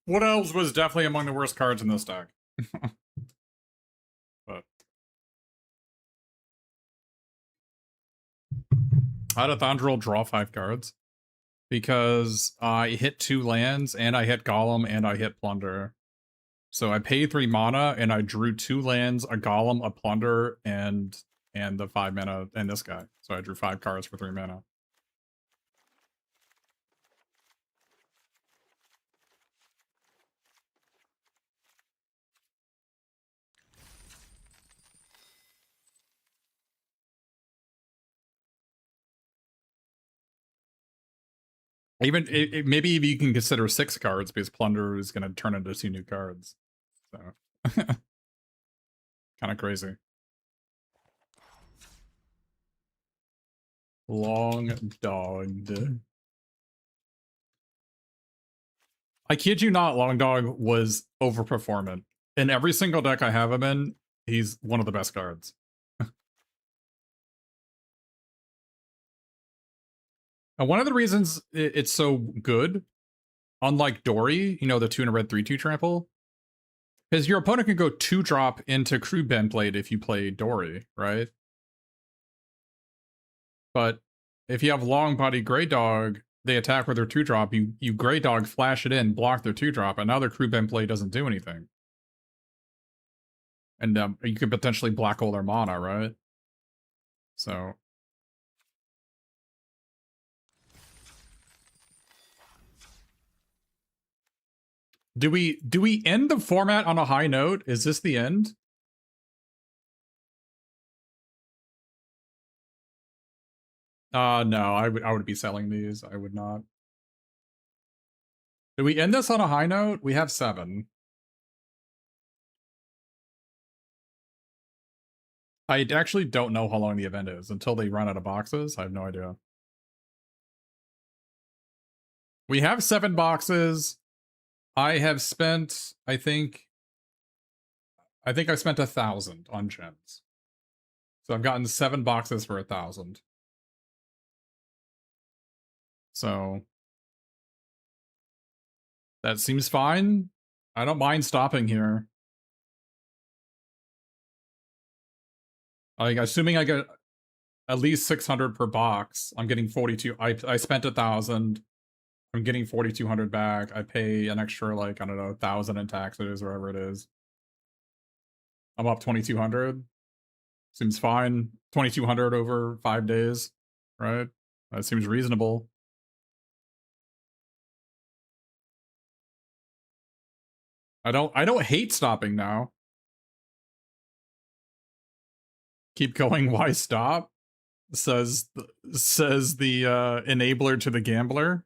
Wood Elves was definitely among the worst cards in this deck. But. How did Thranduil draw 5 cards? Because I hit 2 lands, and I hit Golem, and I hit Plunder. So I paid 3 mana, and I drew 2 lands, a Golem, a Plunder, and the 5 mana, and this guy. So I drew 5 cards for 3 mana. Even maybe you can consider 6 cards because Plunder is going to turn into 2 new cards. So kind of crazy. Long Dogged. I kid you not, Long Dog was overperformant. In every single deck I have him in, he's one of the best cards. And one of the reasons it's so good, unlike Dory, you know, the 2 and a red 3/2 trample, is your opponent can go 2-drop into Crude Bendblade if you play Dory, right? But if you have long body Grey Dog, they attack with their 2-drop. You Grey Dog flash it in, block their 2-drop, and now their crew bend play doesn't do anything. And you could potentially black hole their mana, right? So do we end the format on a high note? Is this the end? No, I would be selling these. I would not. Do we end this on a high note? We have 7. I actually don't know how long the event is until they run out of boxes. I have no idea. We have 7 boxes. I have spent, I think I spent 1,000 on gens. So I've gotten 7 boxes for 1,000. So that seems fine. I don't mind stopping here. Like, assuming I get at least 600 per box, I'm getting 42. I spent 1,000. I'm getting 4,200 back. I pay an extra, like, I don't know, 1,000 in taxes or whatever it is. I'm up 2,200. Seems fine. 2,200 over 5 days, right? That seems reasonable. I don't hate stopping now. Keep going, why stop? Says the enabler to the gambler.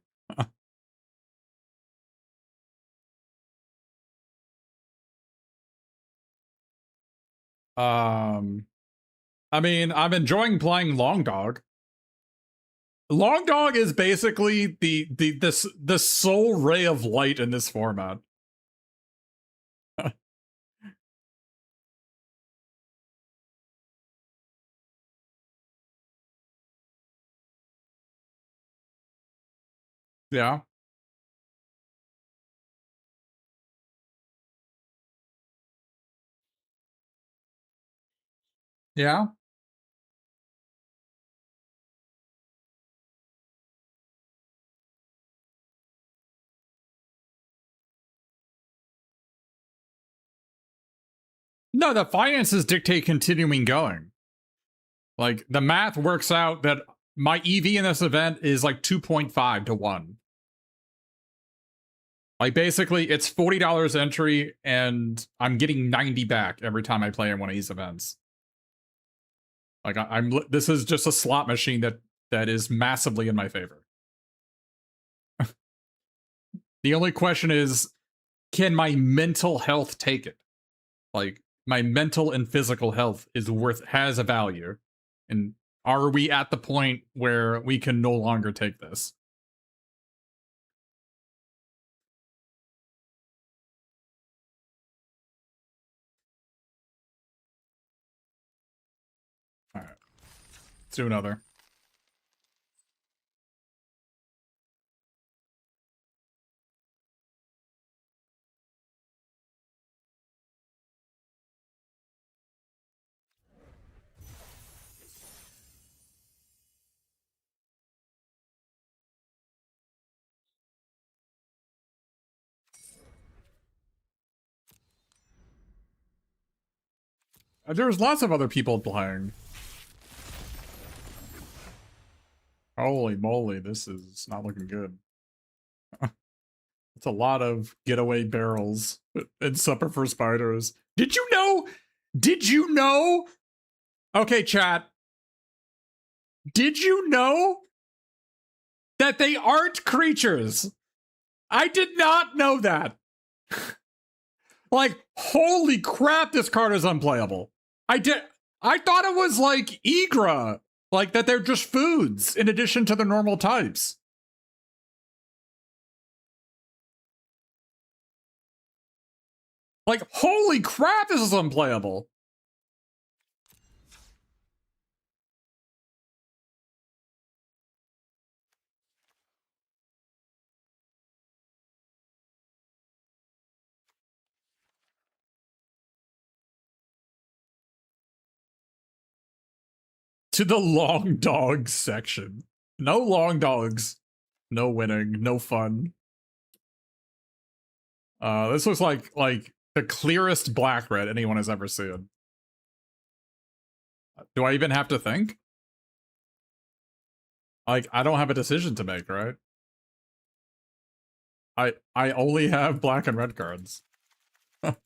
I mean, I'm enjoying playing Long Dog. Long Dog is basically the sole ray of light in this format. Yeah. Yeah. No, the finances dictate continuing going. Like, the math works out that my EV in this event is like 2.5 to 1. Like, basically, it's $40 entry, and I'm getting 90 back every time I play in one of these events. Like, this is just a slot machine that is massively in my favor. The only question is, can my mental health take it? Like, my mental and physical health has a value. And are we at the point where we can no longer take this? All right. Let's do another. There's lots of other people playing. Holy moly, this is not looking good. It's a lot of getaway barrels and supper for spiders. Did you know? Did you know? Okay, chat. Did you know that they aren't creatures? I did not know that. Like, holy crap, this card is unplayable. I thought it was like Igra. Like, that they're just foods in addition to the normal types. Like, holy crap, this is unplayable. to the long dog section. No long dogs. No winning. No fun. This looks like the clearest black red anyone has ever seen. Do I even have to think? Like, I don't have a decision to make, right? I only have black and red cards. All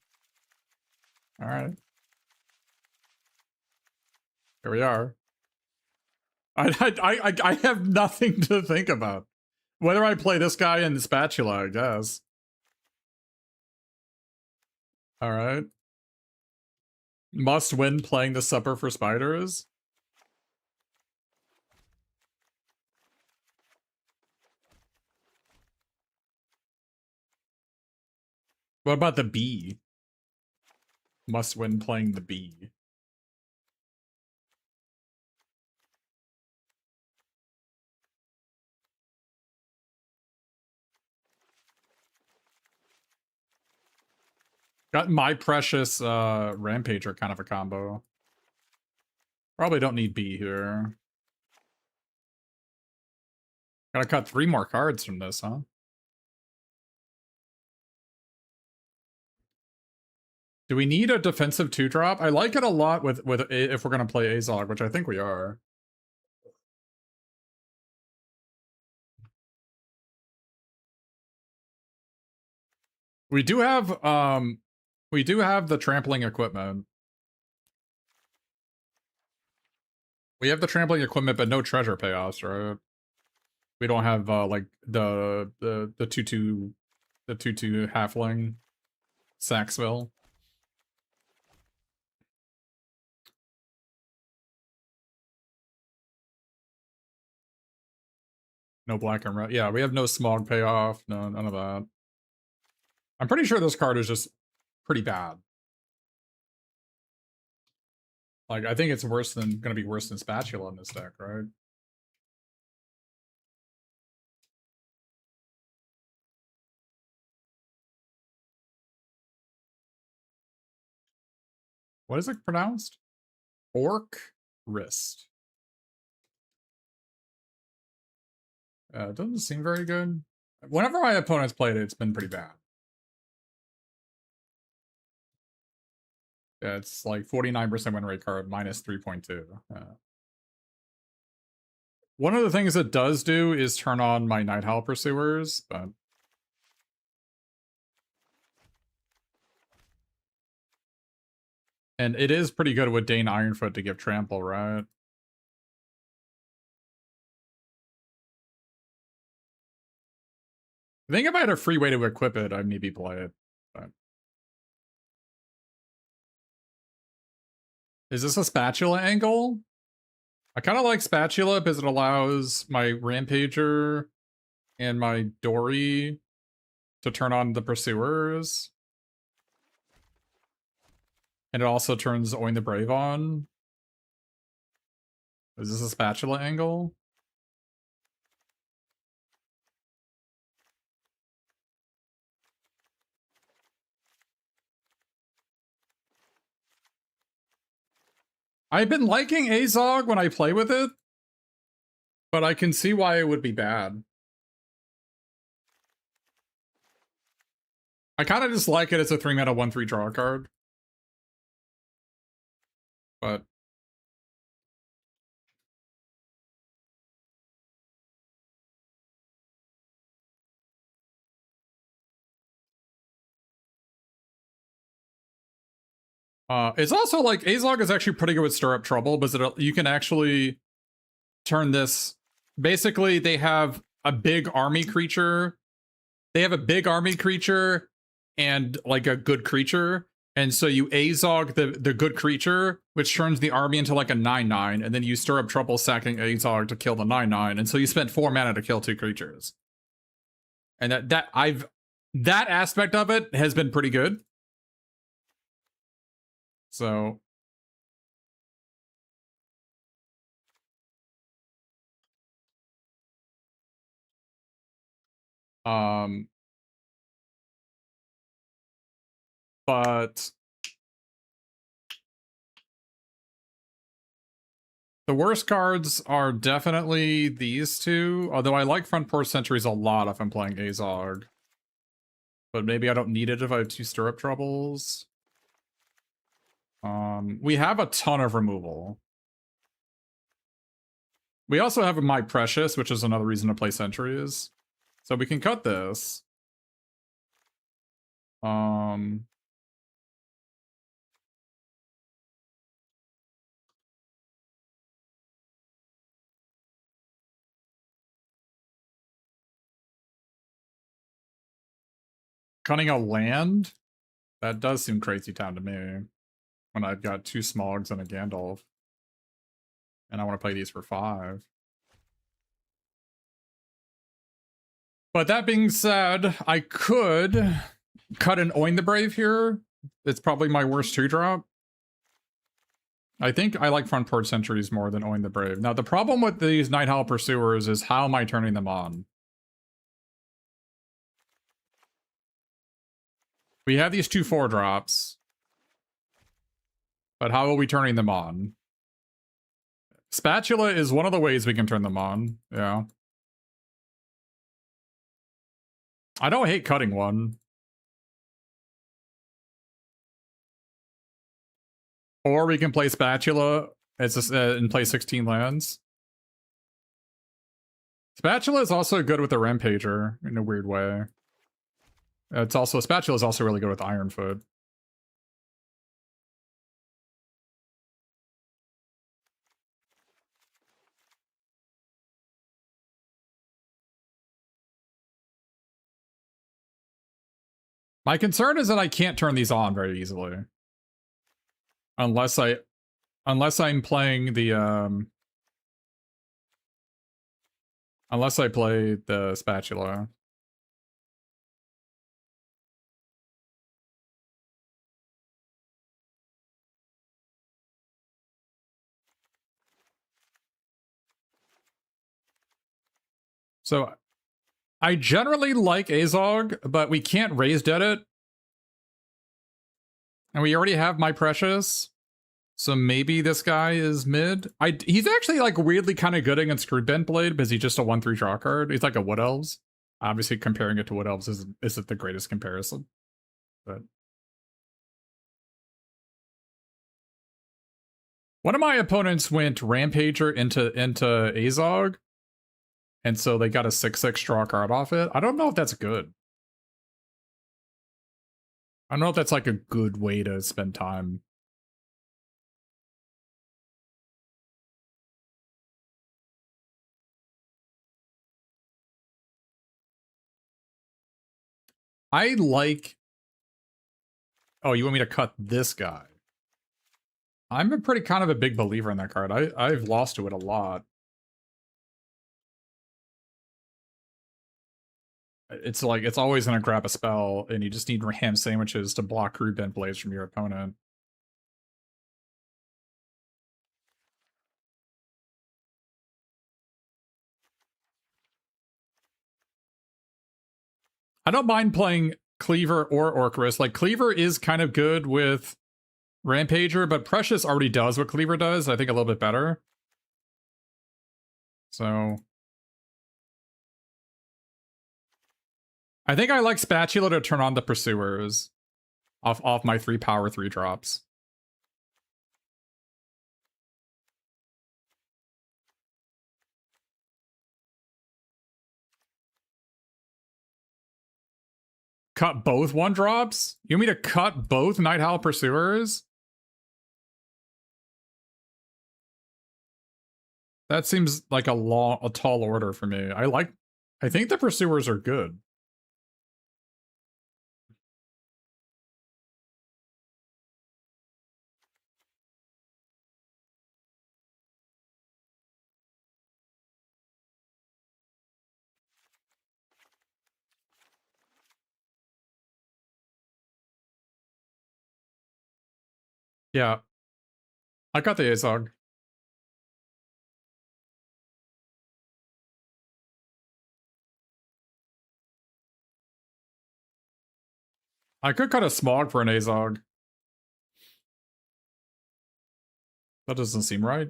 right. Here we are. I have nothing to think about. Whether I play this guy in the spatula, I guess. All right. Must win playing the Supper for Spiders. What about the bee? Must win playing the bee. Got My Precious Rampager kind of a combo. Probably don't need bee here. Gotta cut 3 more cards from this, huh? Do we need a defensive 2-drop? I like it a lot with if we're gonna play Azog, which I think we are. We do have the trampling equipment. We have the trampling equipment, but no treasure payoffs, right? We don't have like the 2/2 halfling Saxville. No black and red. Yeah, we have no smog payoff. No, none of that. I'm pretty sure this card is just pretty bad. Like, I think it's gonna be worse than Spatula in this deck, right? What is it pronounced? Orc Wrist. It doesn't seem very good. Whenever my opponents played it, it's been pretty bad. Yeah, it's like 49% win rate card, minus 3.2. One of the things it does do is turn on my Night Howl Pursuers, but... And it is pretty good with Dane Ironfoot to give trample, right? I think if I had a free way to equip it, I'd maybe play it. But... Is this a Spatula angle? I kind of like Spatula because it allows my Rampager and my Dory to turn on the Pursuers. And it also turns Oin the Brave on. Is this a Spatula angle? I've been liking Azog when I play with it, but I can see why it would be bad. I kind of just like it as a 3-mana 1/3 draw card. But... it's also like Azog is actually pretty good with Stir Up Trouble, but you can actually turn this. Basically, they have a big army creature. They have a big army creature and like a good creature. And so you Azog the good creature, which turns the army into like a 9/9, and then you Stir Up Trouble sacking Azog to kill the 9/9, and so you spent 4 mana to kill 2 creatures. And that aspect of it has been pretty good. So but The worst cards are definitely these two, although I like Front Porch Sentries a lot if I'm playing Azog. But maybe I don't need it if I have 2 Stirrup Troubles. We have a ton of removal. We also have a My Precious, which is another reason to play Sentries. So we can cut this. Cutting a land? That does seem crazy town to me. When I've got 2 Smogs and a Gandalf. And I want to play these for 5. But that being said, I could cut an Oin the Brave here. It's probably my worst 2-drop. I think I like Front Porch Sentries more than Oin the Brave. Now, the problem with these Nighthowl Pursuers is how am I turning them on? We have these 2 4-drops. But how are we turning them on? Spatula is one of the ways we can turn them on. Yeah. I don't hate cutting one. Or we can play Spatula and play 16 lands. Spatula is also good with the Rampager in a weird way. Spatula is also really good with Ironfoot. My concern is that I can't turn these on very easily. Unless I'm playing the unless I play the Spatula. So I generally like Azog, but we can't raise dead it. And we already have My Precious. So maybe this guy is mid. He's actually like weirdly kind of good against Screwbent Blade because he's just a 1/3 draw card. He's like a Wood Elves. Obviously comparing it to Wood Elves isn't the greatest comparison. But one of my opponents went Rampager into Azog. And so they got a 6/6 draw card off it. I don't know if that's good. I don't know if that's like a good way to spend time. I like... Oh, you want me to cut this guy? I'm a pretty kind of a big believer in that card. I've lost to it a lot. It's like, it's always going to grab a spell, and you just need Ram Sandwiches to block Screwbent Blades from your opponent. I don't mind playing Cleaver or Orcrist. Like, Cleaver is kind of good with Rampager, but Precious already does what Cleaver does, I think a little bit better. So... I think I like Spatula to turn on the Pursuers off my 3 power 3 drops. Cut both 1-drops? You want me to cut both Nighthowl Pursuers? That seems like a tall order for me. I think the Pursuers are good. Yeah. I got the Azog. I could cut a Smog for an Azog. That doesn't seem right.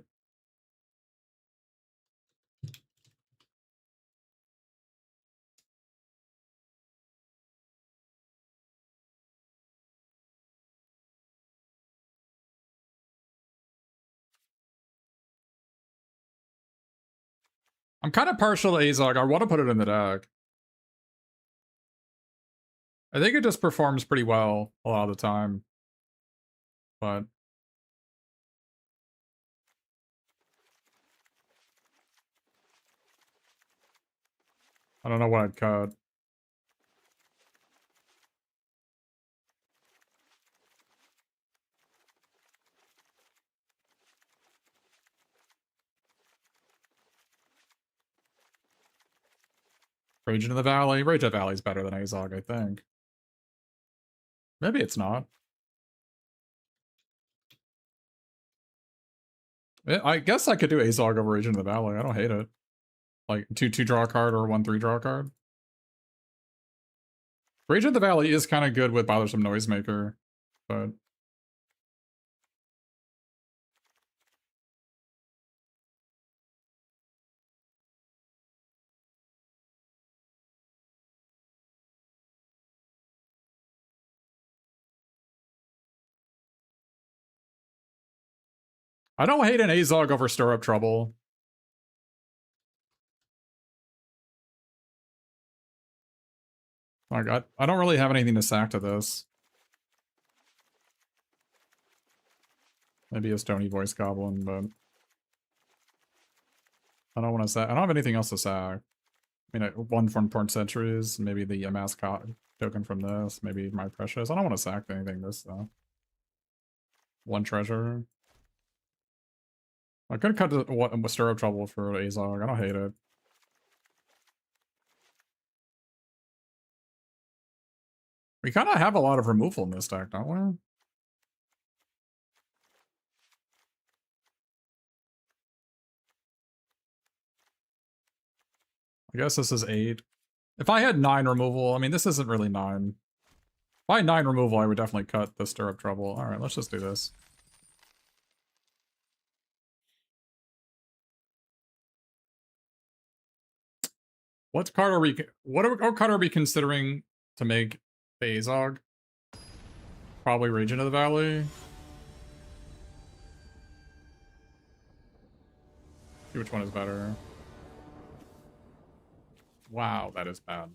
I'm kind of partial to Azog. I want to put it in the deck. I think it just performs pretty well a lot of the time. But I don't know what I'd cut. Rage into the Valley. Rage of the Valley is better than Azog, I think. Maybe it's not. I guess I could do Azog over Rage into the Valley. I don't hate it. Like 2/2 draw a card or 1/3 draw a card. Rage of the Valley is kind of good with Bothersome Noisemaker, but I don't hate an Azog over Stir Up Trouble. Like, I don't really have anything to sack to this. Maybe a Stony Voice Goblin, but I don't want to sack. I don't have anything else to sack. I mean, one from Porn Centuries, maybe the mascot token from this, maybe My Precious. I don't want to sack anything this, though. One treasure. I could cut to Stir Up Trouble for Azog. I don't hate it. We kind of have a lot of removal in this deck, don't we? I guess this is 8. If I had 9 removal, I mean, this isn't really 9. If I had 9 removal, I would definitely cut the Stir Up Trouble. Alright, let's just do this. What card are we considering to make the Azog? Probably Rage into the Valley. See which one is better. Wow, that is bad.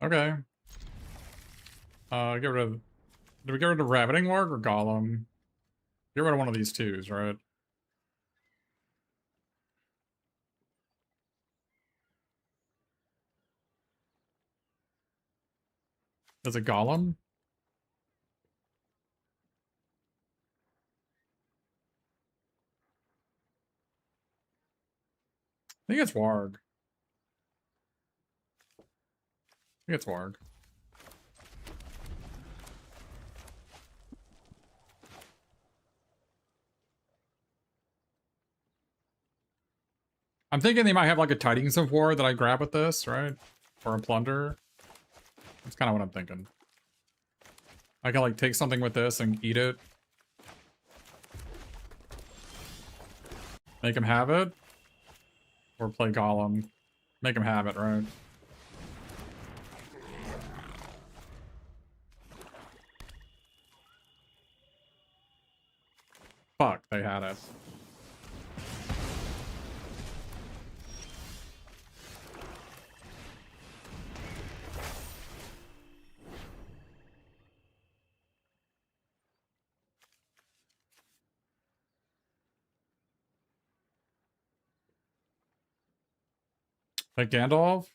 Okay. Get rid of... Did we get rid of Ravening Warg or Golem? Get rid of one of these twos, right? Is it Golem? I think it's Warg. I think it's Warg. I'm thinking they might have like a Tidings of War that I grab with this, right? Or a Plunder. That's kind of what I'm thinking. I can like take something with this and eat it. Make him have it. Or play Golem. Make him have it, right? Fuck, they had it. Like Gandalf?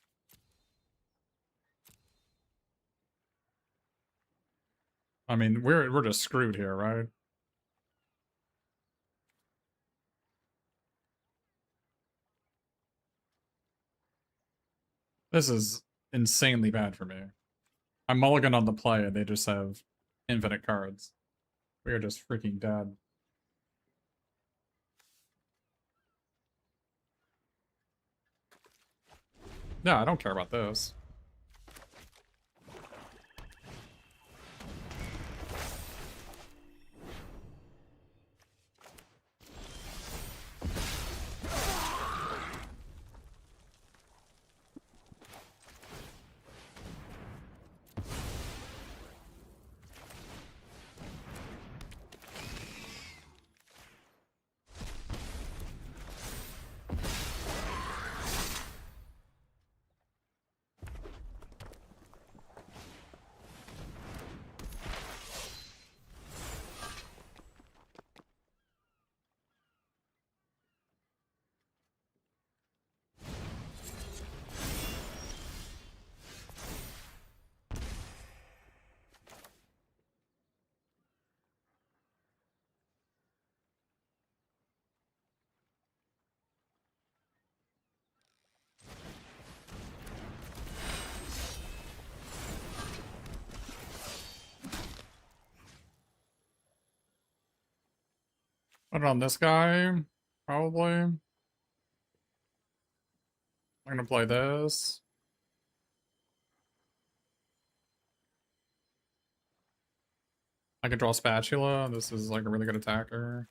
I mean, we're just screwed here, right? This is insanely bad for me. I'm mulligan on the play and they just have infinite cards. We are just freaking dead. Yeah, I don't care about this. Put it on this guy, probably. I'm gonna play this. I can draw Spatula. This is like a really good attacker.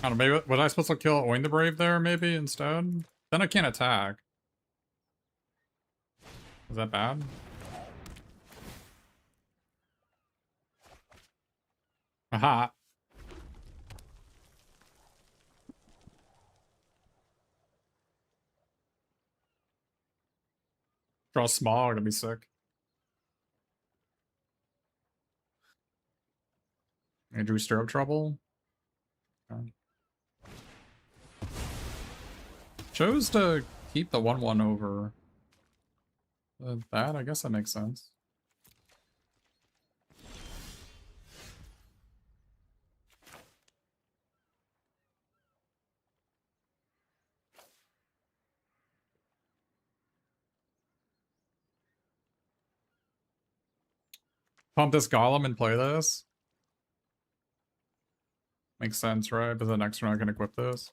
I don't know, maybe was I supposed to kill Oin the Brave there, maybe, instead? Then I can't attack. Is that bad? Aha! Draw small, gonna be sick. Andrew stir up trouble. Okay. Chose to keep the 1/1 over that. I guess that makes sense. Pump this Golem and play this. Makes sense, right? But the next turn I can equip this.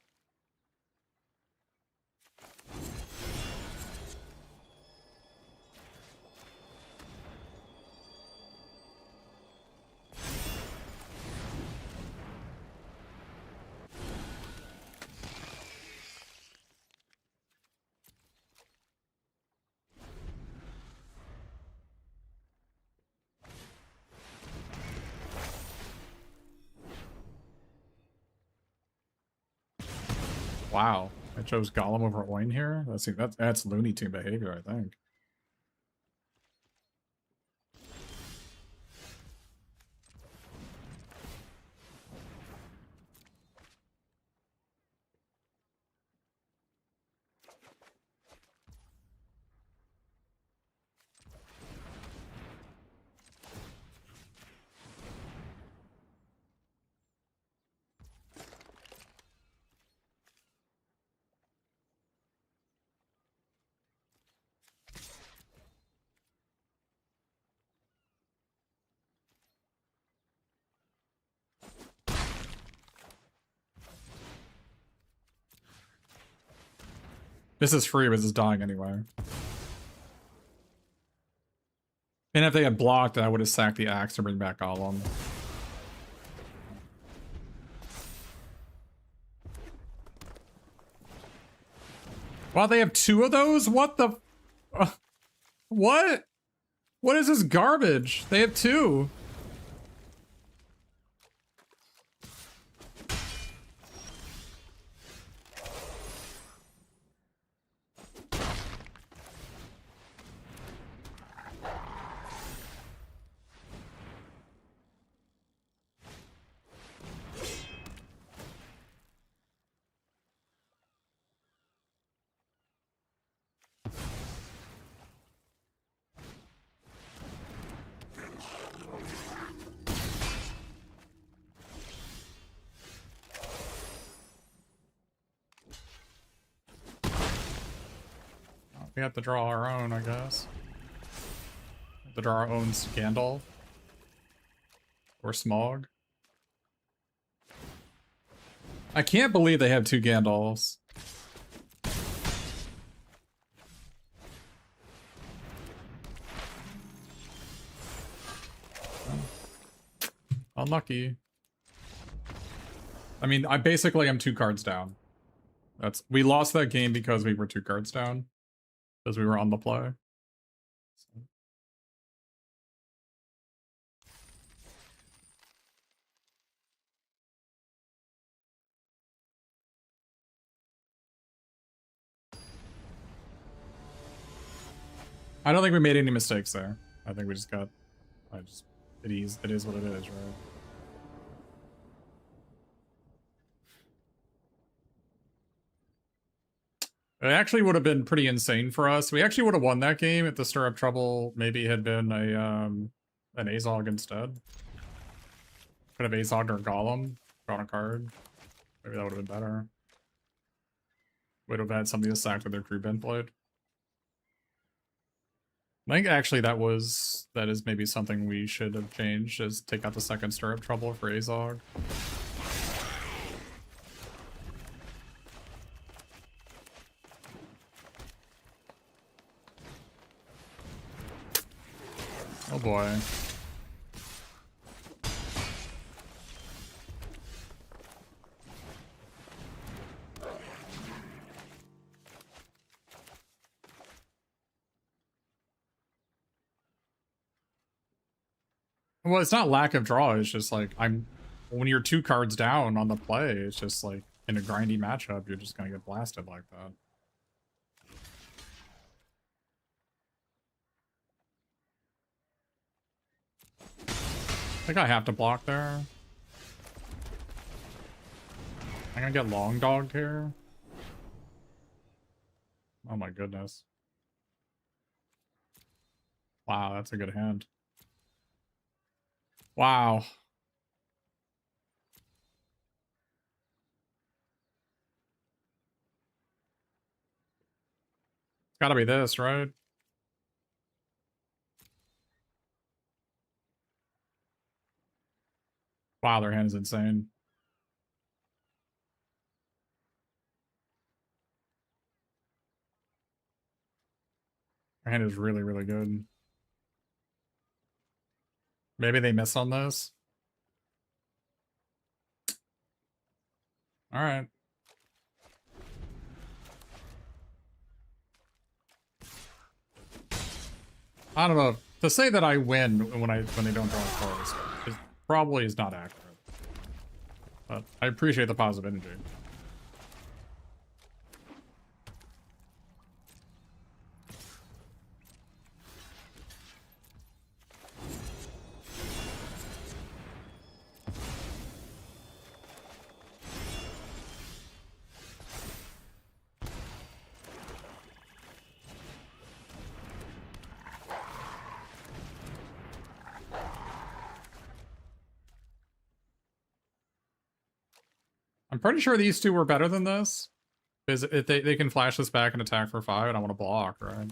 Wow, I chose Golem over Oin here. That's Looney Tune behavior, I think. This is free, but this is dying anyway. And if they had blocked, I would have sacked the axe to bring back Golem. Wow, they have 2 of those? What the... what? What is this garbage? They have 2. We have to draw our own, I guess. We have to draw our own Gandalf. Or Smog. I can't believe they have 2 Gandalfs. Unlucky. I mean, I basically am 2 cards down. We lost that game because we were 2 cards down. Because we were on the play. I don't think we made any mistakes there. I think we just got, it is what it is, right? It actually would have been pretty insane for us. We actually would have won that game if the Stirrup Trouble maybe had been an Azog instead. Could have Azogged our Golem, drawn a card. Maybe that would have been better. Would have had something to sack with their crew bin played. I think actually that is maybe something we should have changed, is take out the second Stirrup Trouble for Azog. Oh boy. Well, it's not lack of draw, it's just like, when you're 2 cards down on the play, it's just like, in a grindy matchup, you're just gonna get blasted like that. I think I have to block there. I'm gonna get long dogged here. Oh my goodness. Wow, that's a good hand. Wow. It's gotta be this, right? Wow, their hand is insane. Their hand is really, really good. Maybe they miss on this. Alright. I don't know. To say that I win when they don't draw cards probably is not accurate. But I appreciate the positive energy. I'm pretty sure these two were better than this. Because if they can flash this back and attack for 5, and I want to block, right?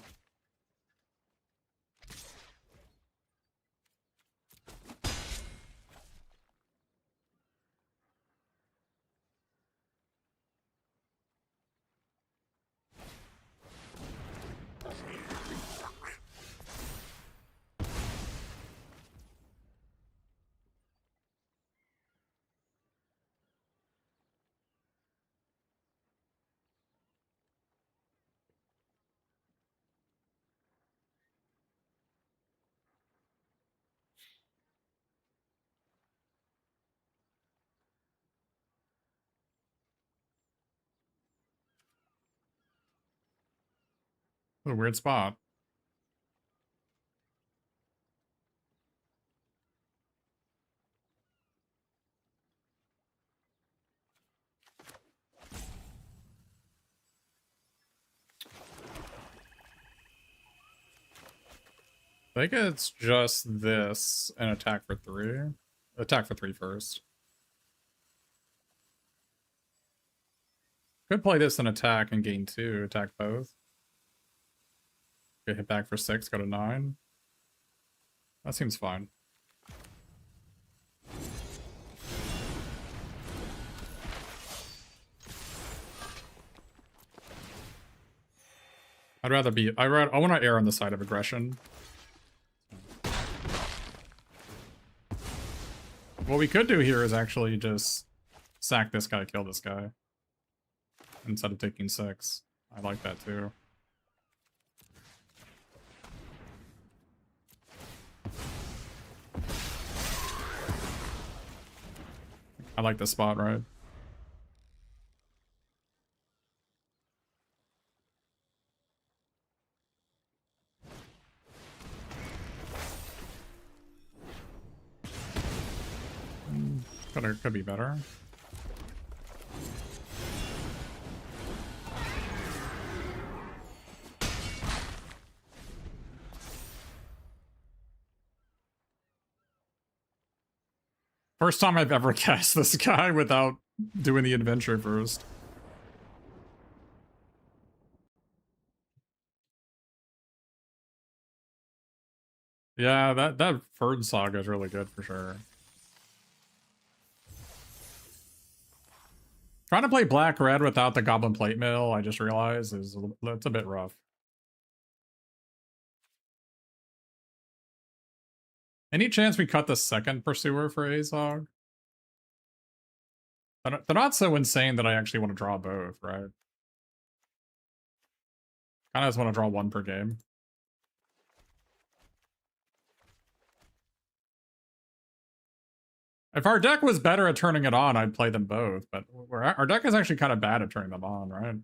What a weird spot. I think it's just this and attack for 3. Attack for 3 first. Could play this and attack and gain 2. Attack both. Get hit back for 6, go to 9. That seems fine. I want to err on the side of aggression. What we could do here is actually just sack this guy, kill this guy. Instead of taking 6. I like that too. I like this spot, right? Could be better. First time I've ever cast this guy without doing the adventure first. Yeah, that Fern Saga is really good for sure. Trying to play Black Red without the Goblin Plate Mill, I just realized, it's a bit rough. Any chance we cut the second Pursuer for Azog? They're not so insane that I actually want to draw both, right? Kind of just want to draw one per game. If our deck was better at turning it on, I'd play them both, but our deck is actually kind of bad at turning them on, right?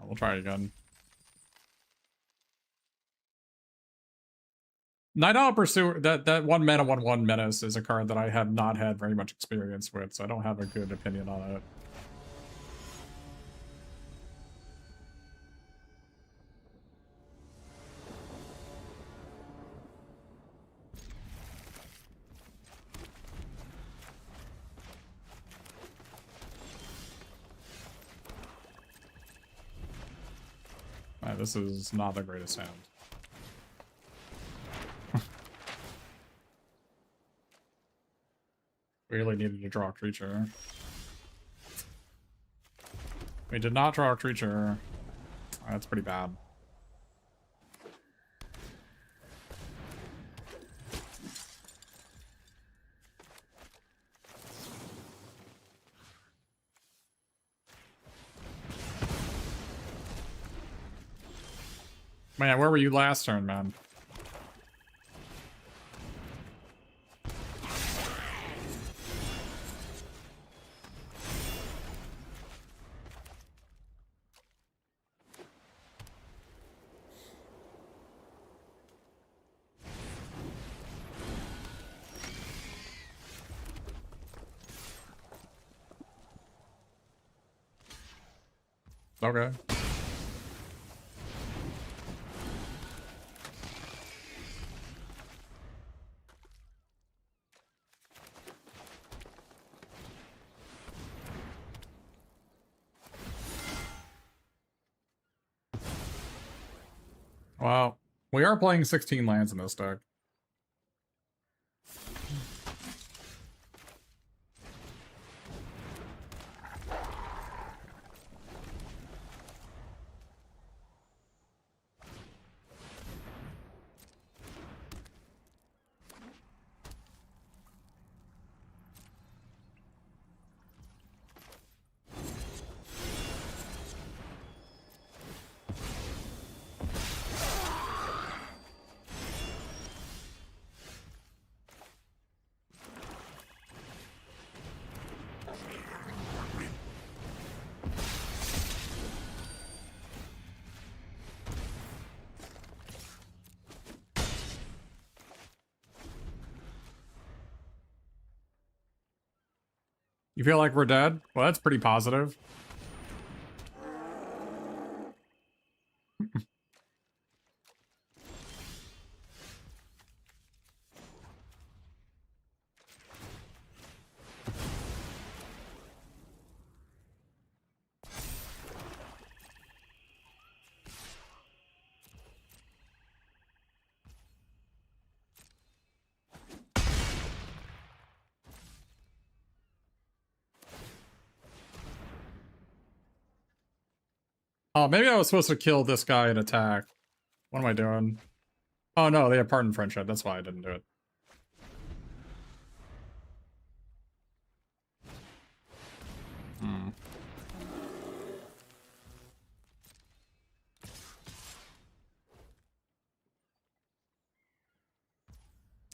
We'll try again. Night Owl Pursuer, that 1-mana 1/1 Menace is a card that I have not had very much experience with, so I don't have a good opinion on it. This is not the greatest hand. We really needed to draw a creature. We did not draw a creature. That's pretty bad. Man, where were you last turn, man? Okay. Well, we are playing 16 lands in this deck. You feel like we're dead? Well, that's pretty positive. Oh, maybe I was supposed to kill this guy and attack. What am I doing? Oh no, they have Pardon Friendship. That's why I didn't do it. Hmm.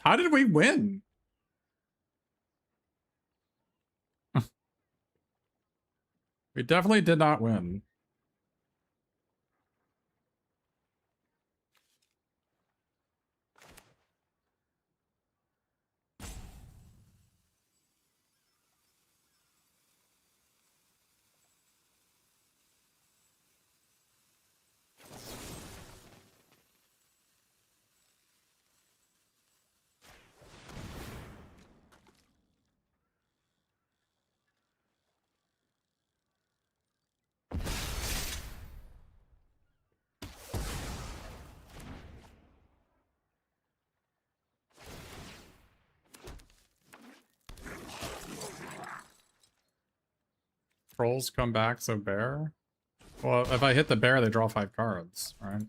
How did we win? We definitely did not win. Trolls come back, so bear? Well, if I hit the bear, they draw 5 cards, right?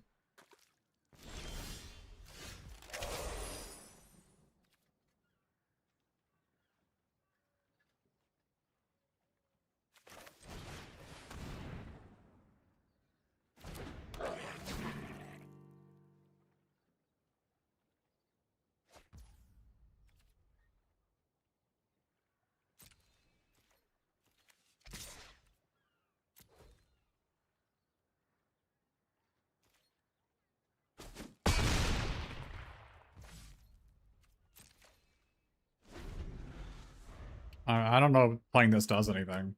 I don't know if playing this does anything.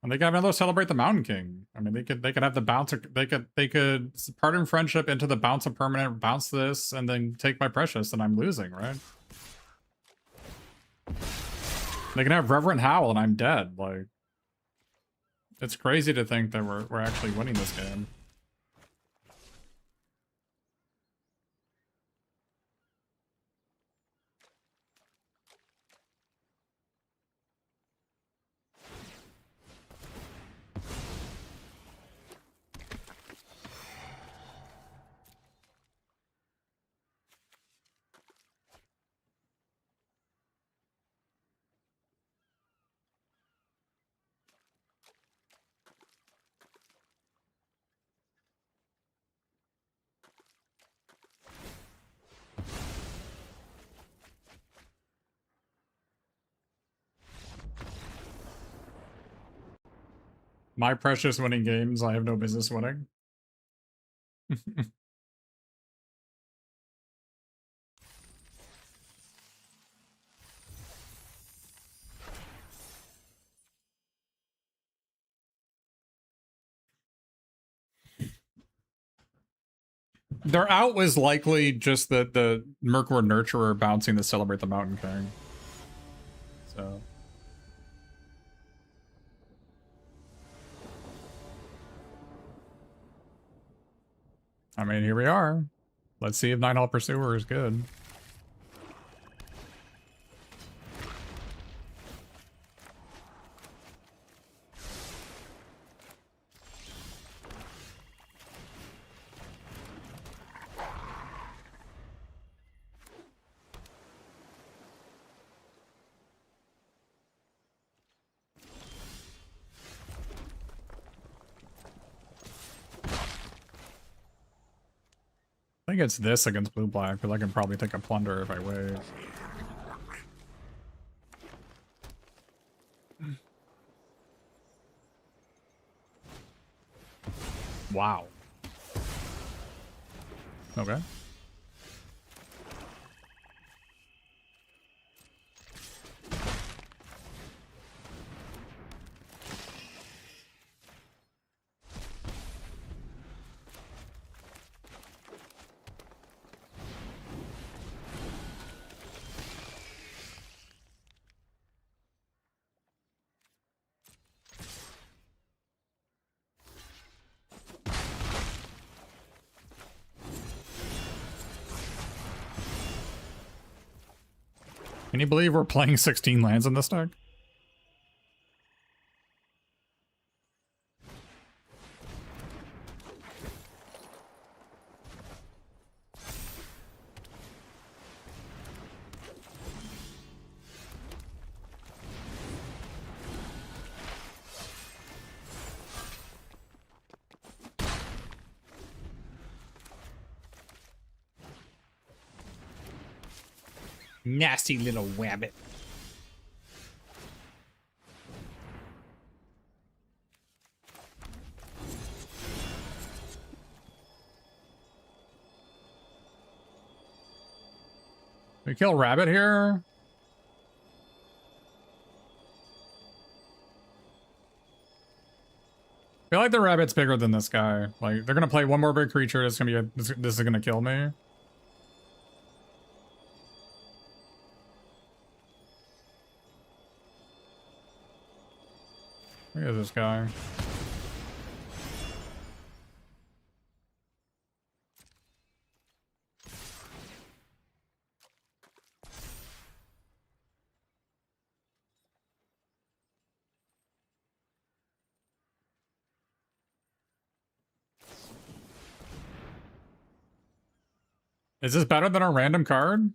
And they could have another Celebrate the Mountain King. I mean, they could have the bounce. They could pardon friendship into the bounce a permanent, bounce this, and then take my precious, and I'm losing, right? They can have Reverent Howl, and I'm dead. Like, it's crazy to think that we're actually winning this game. My precious winning games, I have no business winning. Their out was likely just that the Mirkwood Nurturer bouncing to Celebrate the Mountain King. So. I mean, here we are. Let's see if Nighthawk Pursuer is good. I think it's this against blue-black, because I can probably take a plunder if I wait. Wow. Okay. Can you believe we're playing 16 lands in this deck? Nasty little wabbit. We kill rabbit here. I feel like the rabbit's bigger than this guy. Like, they're gonna play one more big creature. It's gonna be this is gonna kill me. Look at this guy. Is this better than a random card?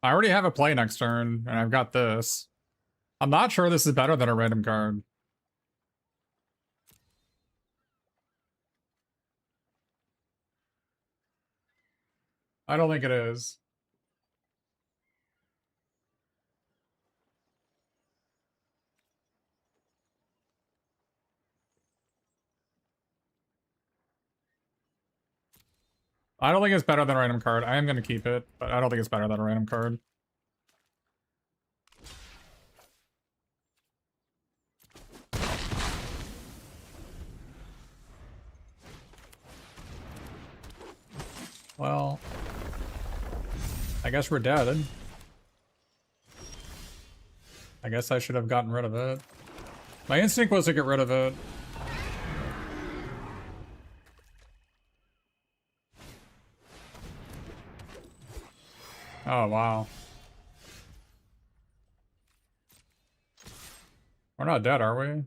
I already have a play next turn, and I've got this. I'm not sure this is better than a random card. I don't think it is. I don't think it's better than a random card. I am going to keep it, but I don't think it's better than a random card. Well, I guess we're dead. I guess I should have gotten rid of it. My instinct was to get rid of it. Oh, wow. We're not dead, are we?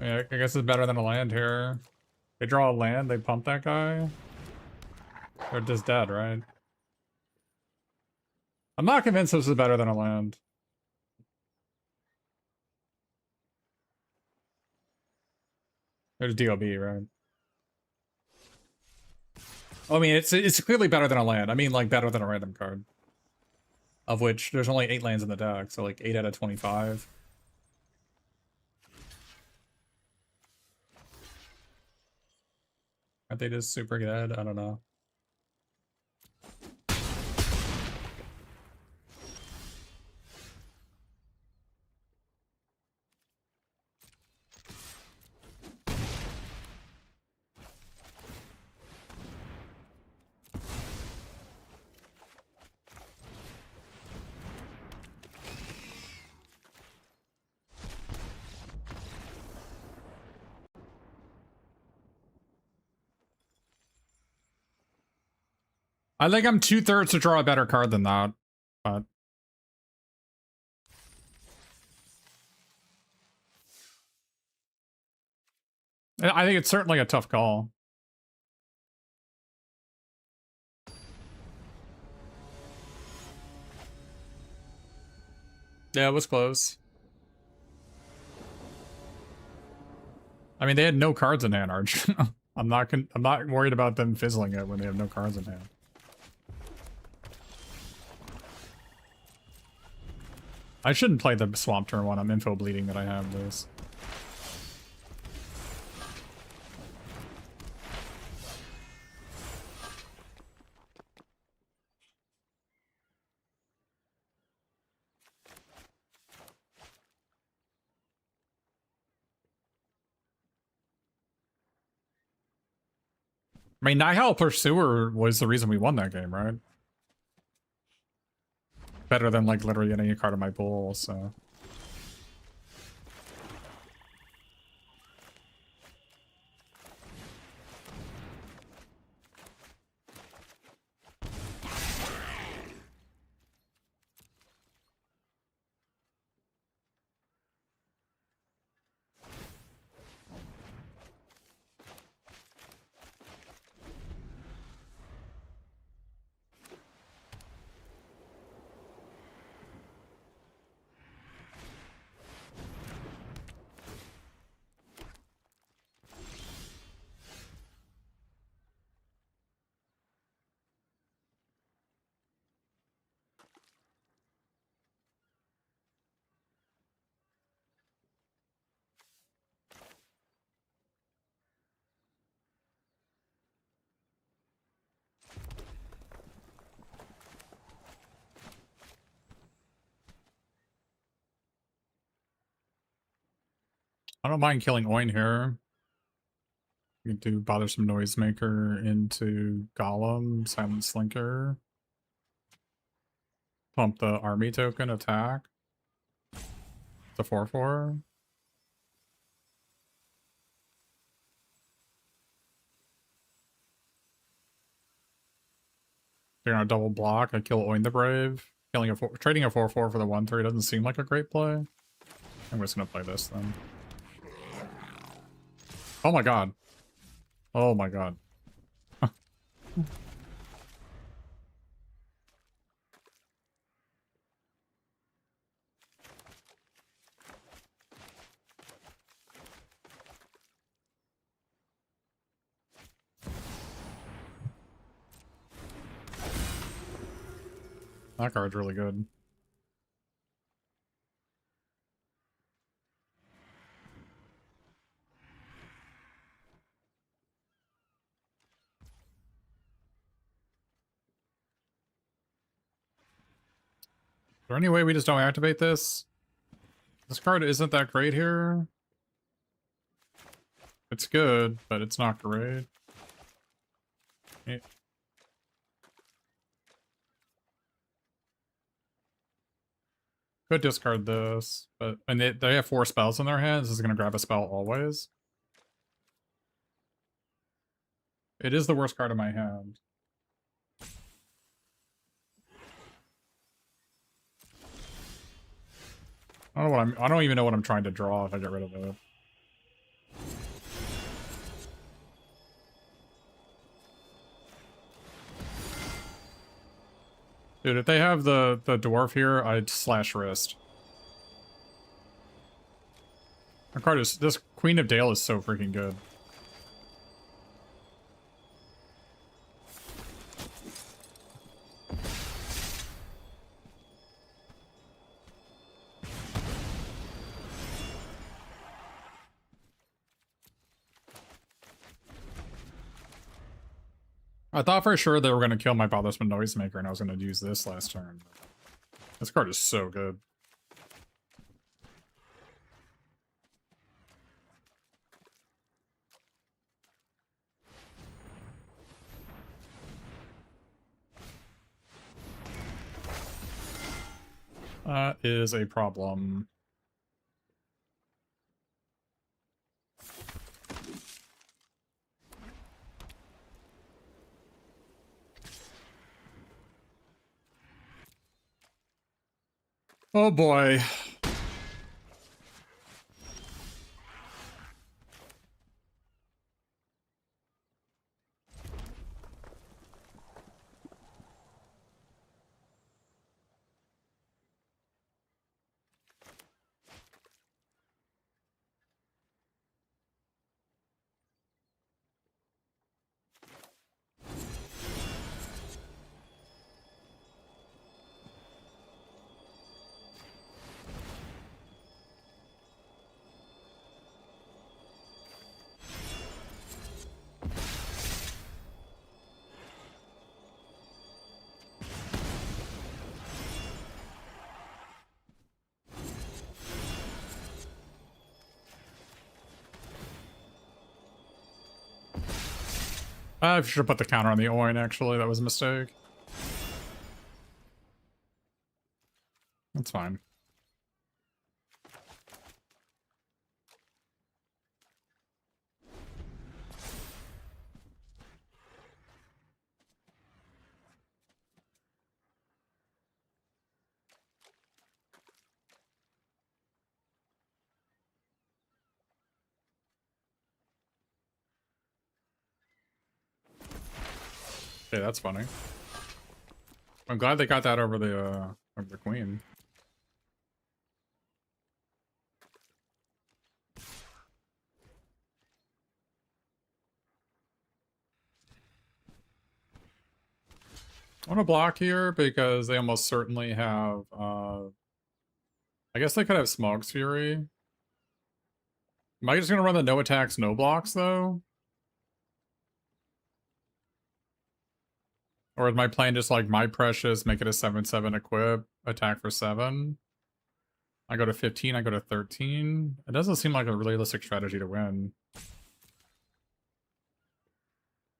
Yeah, I guess it's better than a land here. They draw a land, they pump that guy. They're just dead, right? I'm not convinced this is better than a land. There's DOB, right? I mean, it's clearly better than a land. I mean, like, better than a random card. Of which, there's only 8 lands in the deck, so like 8 out of 25. Aren't they just super good? I don't know. I think I'm 2/3 to draw a better card than that, but I think it's certainly a tough call. Yeah, it was close. I mean, they had no cards in hand, Arch. I'm not worried about them fizzling it when they have no cards in hand. I shouldn't play the Swamp turn one. I'm info bleeding that I have this. I mean, Nihil Pursuer was the reason we won that game, right? Better than, like, literally any card in my pool, so... I don't mind killing Oin here. We can do Bothersome Noisemaker into Golem, Silent Slinker. Pump the army token, attack. The 4/4. They're gonna double block. I kill Oin the Brave. Trading a 4/4 for the 1/3 doesn't seem like a great play. I'm just gonna play this then. Oh my god. Oh my god. That card's really good. Is there any way we just don't activate this? This card isn't that great here. It's good, but it's not great. Yeah. Could discard this, but and they have 4 spells in their hands. This is gonna grab a spell always. It is the worst card in my hand. I don't even know what I'm trying to draw if I get rid of it. Dude, if they have the dwarf here, I'd slash wrist. Our card is this Queen of Dale is so freaking good. I thought for sure they were going to kill my Bothersome Noisemaker and I was going to use this last turn. This card is so good. That is a problem. Oh boy. I should have put the counter on the Oin, actually. That was a mistake. That's fine. Okay, that's funny. I'm glad they got that over the queen. I want to block here because they almost certainly have, I guess they could have Smog's Fury. Am I just going to run the no attacks, no blocks, though? Or is my plan just like My Precious, make it a 7/7 equip, attack for 7? I go to 15, I go to 13. It doesn't seem like a realistic strategy to win.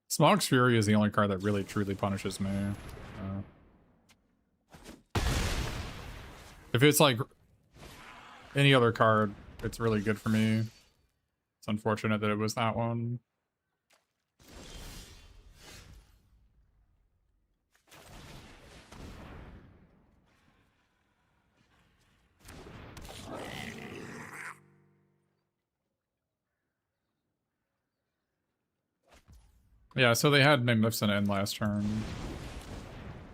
Smog's Fury is the only card that really truly punishes me. If it's like any other card, it's really good for me. It's unfortunate that it was that one. Yeah, so they had Magnificent End last turn.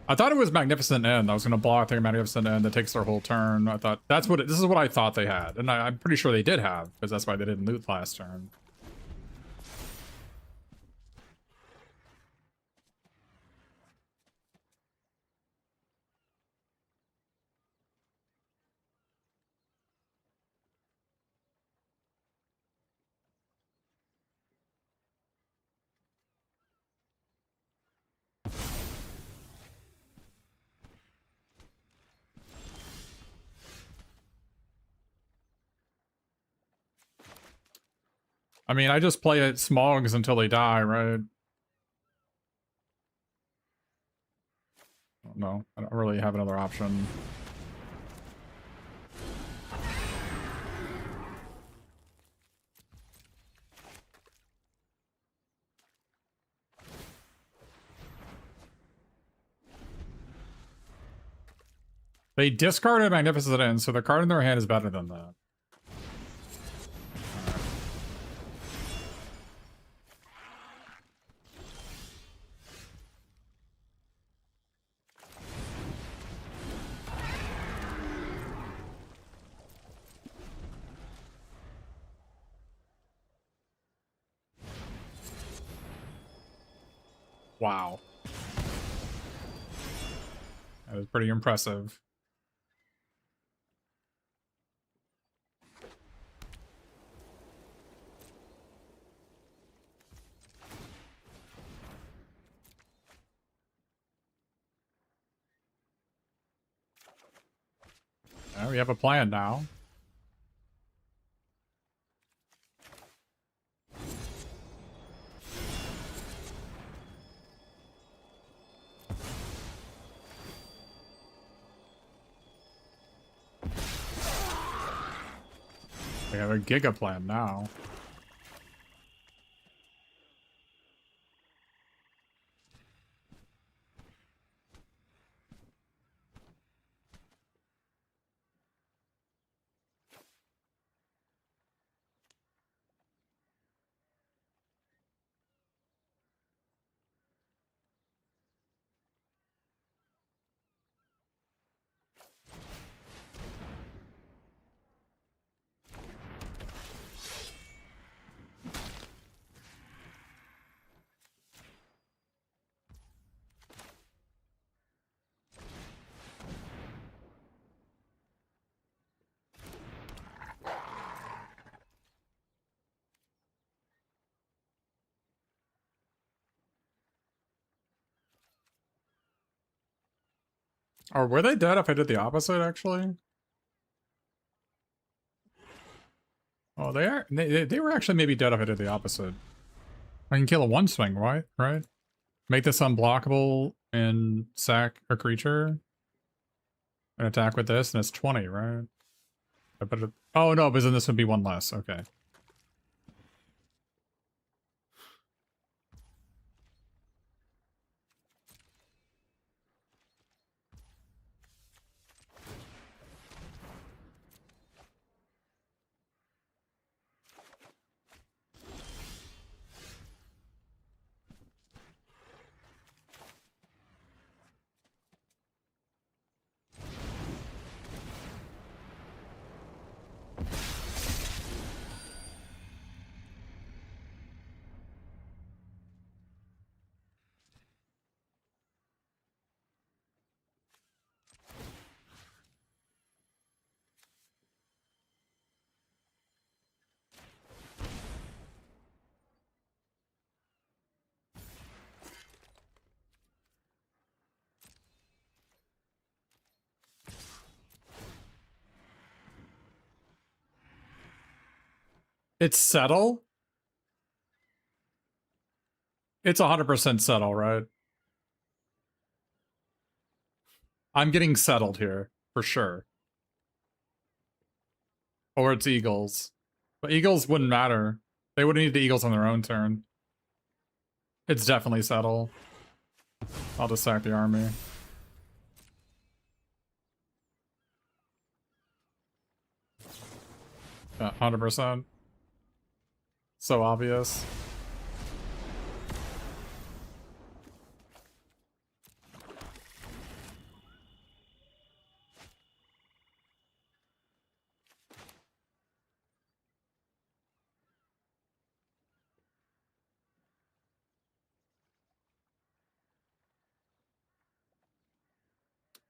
I thought it was Magnificent End. I was going to block their Magnificent End that takes their whole turn. I thought this is what I thought they had. And I'm pretty sure they did have, because that's why they didn't loot last turn. I mean, I just play it Smogs until they die, right? No, I don't really have another option. They discarded Magnificent End, so the card in their hand is better than that. Wow. That was pretty impressive. We have a plan now. We have a Giga plan now. Or were they dead if I did the opposite, actually? Oh, they were actually maybe dead if I did the opposite. I can kill a one swing, right? Right? Make this unblockable and sack a creature. And attack with this, and it's 20, right? Oh no, but then this would be one less. Okay. It's settle? It's 100% settle, right? I'm getting settled here, for sure. Or it's Eagles. But Eagles wouldn't matter. They would need the Eagles on their own turn. It's definitely settle. I'll just sack the army. Yeah, 100%. So obvious.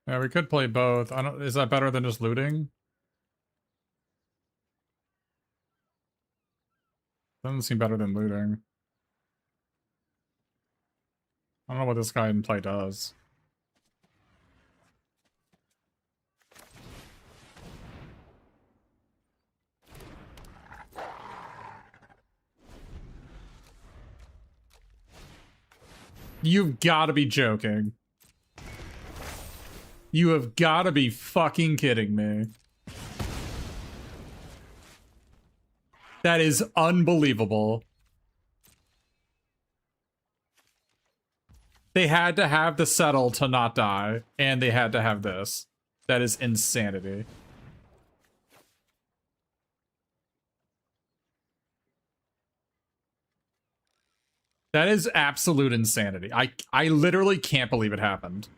Yeah, we could play both. I don't. Is that better than just looting? Doesn't seem better than looting. I don't know what this guy in play does. You've got to be joking. You have got to be fucking kidding me. That is unbelievable. They had to have the settle to not die, and they had to have this. That is insanity. That is absolute insanity. I literally can't believe it happened.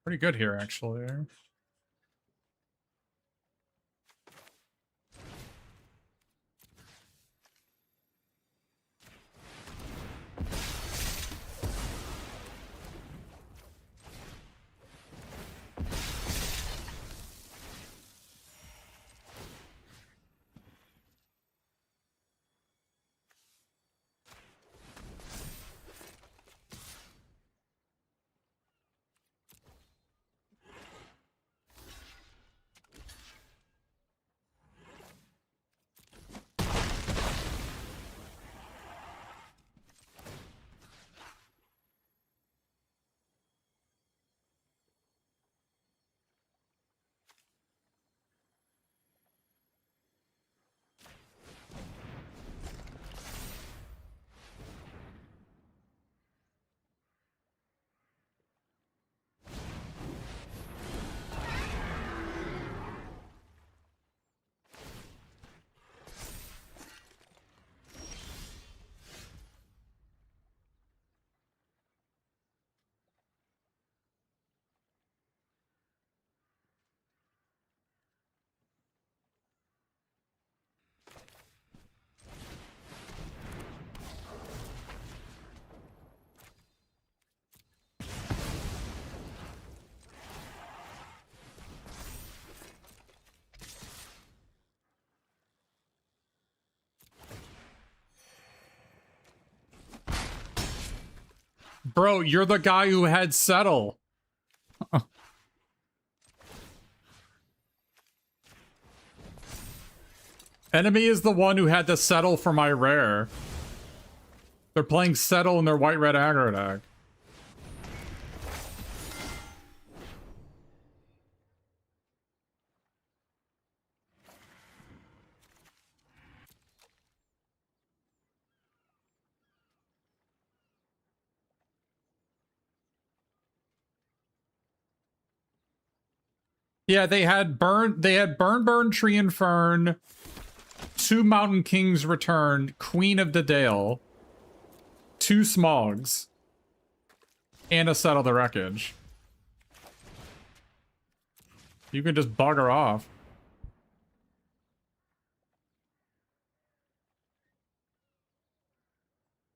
Pretty good here, actually. Bro, you're the guy who had settle. Enemy is the one who had to settle for my rare. They're playing settle in their white-red aggro deck. Yeah, they had burn, tree and fern, 2 Mountain Kings returned, Queen of the Dale, 2 Smogs, and a Settle the Wreckage. You can just bugger off.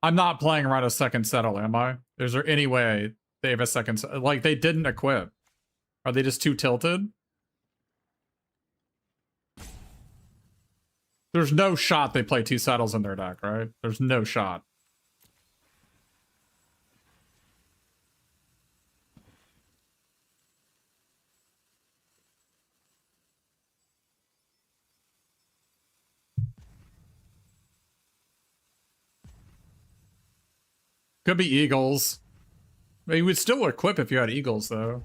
I'm not playing around a second Settle, am I? Is there any way they have a second? Like, they didn't equip. Are they just too tilted? There's no shot they play 2 Settles in their deck, right? There's no shot. Could be Eagles. I mean, you would still equip if you had Eagles, though.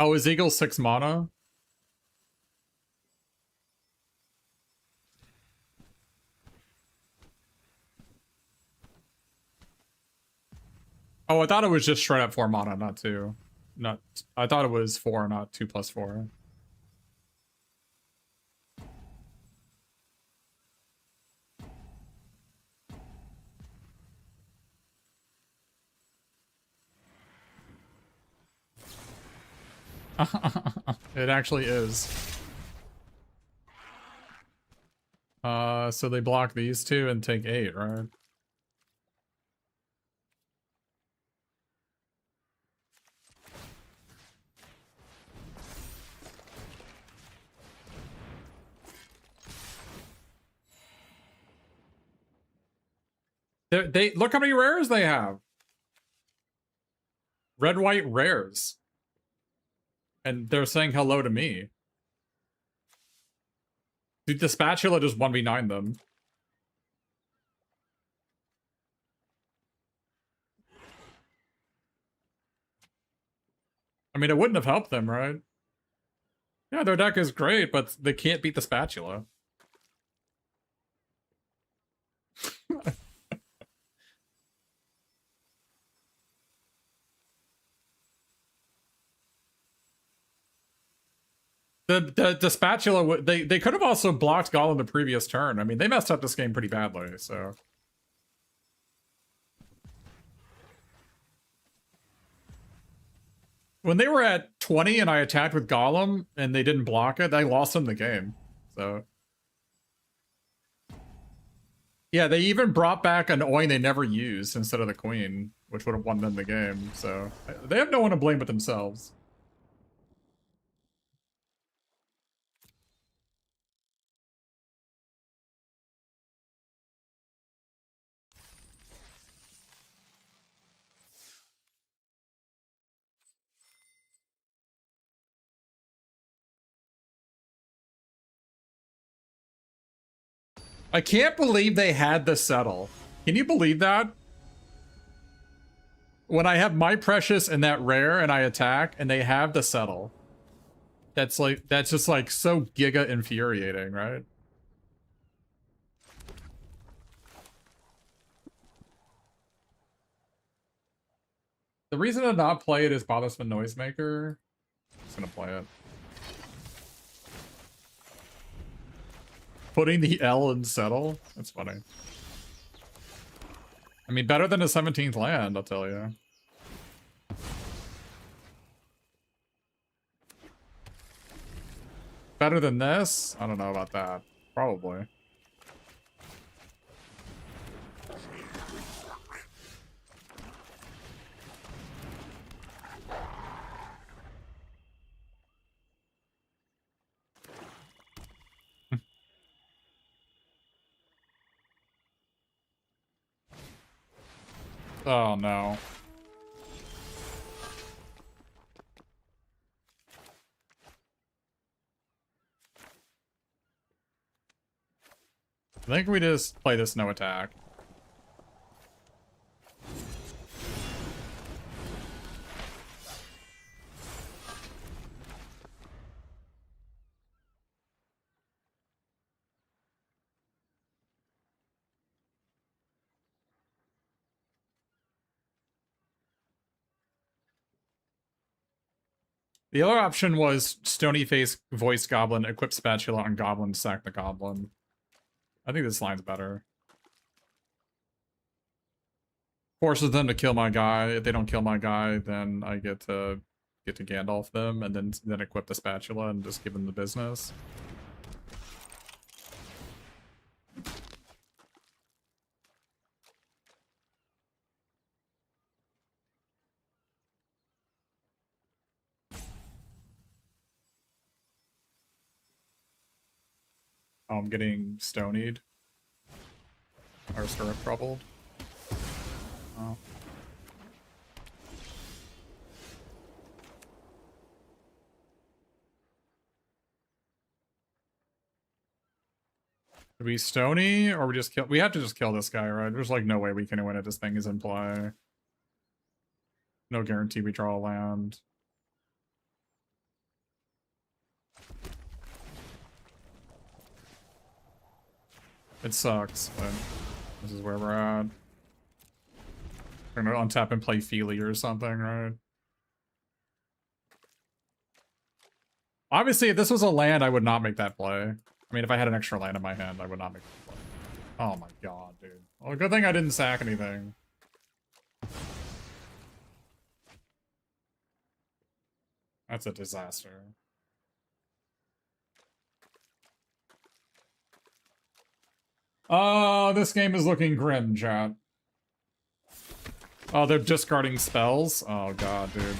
Oh, is Eagles 6 mana? Oh, I thought it was just straight up 4 mana, not 2. I thought it was 4, not 2+4. It actually is. So they block these 2 and take 8, right? They look how many rares they have. Red, white rares. And they're saying hello to me. Dude, the spatula just 1v9 them. I mean, it wouldn't have helped them, right? Yeah, their deck is great, but they can't beat the spatula. The spatula, they could have also blocked Golem the previous turn. I mean, they messed up this game pretty badly, so. When they were at 20 and I attacked with Golem and they didn't block it, I lost them the game. So. Yeah, they even brought back an Oin they never used instead of the Queen, which would have won them the game. So they have no one to blame but themselves. I can't believe they had the settle. Can you believe that? When I have my precious and that rare and I attack and they have the settle. That's just like so giga infuriating, right? The reason to not play it is Bothersman Noisemaker. I'm just gonna play it. Putting the L in settle? That's funny. I mean, better than a 17th land, I'll tell you. Better than this? I don't know about that. Probably. Oh no. I think we just play this no attack. The other option was Stony Face, Voice Goblin, Equip Spatula on Goblin, sack the Goblin. I think this line's better. Forces them to kill my guy. If they don't kill my guy, then I get to Gandalf them and then equip the Spatula and just give them the business. Oh, I'm getting stonied. Or stirrup troubled. Oh. Do we stony or we just kill? We have to just kill this guy, right? There's like no way we can win it. This thing is in play. No guarantee we draw a land. It sucks, but this is where we're at. We're gonna untap and play Feely or something, right? Obviously, if this was a land, I would not make that play. I mean, if I had an extra land in my hand, I would not make that play. Oh my god, dude. Well, good thing I didn't sack anything. That's a disaster. Oh, this game is looking grim, chat. Oh, they're discarding spells? Oh god, dude.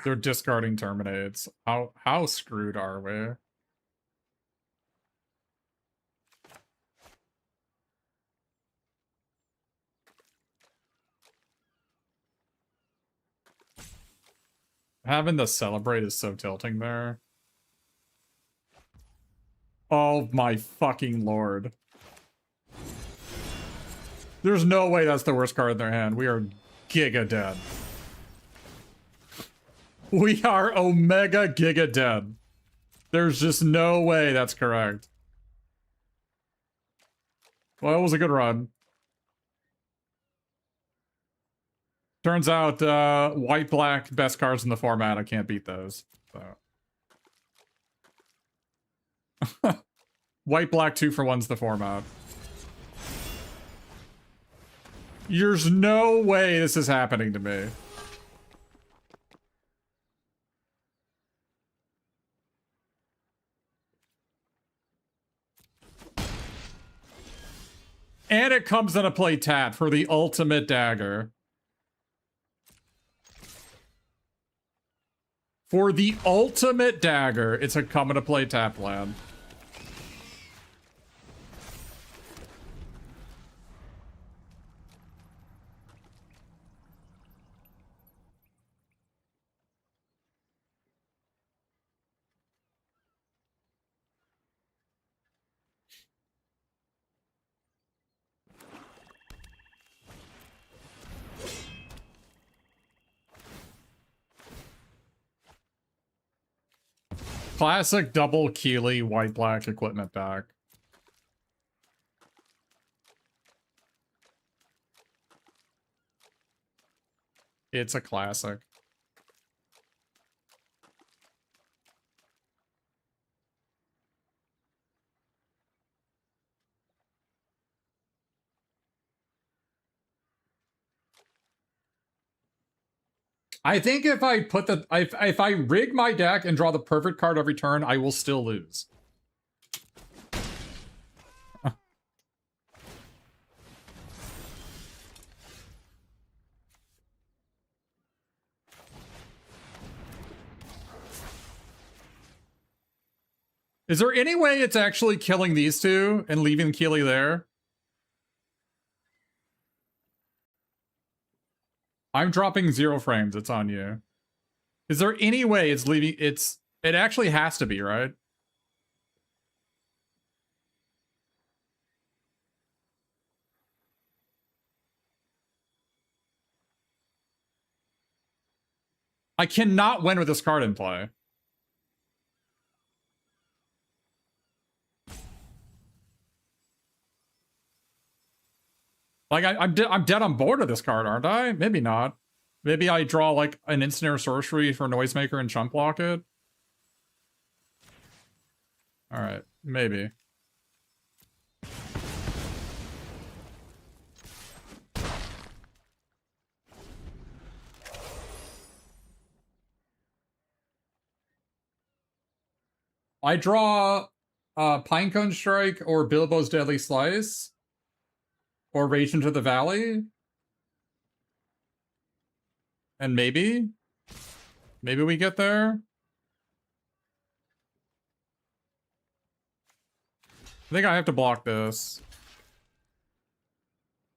They're discarding Terminates. How screwed are we? Having the Celebrate is so tilting there. Oh my fucking lord. There's no way that's the worst card in their hand. We are giga dead. We are omega giga dead. There's just no way that's correct. Well, it was a good run. Turns out, white-black, best cards in the format. I can't beat those. So. White-black 2-for-1's the format. There's no way this is happening to me. And it comes into play tap for the ultimate dagger. For the ultimate dagger, it's a come into play tap land. Classic double Keeley white-black equipment deck. It's a classic. I think if I put the if I rig my deck and draw the perfect card every turn, I will still lose. Is there any way it's actually killing these two and leaving Keely there? I'm dropping 0 frames. It's on you. Is there any way it's leaving? It actually has to be, right? I cannot win with this card in play. Like, I'm dead on board with this card, aren't I? Maybe not. Maybe I draw, like, an instant or sorcery for Noisemaker and chunk block it. Alright, maybe. I draw Pinecone Strike or Bilbo's Deadly Slice. Or Rage into the Valley. And maybe we get there. I think I have to block this.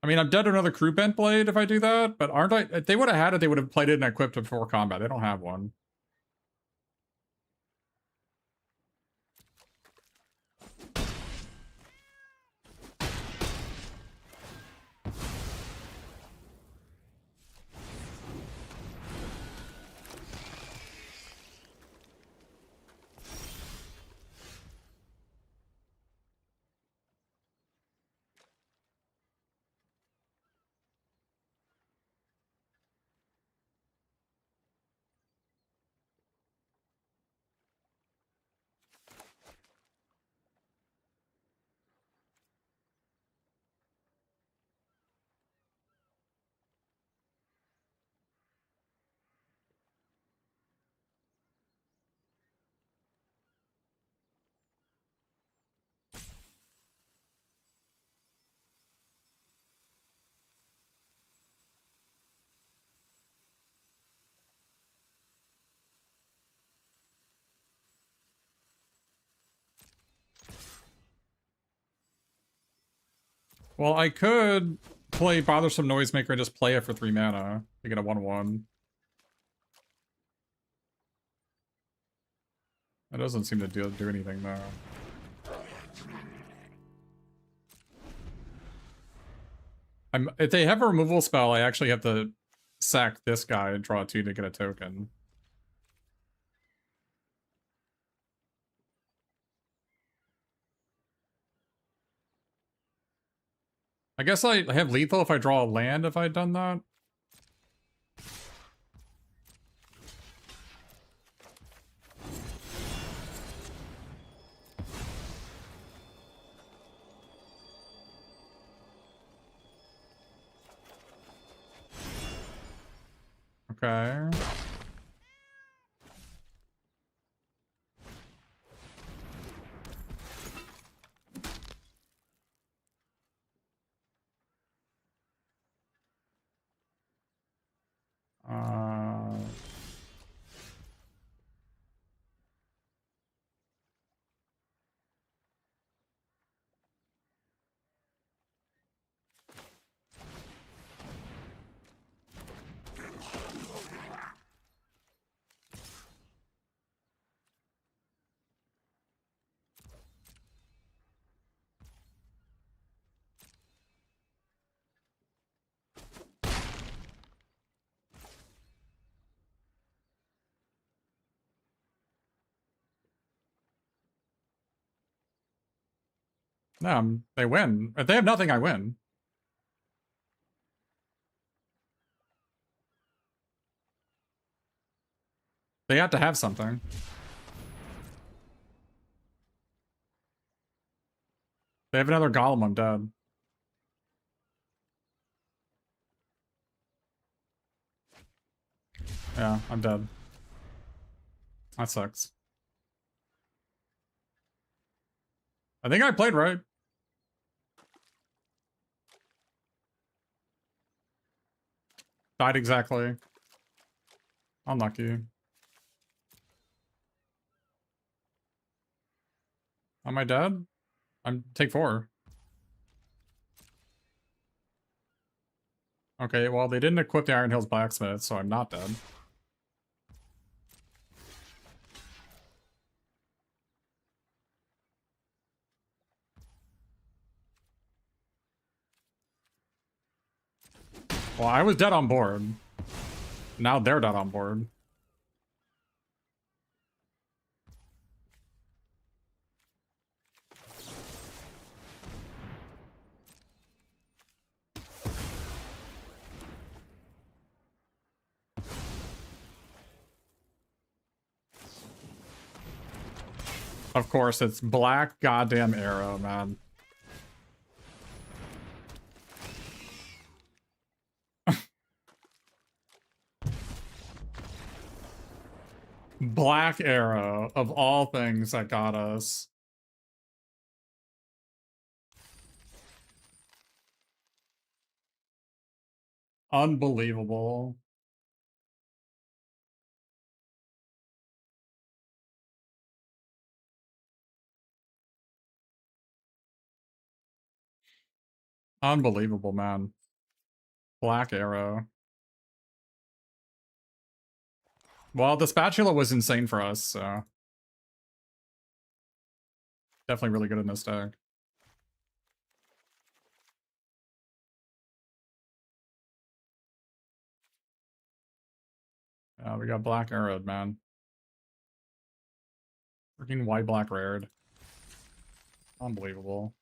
I mean, I'm dead to another Crew Bent Blade if I do that, but aren't I? If they would have had it, they would have played it and equipped it before combat. They don't have one. Well, I could play Bothersome Noisemaker and just play it for 3 mana to get a 1/1. That doesn't seem to do anything though. If they have a removal spell, I actually have to sack this guy and draw 2 to get a token. I guess I have lethal if I draw a land if I'd done that. Okay. Uh... No, they win. If they have nothing, I win. They have to have something. They have another Golem, I'm dead. Yeah, I'm dead. That sucks. I think I played right. Died exactly. Unlucky. Am I dead? I'm take 4. Okay, well, they didn't equip the Iron Hills Blacksmith, so I'm not dead. Well, I was dead on board. Now they're dead on board. Of course, it's black goddamn arrow, man. Black arrow, of all things, that got us. Unbelievable. Unbelievable, man. Black arrow. Well, the spatula was insane for us, so definitely really good in this deck. We got black arrowed, man. Freaking white black rared. Unbelievable.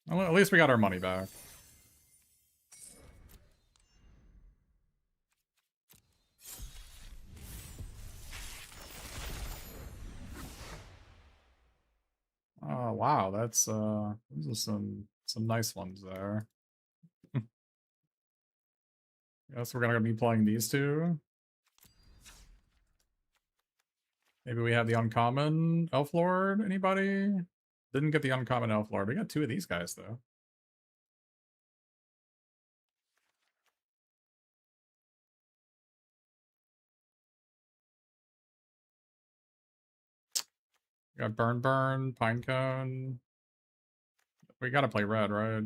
Well, at least we got our money back. Oh wow, that's those are some nice ones there. Guess we're gonna be playing these two. Maybe we have the uncommon Elf Lord. Anybody? Didn't get the uncommon Elf Lord. We got 2 of these guys though. We got Burn, Pinecone. We gotta play red, right?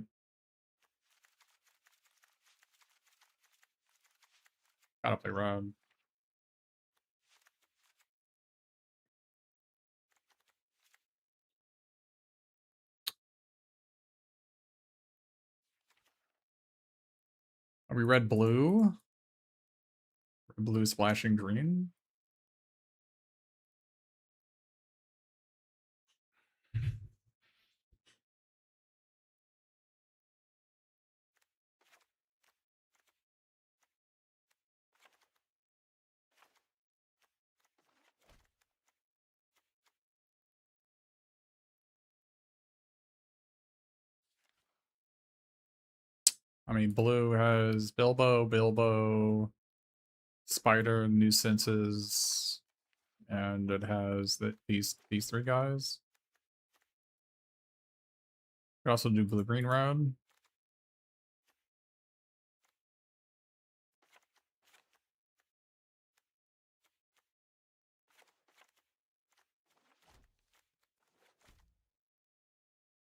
Gotta play red. Are we red blue? Red blue splashing green? I mean, blue has Bilbo, Spider, Nuisances, and it has these 3 guys. We also do blue-green red.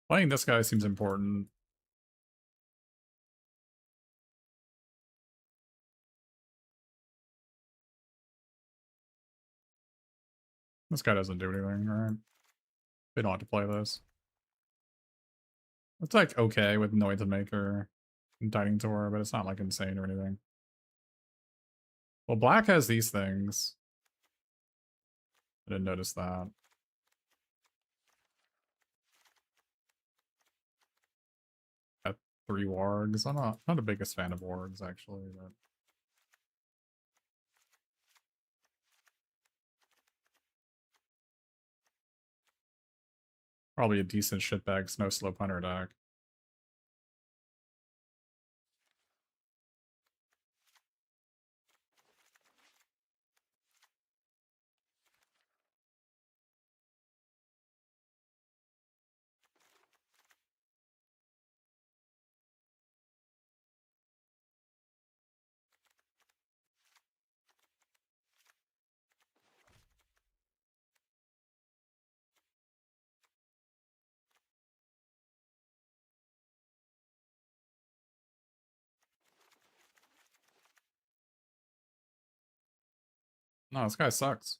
Playing this guy seems important. This guy doesn't do anything, right? We don't have to play this. It's like okay with Noise Maker and Tiding Tour, but it's not like insane or anything. Well, black has these things. I didn't notice that. Got 3 wargs. I'm not the biggest fan of wargs actually, but probably a decent shitbag snow slope hunter deck. No, this guy sucks.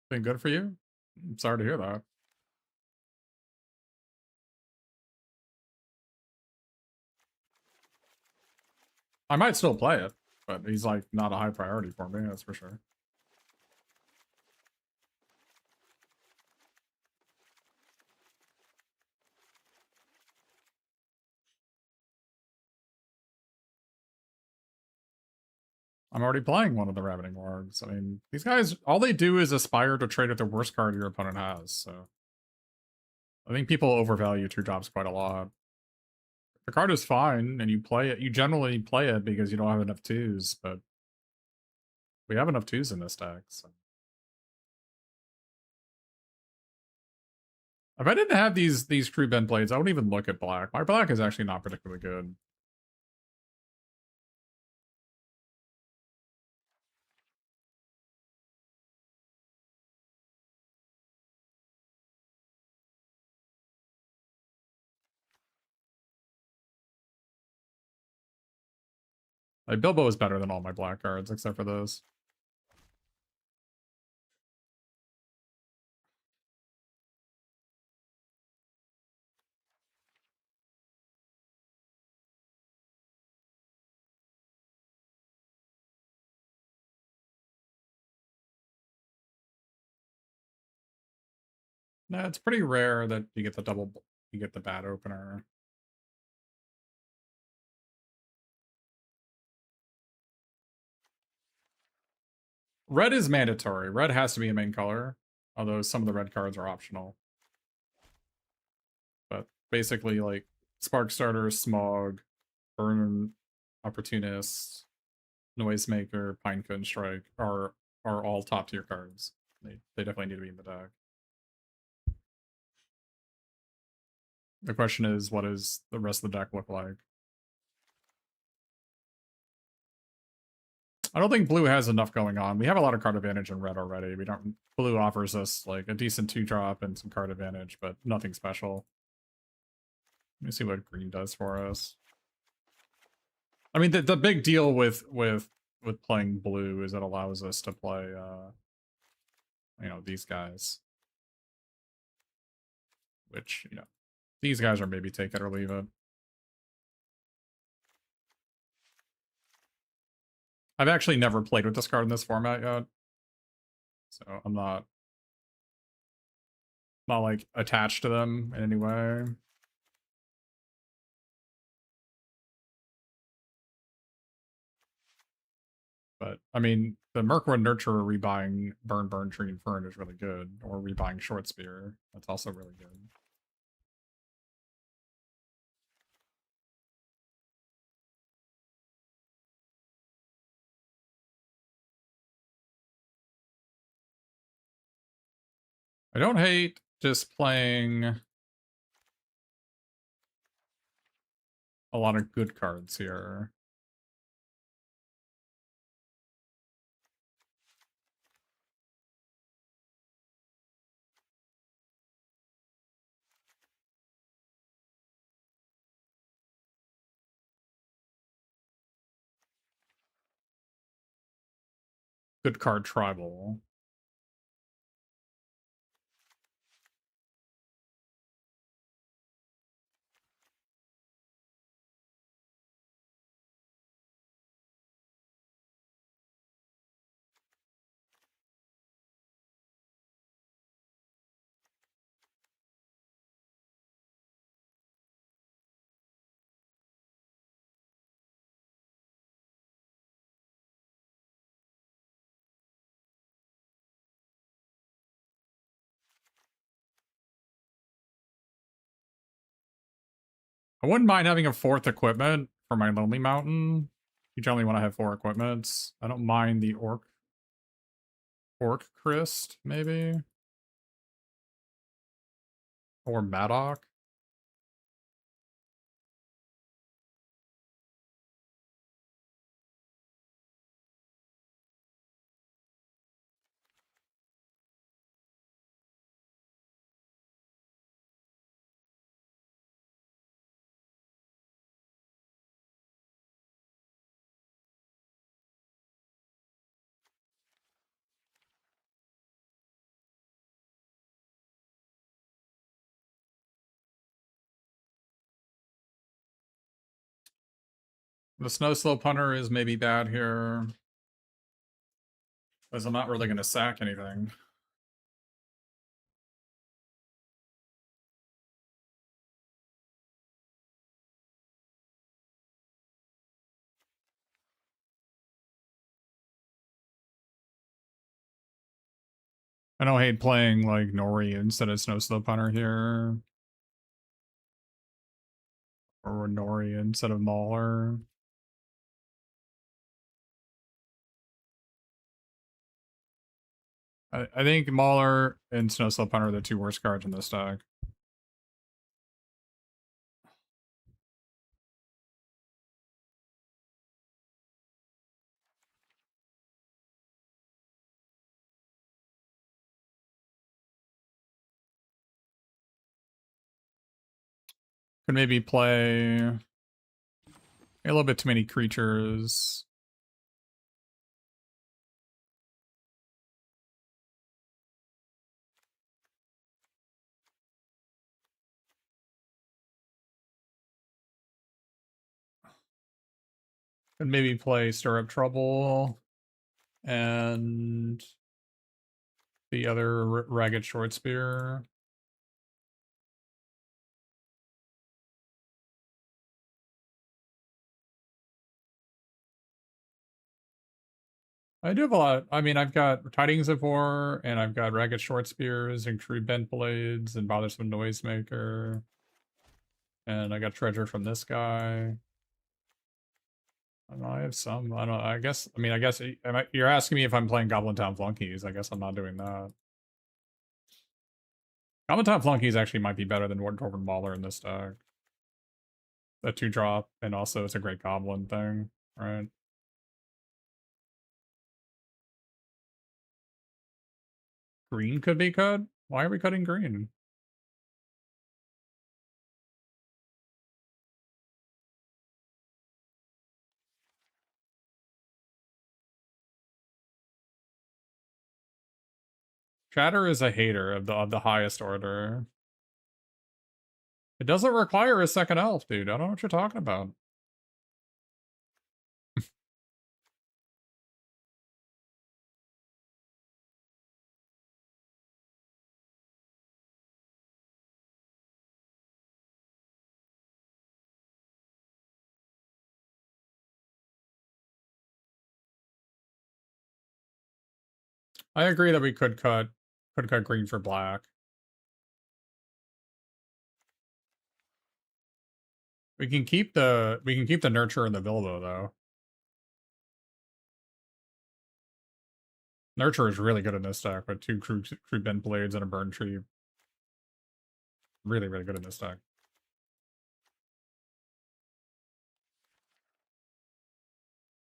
Been good for you? I'm sorry to hear that. I might still play it, but he's like not a high priority for me, that's for sure. I'm already playing one of the Ravening Wargs. I mean, these guys, all they do is aspire to trade at the worst card your opponent has, so. I think people overvalue True Drops quite a lot. The card is fine, and you play it. You generally play it because you don't have enough twos, but we have enough twos in this deck. So. If I didn't have these Crew Bend Blades, I wouldn't even look at black. My black is actually not particularly good. Like, Bilbo is better than all my black cards, except for this. No, it's pretty rare that you get the you get the bad opener. Red is mandatory. Red has to be a main color, although some of the red cards are optional. But basically, like, Spark Starter, Smog, Burn, Opportunist, Noisemaker, Pinecone Strike are all top tier cards. They definitely need to be in the deck. The question is, what does the rest of the deck look like? I don't think blue has enough going on. We have a lot of card advantage in red already. We don't. Blue offers us like a decent 2-drop and some card advantage, but nothing special. Let me see what green does for us. I mean, the big deal with playing blue is it allows us to play, you know, these guys, which, you know, these guys are maybe take it or leave it. I've actually never played with this card in this format yet, so I'm not like attached to them in any way. But I mean, the Mirkwood Nurturer rebuying Burn, Tree, and Fern is really good, or rebuying Short Spear. That's also really good. I don't hate just playing a lot of good cards here. Good card tribal. I wouldn't mind having a 4th equipment for my Lonely Mountain. You generally want to have 4 equipments. I don't mind the Orc Christ, maybe. Or Madoc. The Snow Slope Hunter is maybe bad here. Because I'm not really going to sack anything. I don't hate playing like Nori instead of Snow Slope Hunter here. Or Nori instead of Mauler. I think Mauler and Snow Slope Hunter are the two worst cards in this deck. Could maybe play a little bit too many creatures. Could maybe play Stir Up Trouble and the other Ragged Short Spear. I do have a lot. I mean, I've got Tidings of War, and I've got Ragged Short Spears, and Crude Bent Blades, and Bothersome Noisemaker. And I got Treasure from this guy. I don't know, I have some. I don't. I guess. I mean, I guess you're asking me if I'm playing Goblin Town Flunkies. I guess I'm not doing that. Goblin Town Flunkies actually might be better than Dwarven Mauler in this deck. A 2-drop, and also it's a great Goblin thing, right? Green could be cut? Why are we cutting green? Chatter is a hater of the highest order. It doesn't require a second elf, dude. I don't know what you're talking about. I agree that we could cut green for black. We can keep the nurture and the Bilbo though. Nurture is really good in this deck with 2 crude bent blades and a burn tree. Really, really good in this deck.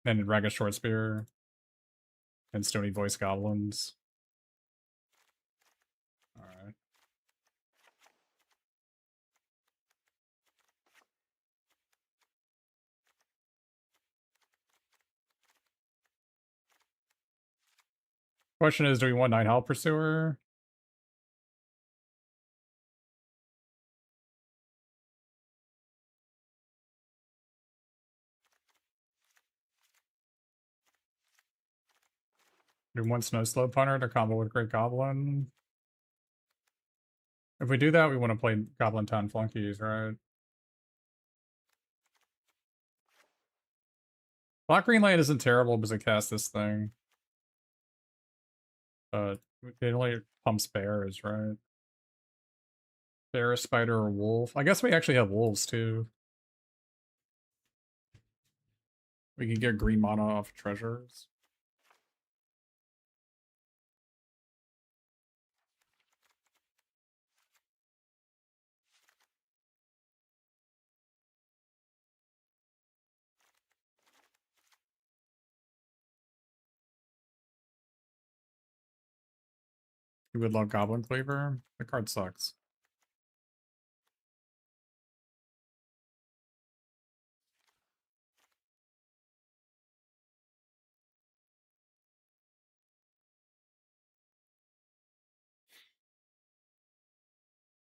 And Ragged Short Spear and Stony Voice Goblins. Alright. Question is, do we want Nighthawk Pursuer? Do we want Snow Slope Hunter to combo with Great Goblin? If we do that, we want to play Goblin Town Flunkies, right? Black Green Light isn't terrible because it casts this thing. But it only pumps bears, right? Bear, spider, or wolf. I guess we actually have wolves too. We can get green mana off treasures. You would love Goblin Cleaver. The card sucks.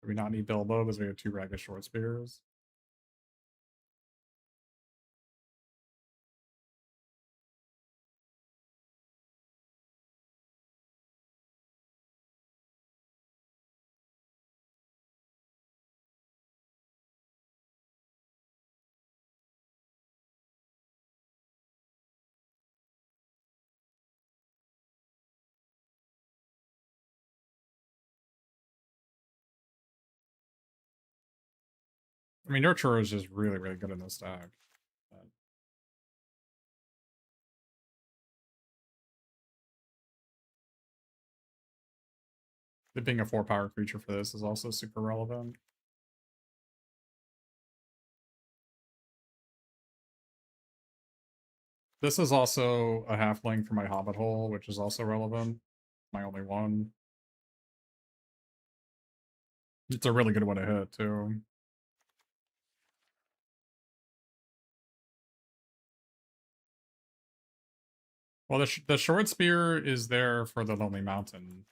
Do we not need Bilbo because we have 2 Ragged Short Spears? I mean, Nurturer is just really, really good in this stack. It being a 4-power creature for this is also super relevant. This is also a halfling for my Hobbit Hole, which is also relevant. My only one. It's a really good one to hit, too. Well, the short spear is there for the Lonely Mountain.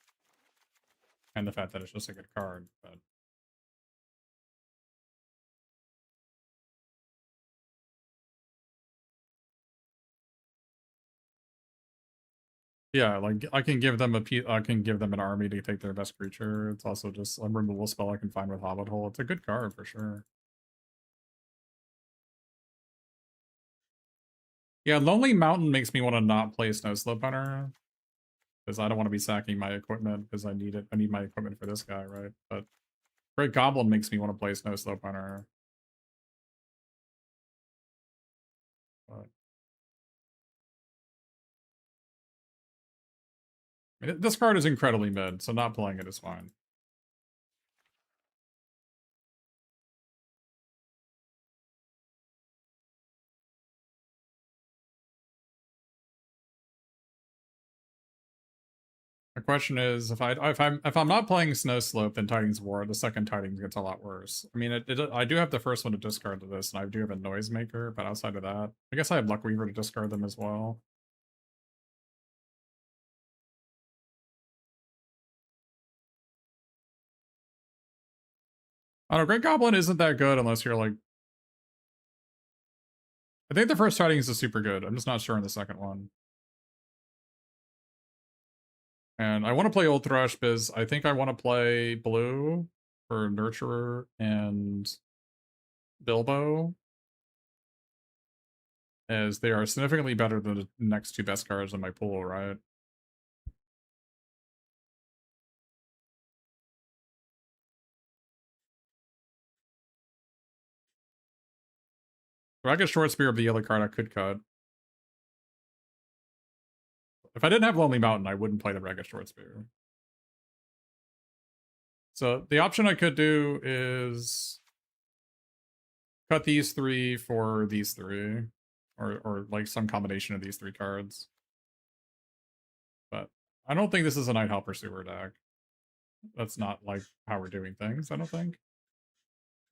And the fact that it's just a good card, but... Yeah, like, I can give them an army to take their best creature. It's also just a removal spell I can find with Hobbit Hole. It's a good card, for sure. Yeah, Lonely Mountain makes me want to not play Snowslope Hunter. Because I don't want to be sacking my equipment, because I need it. I need my equipment for this guy, right? But Great Goblin makes me want to play Snowslope Hunter. But I mean, this card is incredibly mid, so not playing it is fine. The question is, if I'm not playing Snowslope, then Tidings War, the second Tidings gets a lot worse. I mean, I do have the first one to discard to this, and I do have a Noisemaker, but outside of that, I guess I have Luckweaver to discard them as well. I don't know, Great Goblin isn't that good unless you're like... I think the first Tidings is super good. I'm just not sure on the second one. And I want to play Old Thrush because I think I want to play blue for Nurturer and Bilbo, as they are significantly better than the next two best cards in my pool, right? If I get Short Spear of the yellow card, I could cut. If I didn't have Lonely Mountain, I wouldn't play the Ragged Short Spear. So the option I could do is cut these three for these three, or like some combination of these three cards. But I don't think this is a Nighthawk Pursuer deck. That's not like how we're doing things, I don't think.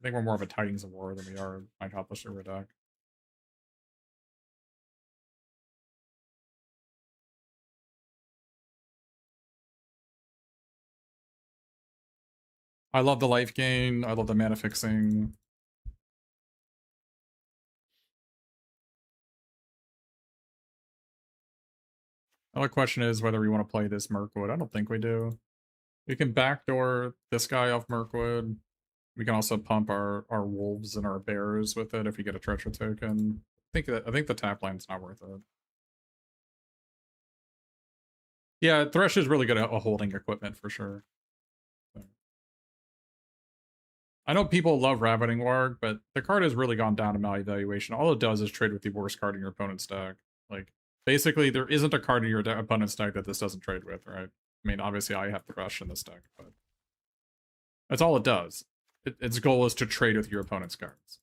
I think we're more of a Tidings of War than we are a Nighthawk Pursuer deck. I love the life gain. I love the mana fixing. Another question is whether we want to play this Mirkwood. I don't think we do. We can backdoor this guy off Mirkwood. We can also pump our wolves and our bears with it if we get a treasure token. I think the tap line's not worth it. Yeah, Thresh is really good at holding equipment for sure. I know people love Ravening Warg, but the card has really gone down in my evaluation. All it does is trade with the worst card in your opponent's deck. Like, basically, there isn't a card in your opponent's deck that this doesn't trade with, right? I mean, obviously, I have Thresh in this deck, but that's all it does. Its goal is to trade with your opponent's cards.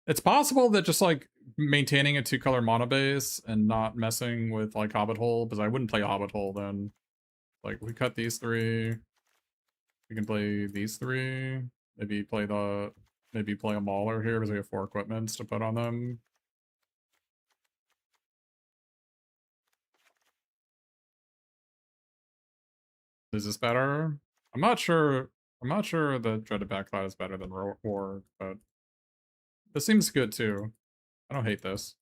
It's possible that just like maintaining a 2-color mono base and not messing with like Hobbit Hole, because I wouldn't play Hobbit Hole then. Like, we cut these three. We can play these three. Maybe play a Mauler here because we have 4 equipments to put on them. Is this better? I'm not sure. I'm not sure that Dreaded Backcloud is better than Warg, but this seems good too. I don't hate this.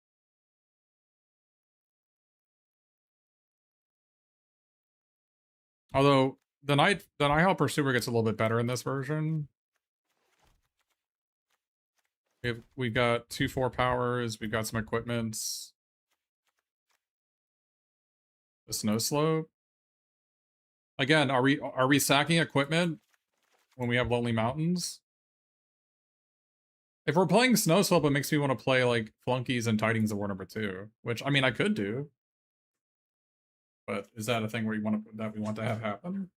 Although the Nighthawk Pursuer gets a little bit better in this version. We got 2 4 powers. We've got some equipments. The snow slope. Again, are we sacking equipment when we have Lonely Mountains? If we're playing snow slope, it makes me want to play like Flunkies and Tidings of War number 2, which I mean I could do. But is that a thing where we want to have happen?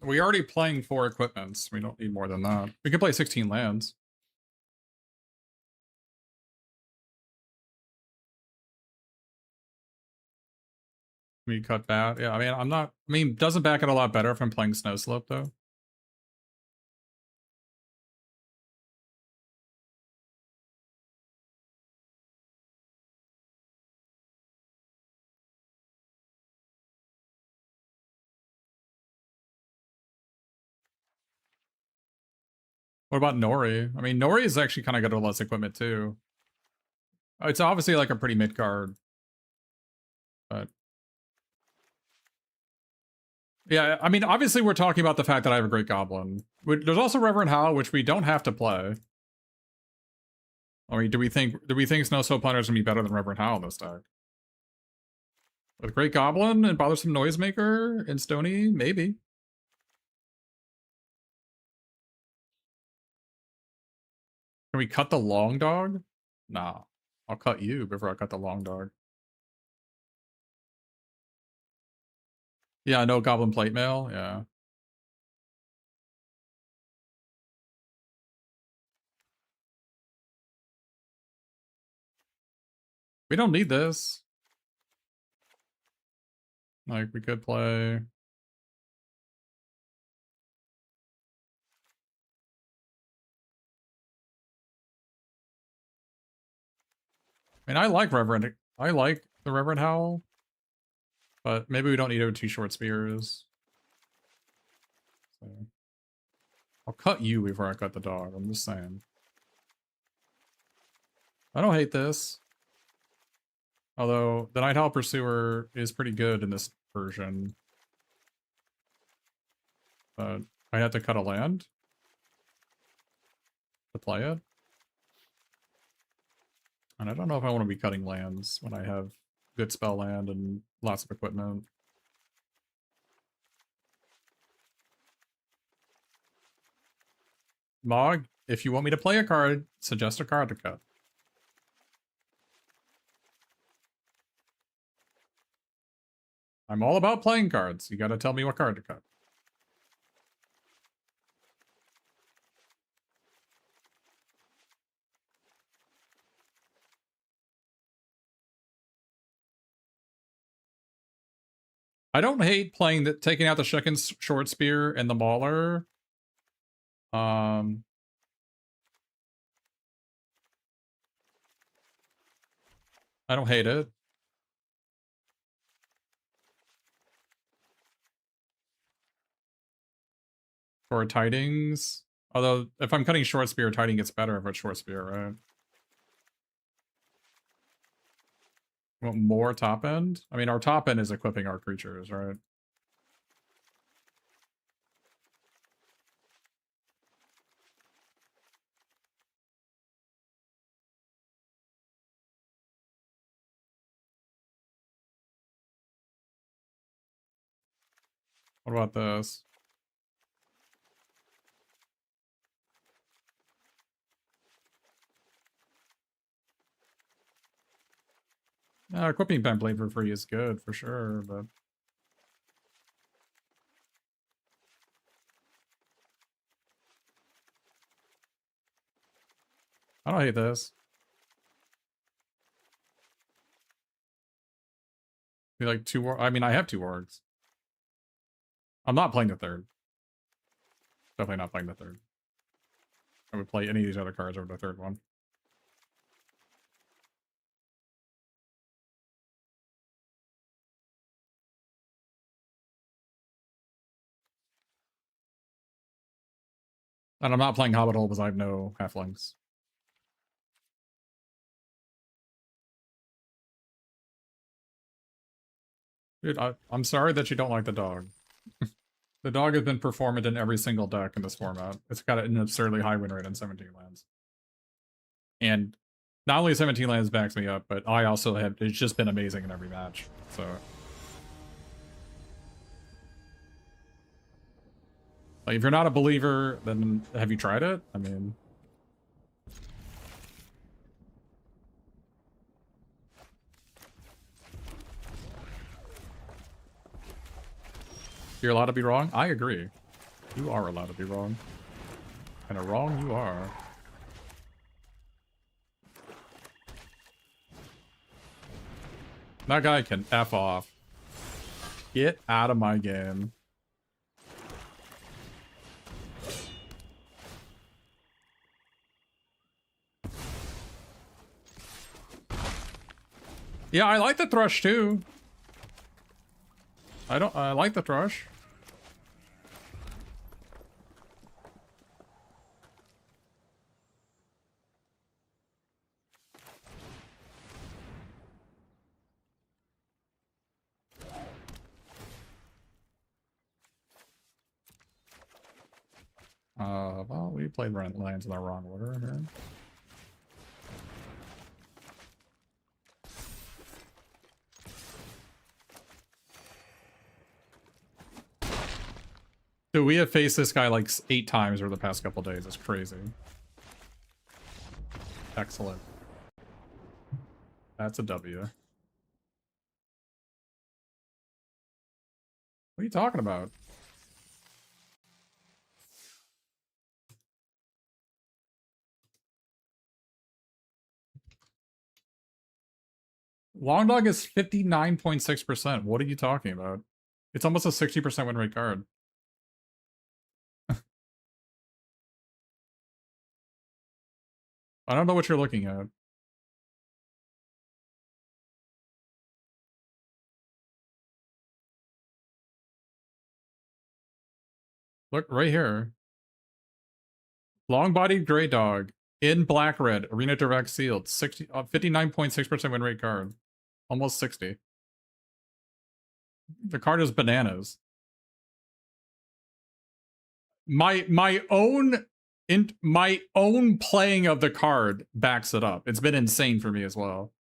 We're already playing 4 equipments. We don't need more than that. We can play 16 lands. We cut back. Yeah, I mean, I mean, doesn't back it a lot better if I'm playing Snow Slope, though? What about Nori? I mean, Nori is actually kind of got a less equipment, too. It's obviously like a pretty mid card. But yeah, I mean, obviously we're talking about the fact that I have a Great Goblin. There's also Reverend Howl, which we don't have to play. I mean, do we think Snow Slope Hunter is gonna be better than Reverend Howl this deck? With Great Goblin and Bothersome Noisemaker and Stony, maybe. Can we cut the long dog? Nah. I'll cut you before I cut the long dog. Yeah, no Goblin Plate Mail, yeah. We don't need this. Like, we could play... I mean, I like the Reverend Howl. But maybe we don't need over 2 short spears. So. I'll cut you before I cut the dog, I'm just saying. I don't hate this. Although, the Night Howl Pursuer is pretty good in this version. But I have to cut a land to play it. And I don't know if I want to be cutting lands when I have good spell land and lots of equipment. Mog, if you want me to play a card, suggest a card to cut. I'm all about playing cards. You gotta tell me what card to cut. I don't hate playing taking out the second short spear and the mauler. I don't hate it. For Tidings. Although, if I'm cutting short spear, Tiding gets better if it's short spear, right? Want more top end? I mean, our top end is equipping our creatures, right? What about this? Equipping Bentblade for free is good, for sure, but... I don't hate this. You like 2 I mean, I have 2 wargs. I'm not playing the 3rd. Definitely not playing the 3rd. I would play any of these other cards over the 3rd one. And I'm not playing Hobbit Hole because I have no halflings. Dude, I'm sorry that you don't like the dog. The dog has been performant in every single deck in this format. It's got an absurdly high win rate in 17 lands. And not only 17 lands backs me up, but I also have, it's just been amazing in every match. So. Like, if you're not a believer, then have you tried it? I mean. You're allowed to be wrong? I agree. You are allowed to be wrong. And a wrong you are. That guy can F off. Get out of my game. Yeah, I like the Thrush too. I like the Thrush. Well, we played lands in the wrong order here. Dude, we have faced this guy like 8 times over the past couple days. It's crazy. Excellent. That's a W. What are you talking about? Long Dog is 59.6%. What are you talking about? It's almost a 60% win rate card. I don't know what you're looking at. Look right here. Long-bodied gray dog in black red arena direct sealed 59.6% win rate card. Almost 60. The card is bananas. My own playing of the card backs it up. It's been insane for me as well.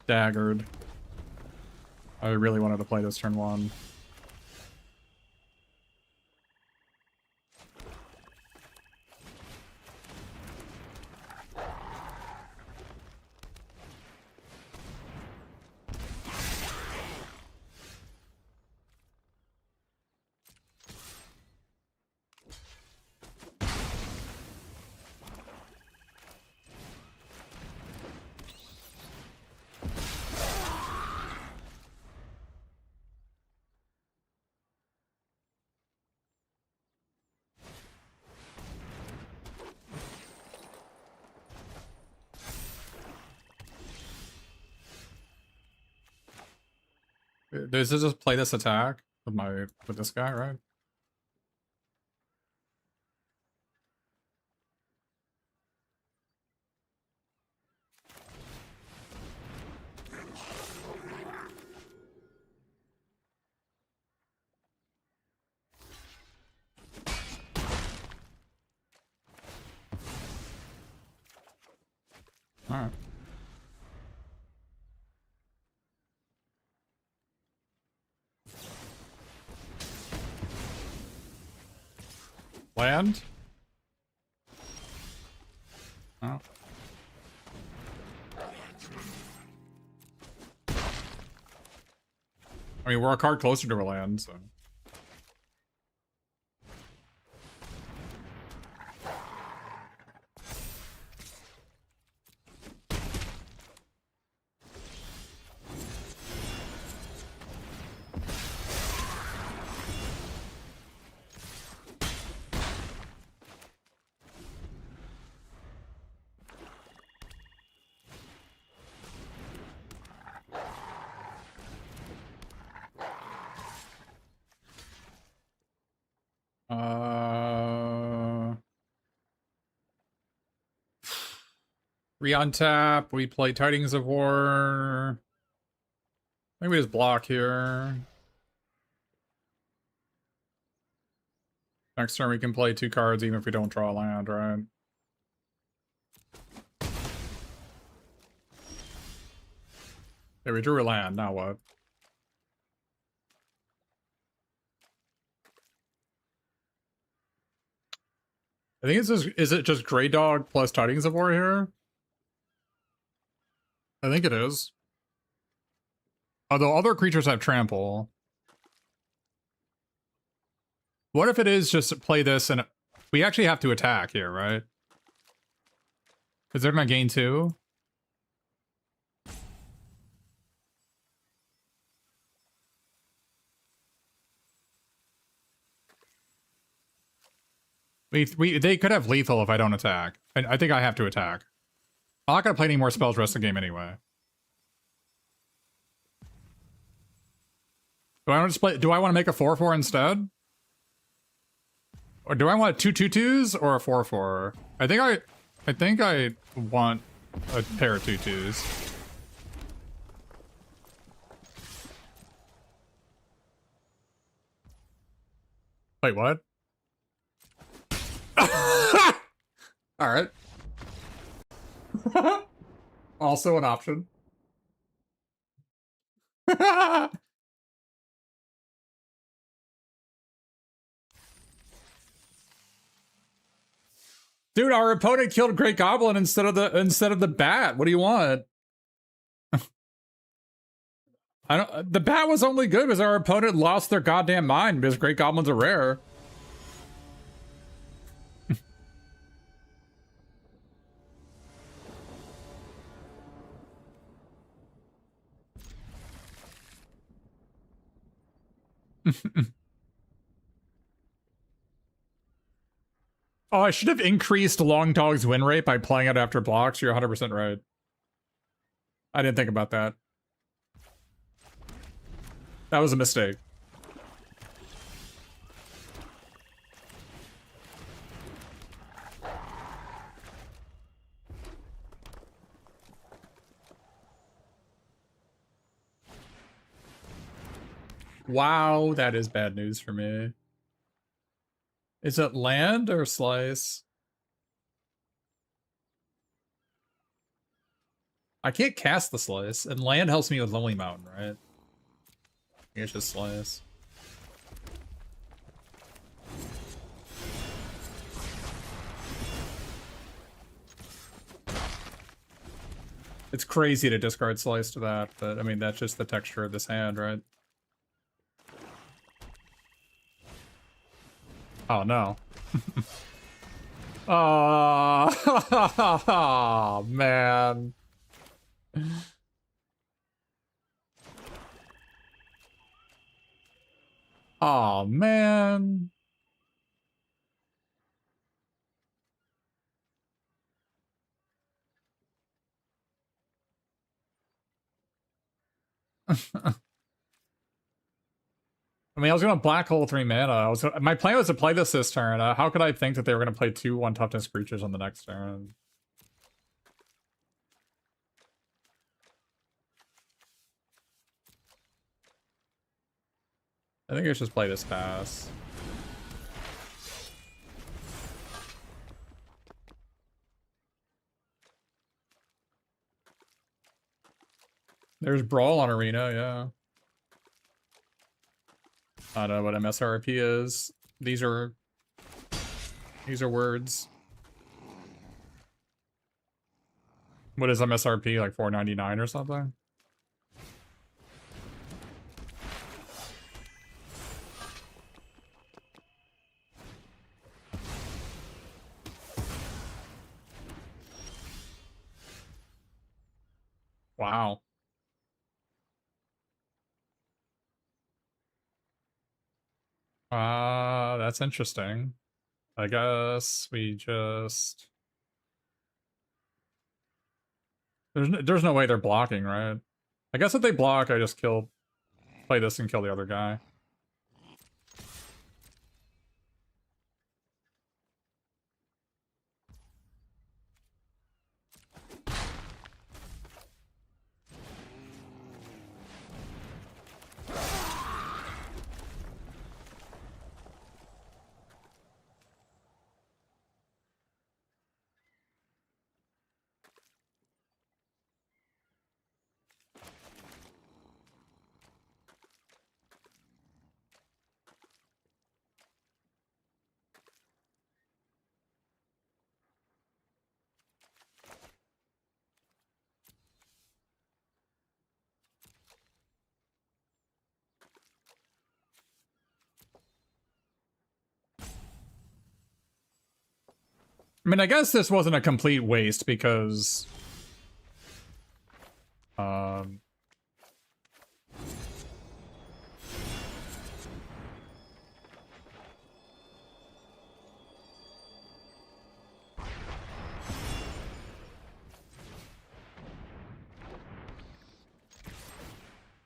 Daggered. I really wanted to play this turn 1. Does it just play this attack with this guy, right? Alright. Land? Oh. I mean, we're a card closer to a land, so. Re-untap, we play Tidings of War. Maybe we just block here. Next turn we can play 2 cards even if we don't draw a land, right? Yeah, we drew a land, now what? I think it's just, is it just Grey Dog plus Tidings of War here? I think it is. Although other creatures have trample. What if it is just play this and we actually have to attack here, right? Because they're gonna gain 2. They could have lethal if I don't attack. I think I have to attack. I'm not gonna play any more spells the rest of the game anyway. Do I want to just play? Do I want to make a 4/4 instead? Or do I want 2 2/2s or a 4/4? I think I want a pair of 2 2s. Wait, what? All right. Also an option. Dude, our opponent killed Great Goblin instead of the bat. What do you want? The bat was only good because our opponent lost their goddamn mind because Great Goblins are rare. Oh, I should have increased Long Dog's win rate by playing it after blocks. You're 100% right. I didn't think about that. That was a mistake. Wow, that is bad news for me. Is it land or slice? I can't cast the slice, and land helps me with Lonely Mountain, right? I think it's just slice. It's crazy to discard slice to that, but I mean, that's just the texture of this hand, right? Oh, no. Oh, man. Oh, man. I mean, I was going to black hole 3 mana. My plan was to play this turn. How could I think that they were going to play 2 1-toughness creatures on the next turn? I think I should just play this pass. There's Brawl on Arena, yeah. I don't know what MSRP is. These are These are words. What is MSRP, like $4.99 or something? Wow. That's interesting. I guess we just... There's no way they're blocking, right? I guess if they block, I just play this and kill the other guy. I mean, I guess this wasn't a complete waste because...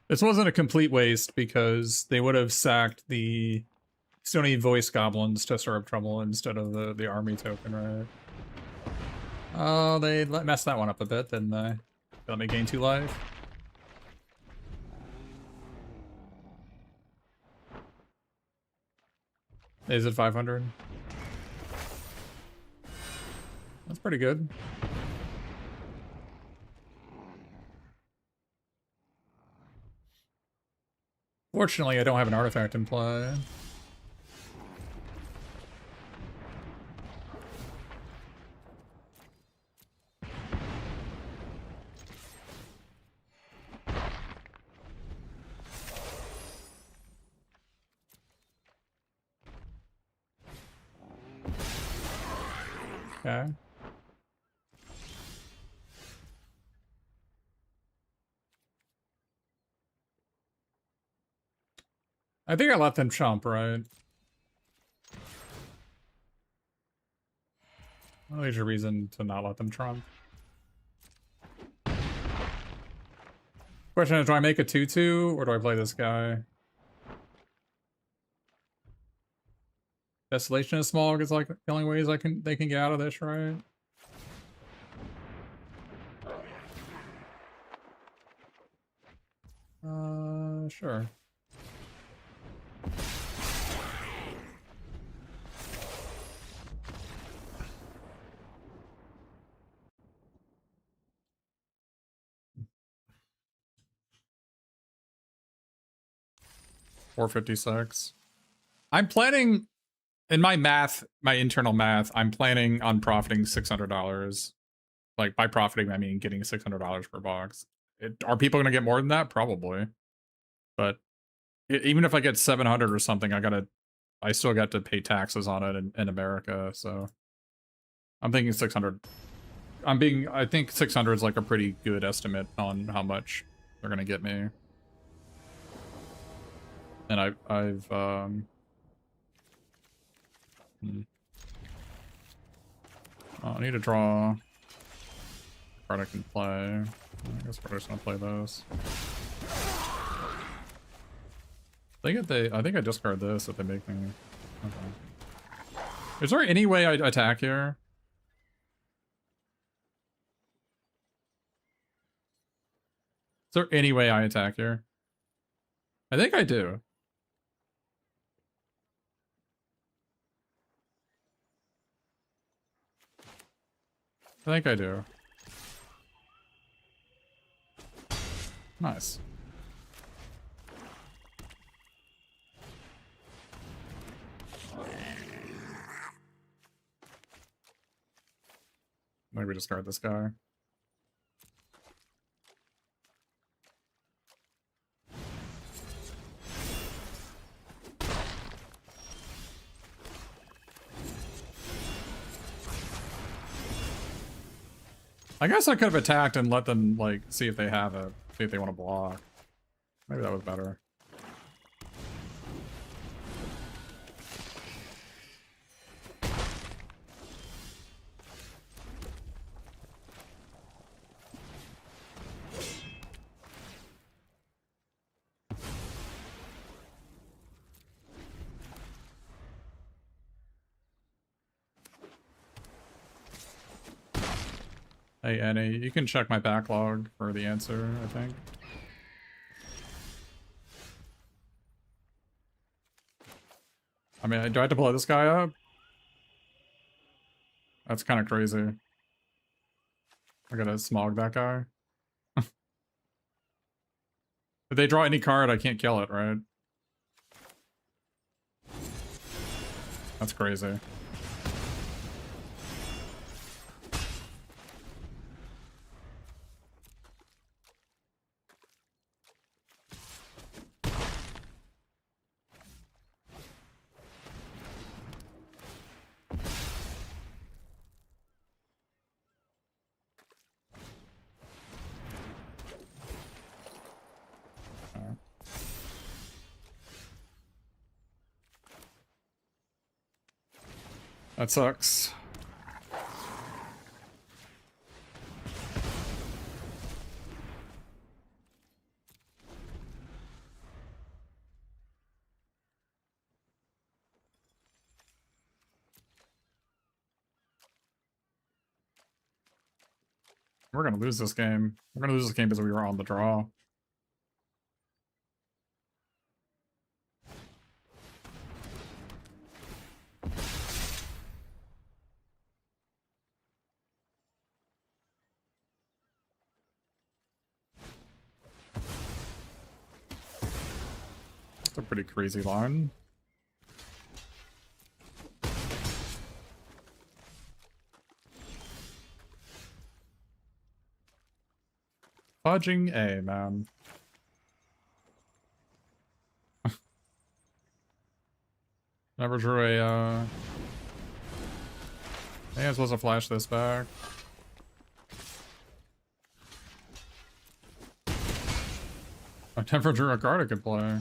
This wasn't a complete waste because they would have sacked the Stony Voice Goblins to Stir Up Trouble instead of the army token, right? Oh, they messed that one up a bit, didn't they? Let me gain 2 life. Is it 500? That's pretty good. Fortunately, I don't have an artifact in play. Okay. I think I let them chomp, right? Well, there's a reason to not let them trump. Question is, do I make a 2-2 or do I play this guy? Desolation is small because like the only ways they can get out of this, right? Sure. $456. I'm planning, in my math, my internal math, I'm planning on profiting $600. Like, by profiting, I mean getting $600 per box. Are people going to get more than that? Probably. But even if I get 700 or something, I still got to pay taxes on it in America, so I'm thinking 600. I think 600 is like a pretty good estimate on how much they're going to get me. And oh, I need to draw a card I can play. I guess we're just gonna play those. I think I discard this if they make me. Okay. Is there any way I attack here? Is there any way I attack here? I think I do. I think I do. Nice. Maybe discard this guy. I guess I could have attacked and let them, like, see if they have it. See if they want to block. Maybe that was better. Hey, Annie, you can check my backlog for the answer, I think. I mean, do I have to blow this guy up? That's kind of crazy. I gotta smog that guy. If they draw any card, I can't kill it, right? That's crazy. That sucks. We're gonna lose this game. We're gonna lose this game because we were on the draw. It's a pretty crazy line. Fudging A, man. Never drew a, May as well as flash this back. I never drew a card I could play.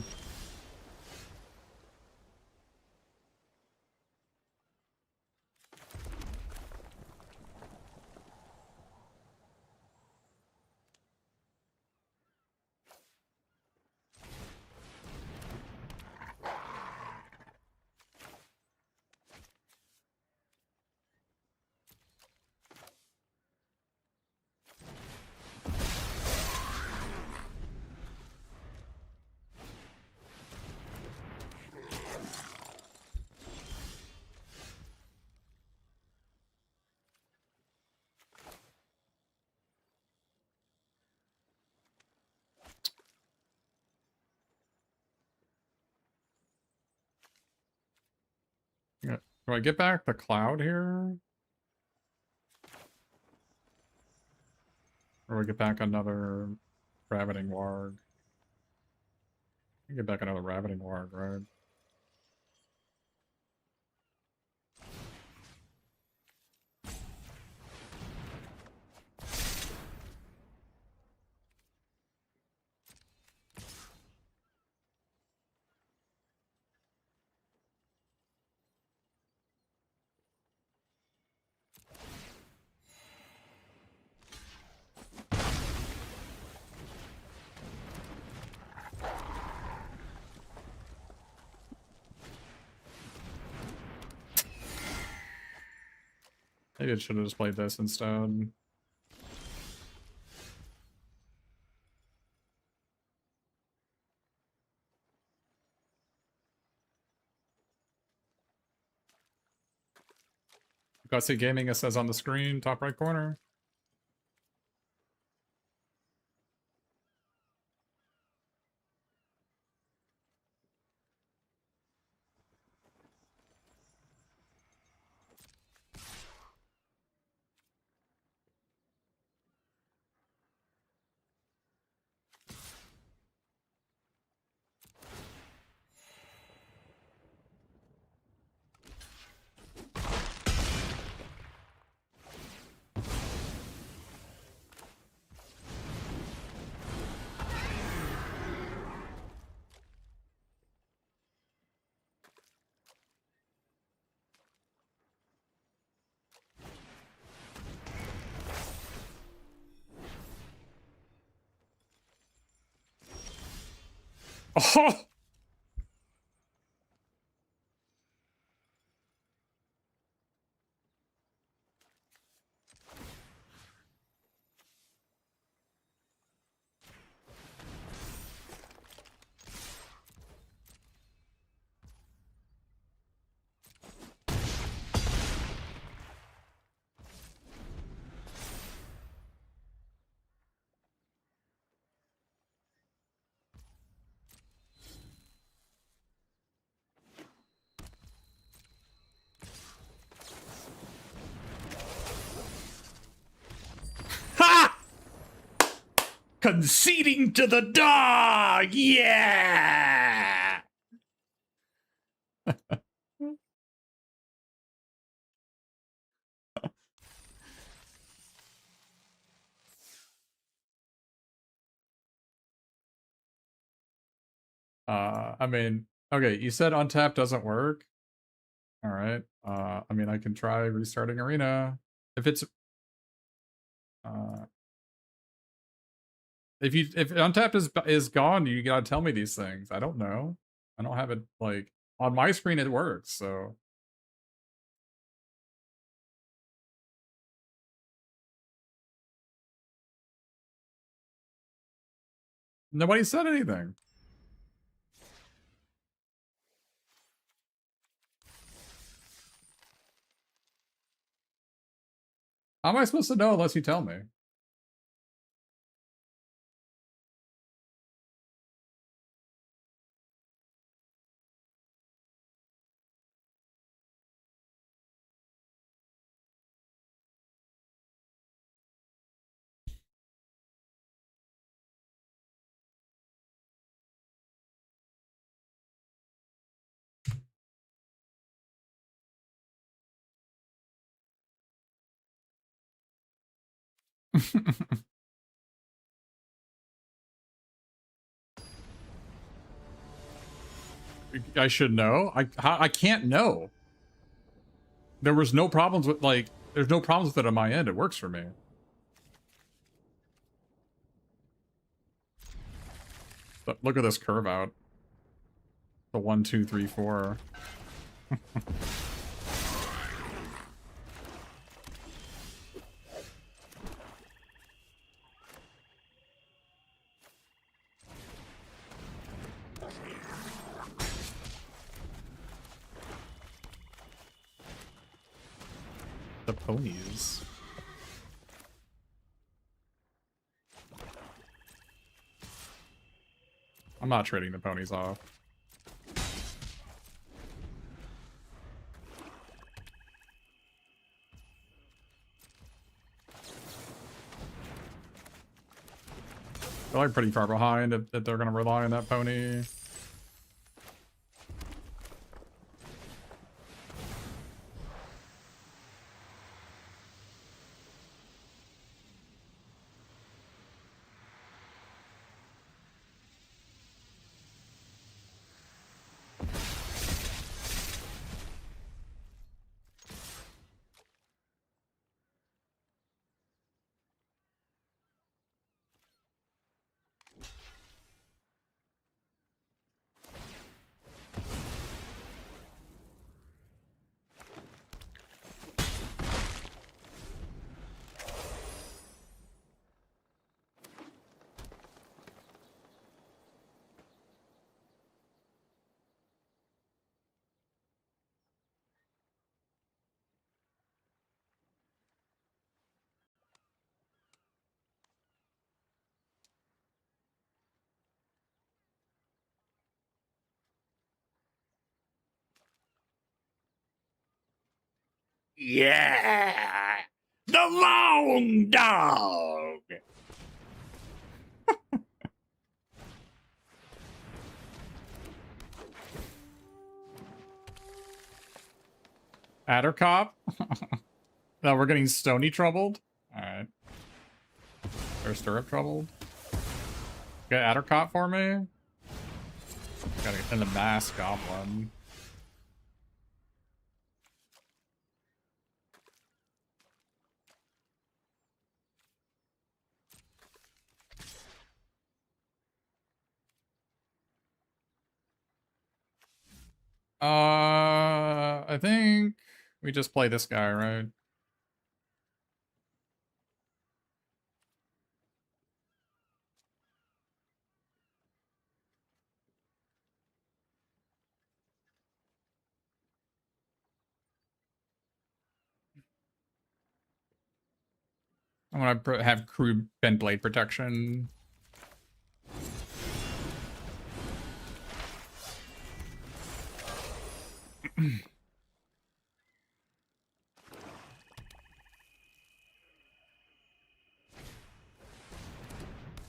Yeah. Do I get back the cloud here? Or do I get back another Ravening Warg? I get back another Ravening Warg, right? Maybe I should have just played this instead. Gussie Gaming, it says on the screen, top right corner. Oh! Ha! Conceding to the dog! Yeah! I mean, okay, you said untap doesn't work. All right. I mean, I can try restarting arena. If it's uh if untapped is gone, you gotta tell me these things. I don't know. I don't have it like on my screen it works, so nobody said anything. How am I supposed to know unless you tell me? I should know. I can't know. There was no problems with like there's no problems with it on my end. It works for me. But look at this curve out. The 1, 2, 3, 4. The ponies. I'm not trading the ponies off. They're like pretty far behind if they're gonna rely on that pony. Yeah! The long dog! Addercop? No, we're getting Stony troubled? Alright. Or Stirrup troubled? Get Addercop for me? Gotta get in the mass goblin. I think we just play this guy, right? I want to have crew bend blade protection.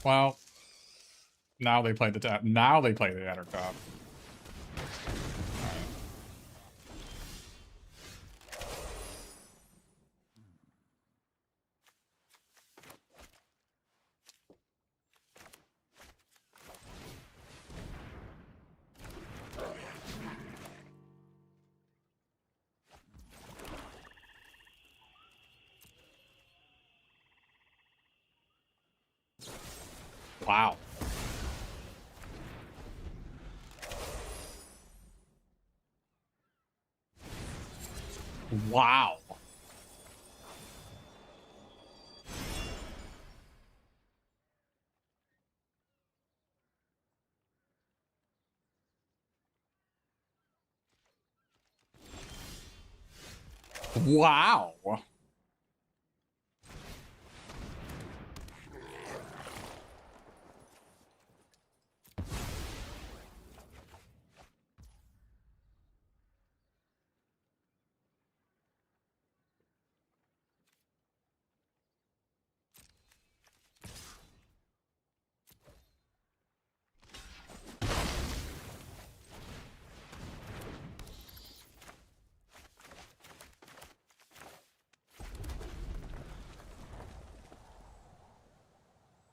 Well, now they play the tap. Now they play the outer top. Wow. Wow. Wow.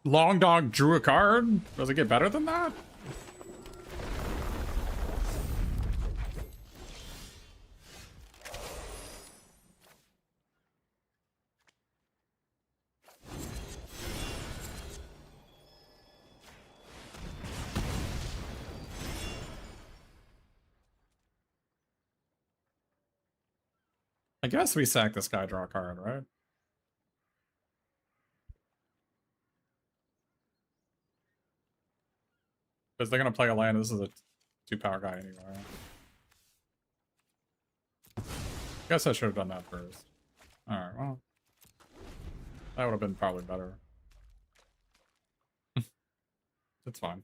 Long Dog drew a card? Does it get better than that? I guess we sack this guy, draw a card, right? Because they're going to play a land. This is a 2-power guy anyway. Guess I should have done that first. Alright, well. That would have been probably better. It's fine.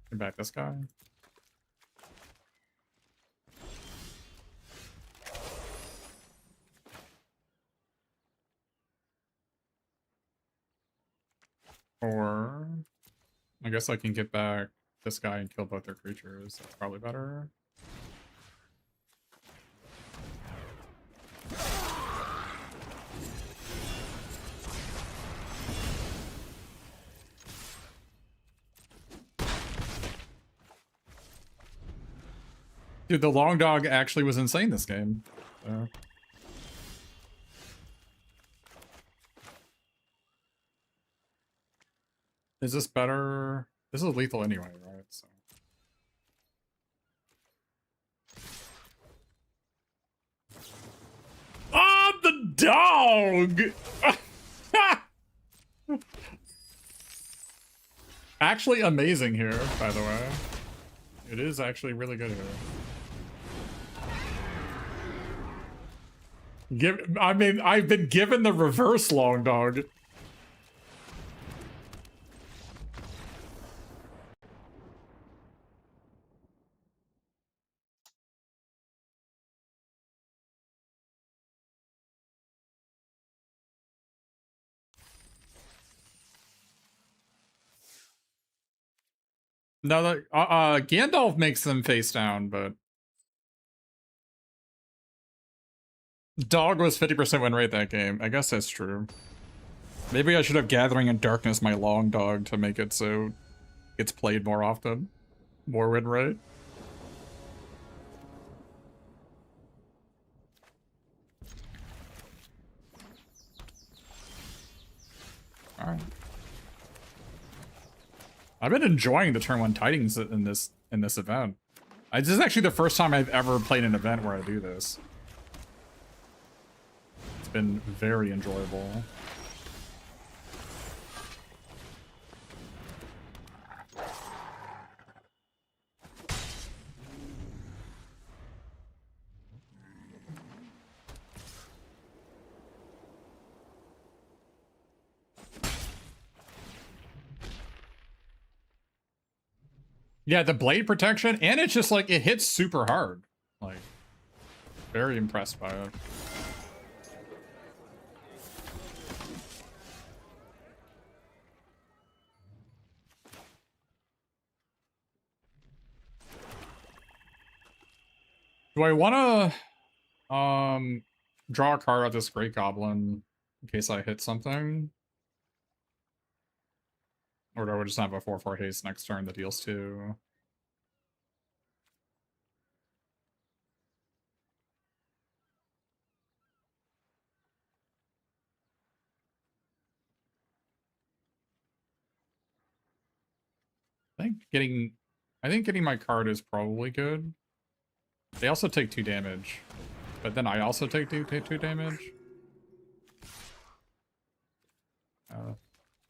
Get back this guy. Or I guess I can get back this guy and kill both their creatures. That's probably better. Dude, the Long Dog actually was insane this game. So. Is this better? This is lethal anyway, right? So. Oh, the dog! Actually amazing here, by the way. It is actually really good here. I mean, I've been given the reverse Long Dog. No, Gandalf makes them face down, but Dog was 50% win rate that game. I guess that's true. Maybe I should have Gathering in Darkness my long dog to make it so it's played more often. More win rate. Alright. I've been enjoying the turn 1 tidings in this event. This is actually the first time I've ever played an event where I do this. It's been very enjoyable. Yeah, the blade protection, and it's just like, it hits super hard. Like, very impressed by it. Do I want to draw a card out this Great Goblin in case I hit something? Or do I just have a 4/4 haste next turn that deals 2? I think getting my card is probably good. They also take 2 damage. But then I also take 2 damage.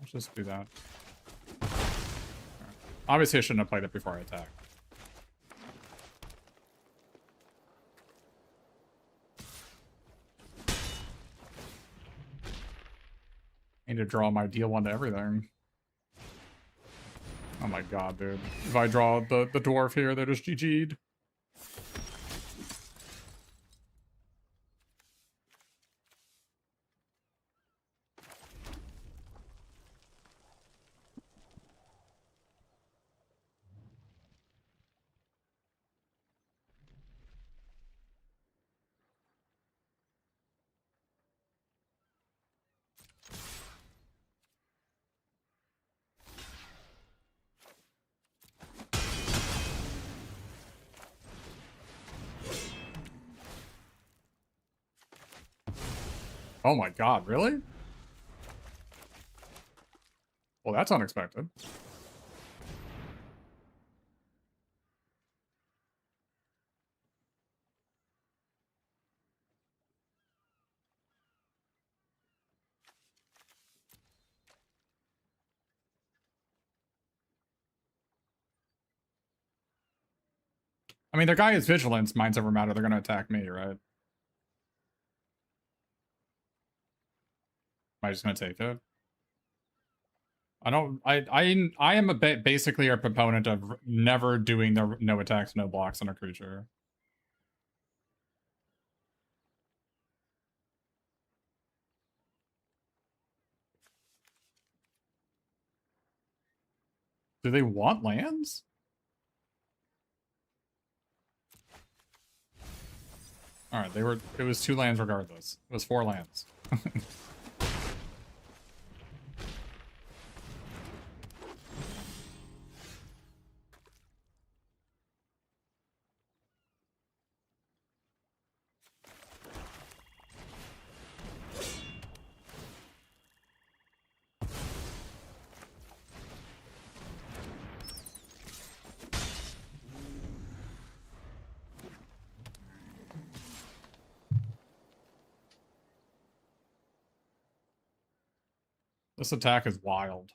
Let's just do that. Right. Obviously I shouldn't have played it before I attack. I need to draw my deal 1 to everything. Oh my god, dude. If I draw the dwarf here, they're just GG'd. Oh my god, really? Well, that's unexpected. I mean, their guy is Vigilance, Minds Over Matter, they're gonna attack me, right? Am I just gonna take it? I am basically a proponent of never doing the no attacks, no blocks on a creature. Do they want lands? Alright, it was 2 lands regardless. It was 4 lands. This attack is wild.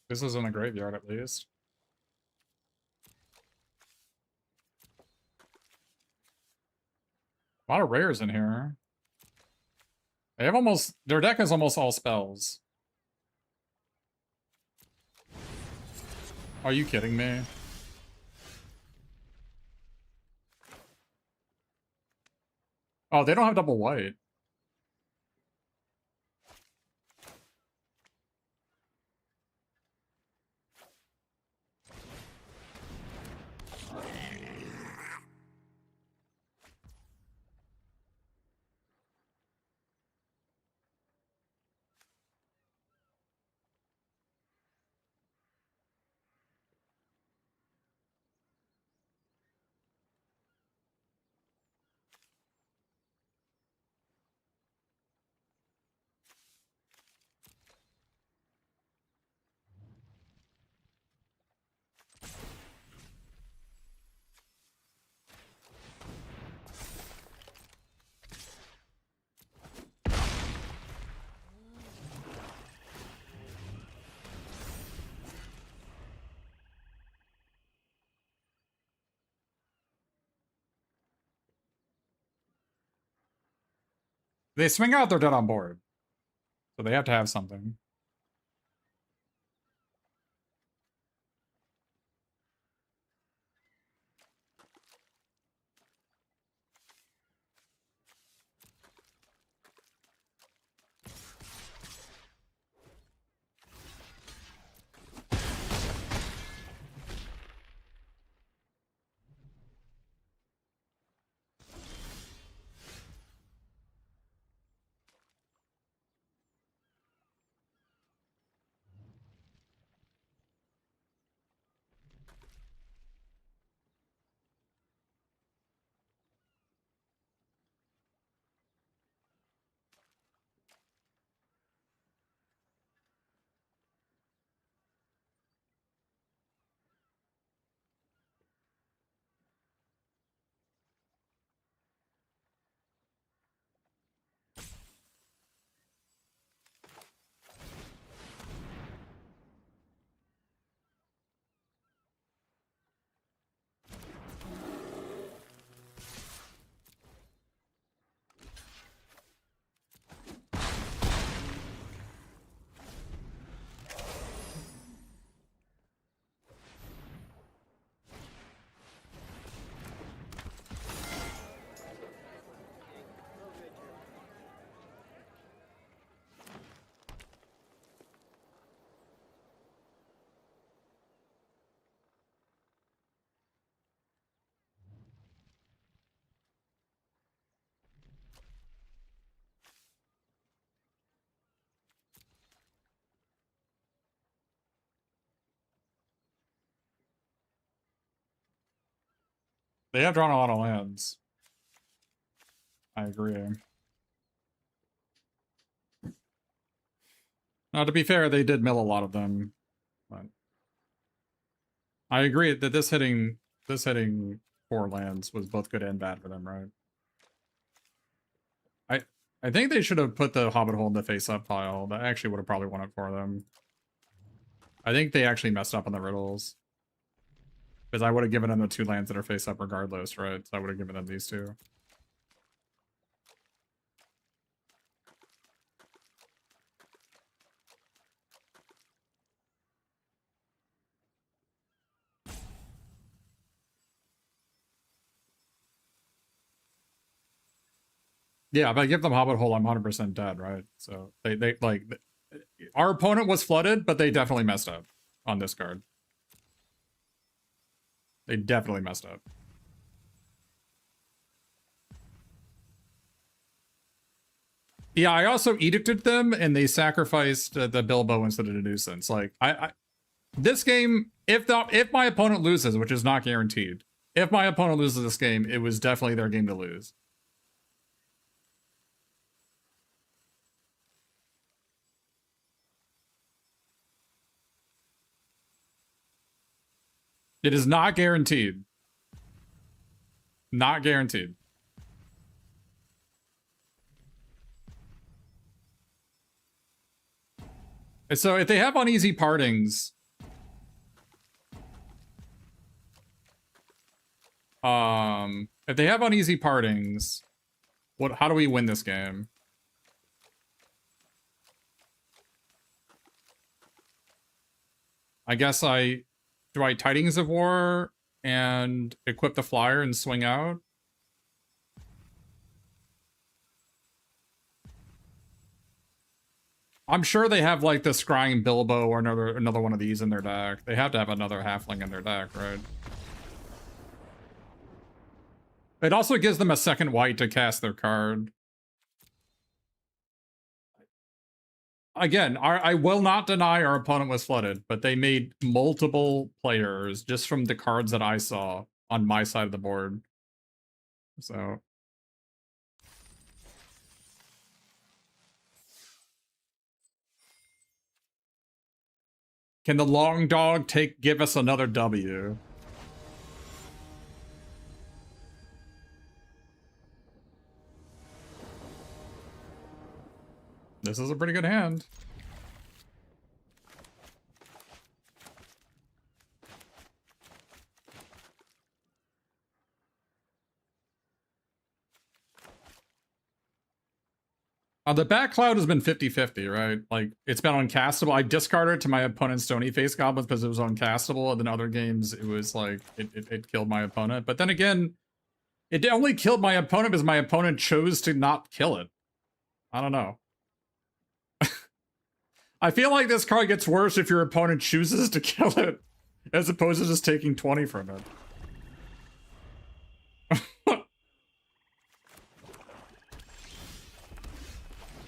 This is in the graveyard at least. A lot of rares in here. They have their deck is almost all spells. Are you kidding me? Oh, they don't have double white. They swing out, they're dead on board. So they have to have something. They have drawn a lot of lands. I agree. Now, to be fair, they did mill a lot of them, but I agree that this hitting 4 lands was both good and bad for them, right? I think they should have put the Hobbit Hole in the face-up pile. That actually would have probably won it for them. I think they actually messed up on the riddles. Because I would have given them the 2 lands that are face-up regardless, right? So I would have given them these 2. Yeah, if I give them Hobbit Hole, I'm 100% dead, right? So they like our opponent was flooded, but they definitely messed up on this card. They definitely messed up. Yeah, I also edicted them, and they sacrificed the Bilbo instead of the nuisance. Like this game, if my opponent loses, which is not guaranteed, if my opponent loses this game, it was definitely their game to lose. It is not guaranteed. Not guaranteed. So if they have uneasy partings, if they have uneasy partings, how do we win this game? I guess do I Tidings of War and equip the flyer and swing out? I'm sure they have like the Scrying Bilbo or another one of these in their deck. They have to have another halfling in their deck, right? It also gives them a second white to cast their card. Again, I will not deny our opponent was flooded, but they made multiple players just from the cards that I saw on my side of the board. So... Can the long dog give us another W? This is a pretty good hand. The back cloud has been 50-50, right? Like, it's been uncastable. I discarded it to my opponent's Stony Face Goblins because it was uncastable, and then other games, it was like, it killed my opponent. But then again, it only killed my opponent because my opponent chose to not kill it. I don't know. I feel like this card gets worse if your opponent chooses to kill it, as opposed to just taking 20 from it.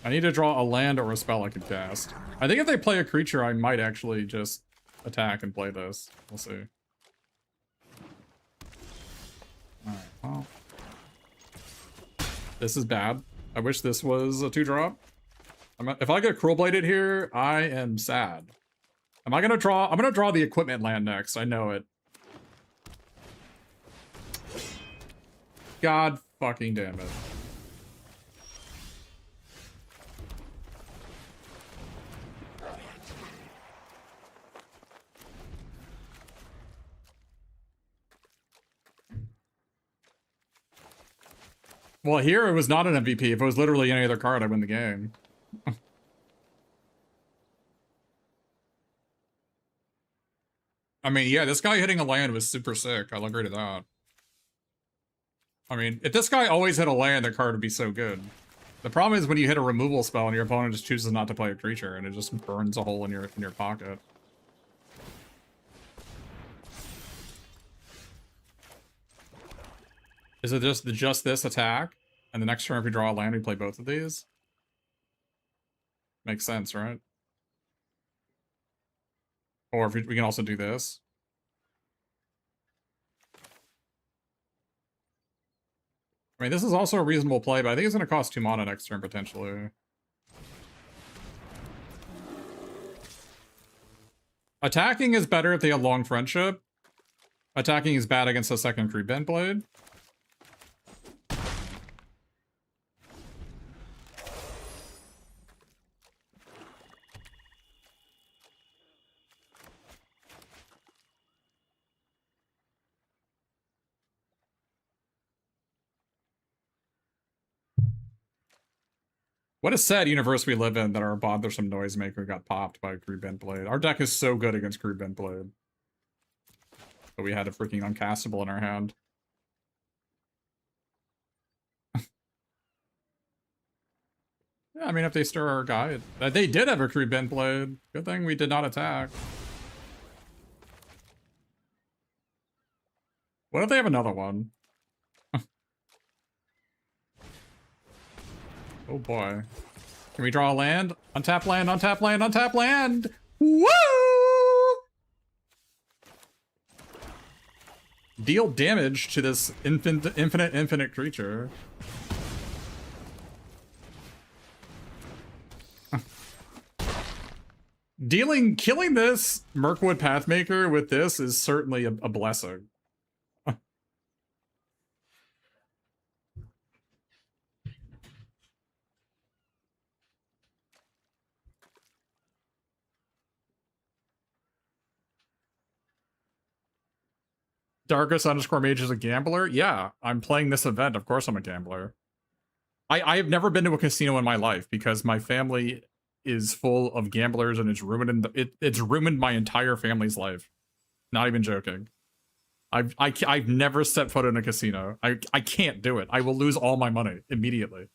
I need to draw a land or a spell I can cast. I think if they play a creature, I might actually just attack and play this. We'll see. Alright, well. This is bad. I wish this was a 2-drop. If I get Cruel Bladed here, I am sad. Am I gonna draw? I'm gonna draw the equipment land next. I know it. God fucking damn it. Well, here it was not an MVP. If it was literally any other card, I win the game. I mean, yeah, this guy hitting a land was super sick. I'll agree to that. I mean, if this guy always hit a land, the card would be so good. The problem is when you hit a removal spell and your opponent just chooses not to play a creature and it just burns a hole in your pocket. Is it just this attack? And the next turn if we draw a land, we play both of these? Makes sense, right? Or if we can also do this. I mean, this is also a reasonable play, but I think it's going to cost 2 mana next turn, potentially. Attacking is better if they have long friendship. Attacking is bad against the second Creep Bent Blade. What a sad universe we live in that our bothersome noisemaker got popped by a Creep Bent Blade. Our deck is so good against Creep Bent Blade. But we had a freaking uncastable in our hand. Yeah, I mean, if they stir our guide. They did have a Creep Bent Blade. Good thing we did not attack. What if they have another one? Oh boy. Can we draw a land? Untap land, untap land, untap land! Woo! Deal damage to this infinite creature. Killing this Mirkwood Pathmaker with this is certainly a blessing. Darkus_Mage is a gambler? Yeah, I'm playing this event. Of course I'm a gambler. I have never been to a casino in my life because my family is full of gamblers and it's ruined my entire family's life. Not even joking. I've never set foot in a casino. I can't do it. I will lose all my money immediately.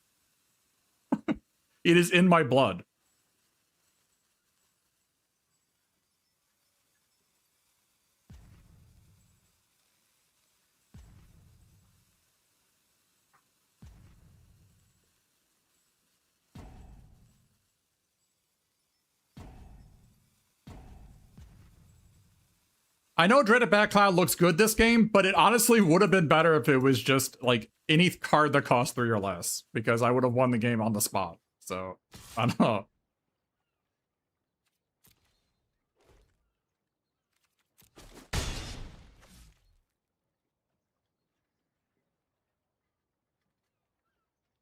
It is in my blood. I know Dreaded Bat Cloud looks good this game, but it honestly would have been better if it was just like any card that cost 3 or less, because I would have won the game on the spot. So, I don't know.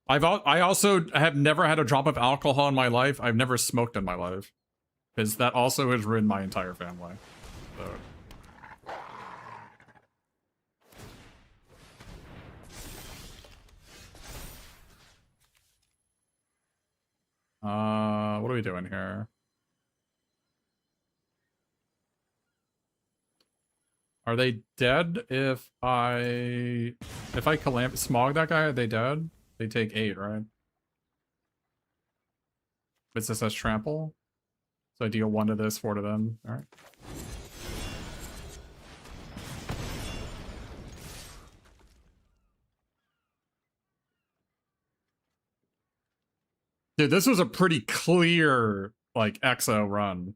I also have never had a drop of alcohol in my life. I've never smoked in my life, because that also has ruined my entire family. So. What are we doing here? Are they dead if I smog that guy? Are they dead? They take 8, right? But this says trample. So I deal 1 to this, 4 to them. Alright. Dude, this was a pretty clear, like, EXO run.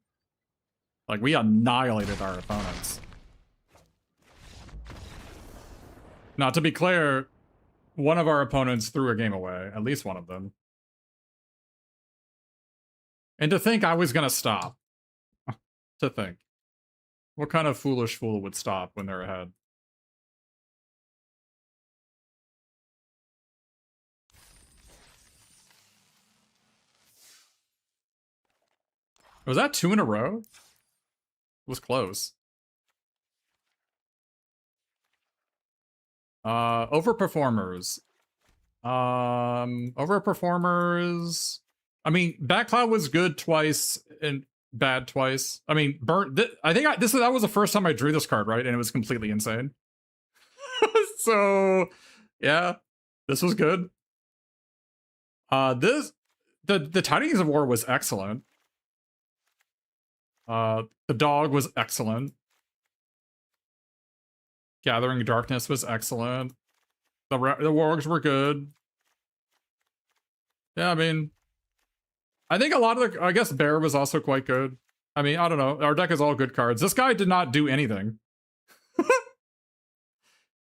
Like, we annihilated our opponents. Now, to be clear, one of our opponents threw a game away. At least one of them. And to think I was gonna stop. To think. What kind of foolish fool would stop when they're ahead? Was that 2 in a row? It was close. Overperformers. Overperformers. I mean, Backcloud was good twice and bad twice. I mean, burnt. I think that was the first time I drew this card, right? And it was completely insane. So, yeah, this was good. The Tidings of War was excellent. The dog was excellent. Gathering Darkness was excellent. The wargs were good. Yeah, I mean, I think a lot of I guess Bear was also quite good. I mean, I don't know. Our deck is all good cards. This guy did not do anything.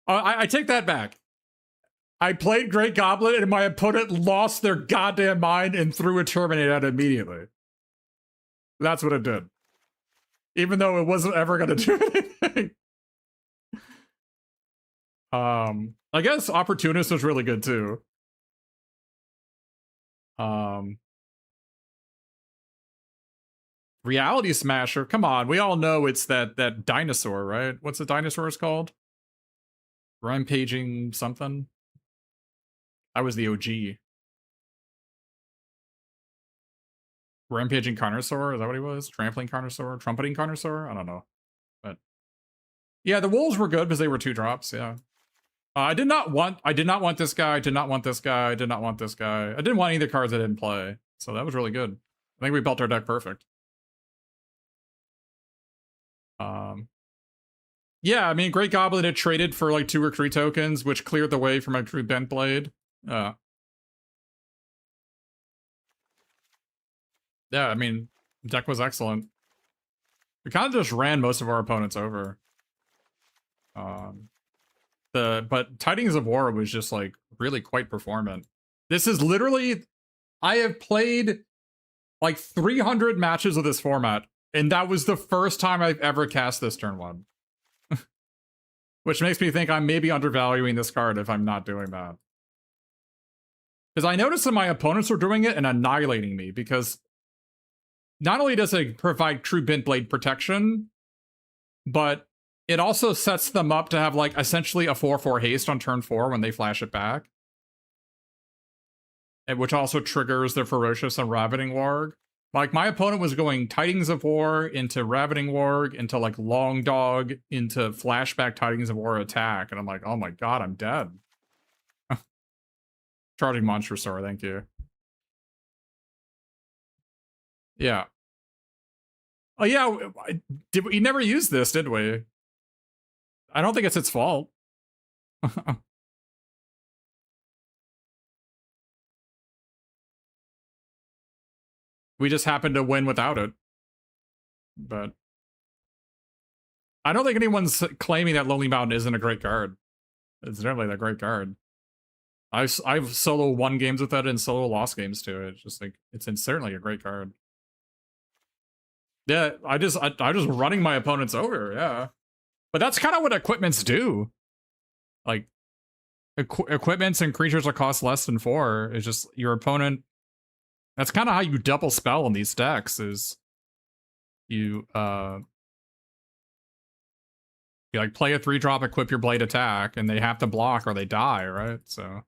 I take that back. I played Great Goblin and my opponent lost their goddamn mind and threw a Terminate at it immediately. That's what it did. Even though it wasn't ever going to do anything. I guess Opportunist was really good too. Reality Smasher, come on, we all know it's that dinosaur, right? What's the dinosaur's called? Rampaging something? I was the OG. Rampaging Carnosaur, is that what he was? Trampling Carnosaur? Trumpeting Carnosaur? I don't know. But yeah, the wolves were good because they were 2 drops, yeah. I did not want this guy, I did not want this guy, I did not want this guy. I didn't want any of the cards I didn't play. So that was really good. I think we built our deck perfect. Yeah, I mean, Great Goblin had traded for like 2 or 3 tokens, which cleared the way for my True Bent Blade. Yeah, I mean, deck was excellent. We kind of just ran most of our opponents over. But Tidings of War was just like really quite performant. This is literally, I have played like 300 matches of this format, and that was the first time I've ever cast this turn 1. Which makes me think I'm maybe undervaluing this card if I'm not doing that. Because I noticed that my opponents are doing it and annihilating me, because not only does it provide true Bent Blade protection, but it also sets them up to have like essentially a 4/4 haste on turn 4 when they flash it back. And which also triggers the Ferocious and Ravening Warg. Like, my opponent was going Tidings of War into Ravening Warg, into, like, Long Dog, into Flashback Tidings of War attack. And I'm like, oh my god, I'm dead. Charging Monstrosaur, thank you. Yeah. Oh, yeah, we never used this, did we? I don't think it's its fault. We just happened to win without it. But I don't think anyone's claiming that Lonely Mountain isn't a great card. It's definitely a great card. I've solo won games with it and solo lost games to it. It's just like it's certainly a great card. Yeah, I just running my opponents over. Yeah, but that's kind of what equipments do. Like equipments and creatures that cost less than 4 is just your opponent. That's kind of how you double spell in these decks. Is you you like play a 3-drop, equip your blade attack, and they have to block or they die, right? So.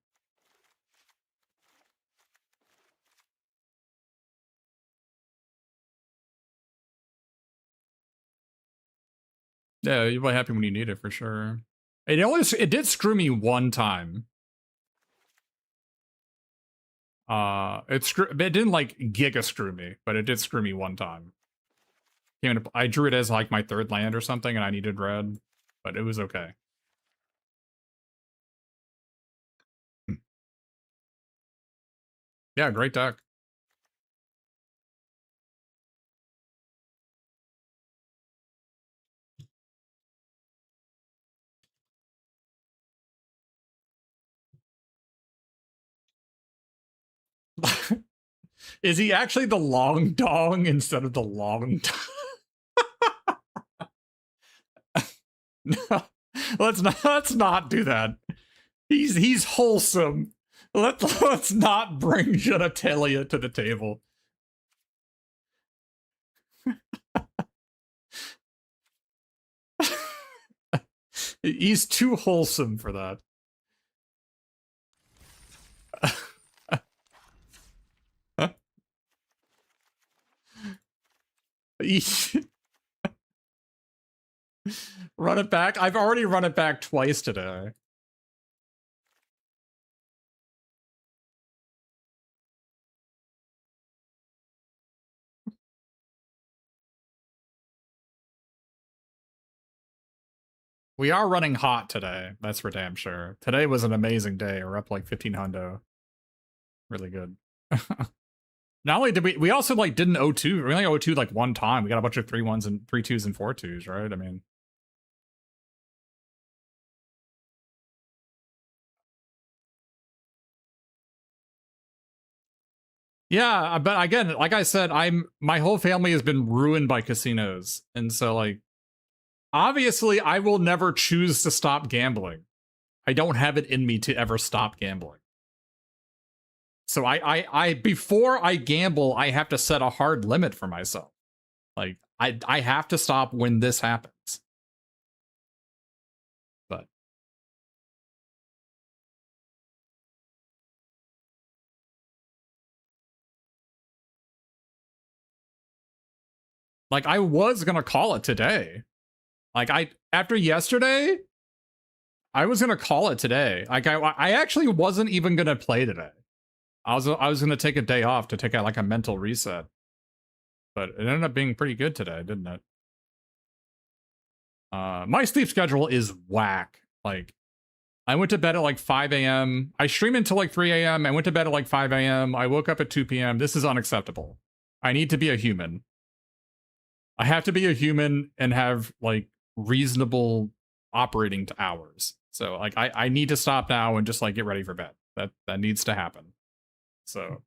Yeah, you'll be happy when you need it for sure. It did screw me one time. It didn't like giga screw me, but it did screw me one time. I drew it as like my 3rd land or something, and I needed red, but it was okay. Yeah, great deck. Is he actually the long dong instead of the long No, let's not do that. He's wholesome. Let's not bring genitalia to the table. He's too wholesome for that. Run it back? I've already run it back twice today. We are running hot today. That's for damn sure. Today was an amazing day. We're up like 15 hundo. Really good. Not only did we also like didn't O2. We only O2 like one time. We got a bunch of 3-1s and 3-2s and 4-2s, right? I mean. Yeah, but again, like I said, my whole family has been ruined by casinos. And so like obviously I will never choose to stop gambling. I don't have it in me to ever stop gambling. So I before I gamble, I have to set a hard limit for myself. Like I have to stop when this happens. But like I was gonna call it today. Like after yesterday, I was gonna call it today. Like I actually wasn't even gonna play today. I was gonna take a day off to take like a mental reset. But it ended up being pretty good today, didn't it? My sleep schedule is whack. Like I went to bed at like 5 a.m. I stream until like 3 a.m. I went to bed at like 5 a.m. I woke up at 2 p.m. This is unacceptable. I need to be a human. I have to be a human and have like reasonable operating hours. So like I need to stop now and just like get ready for bed. That needs to happen. So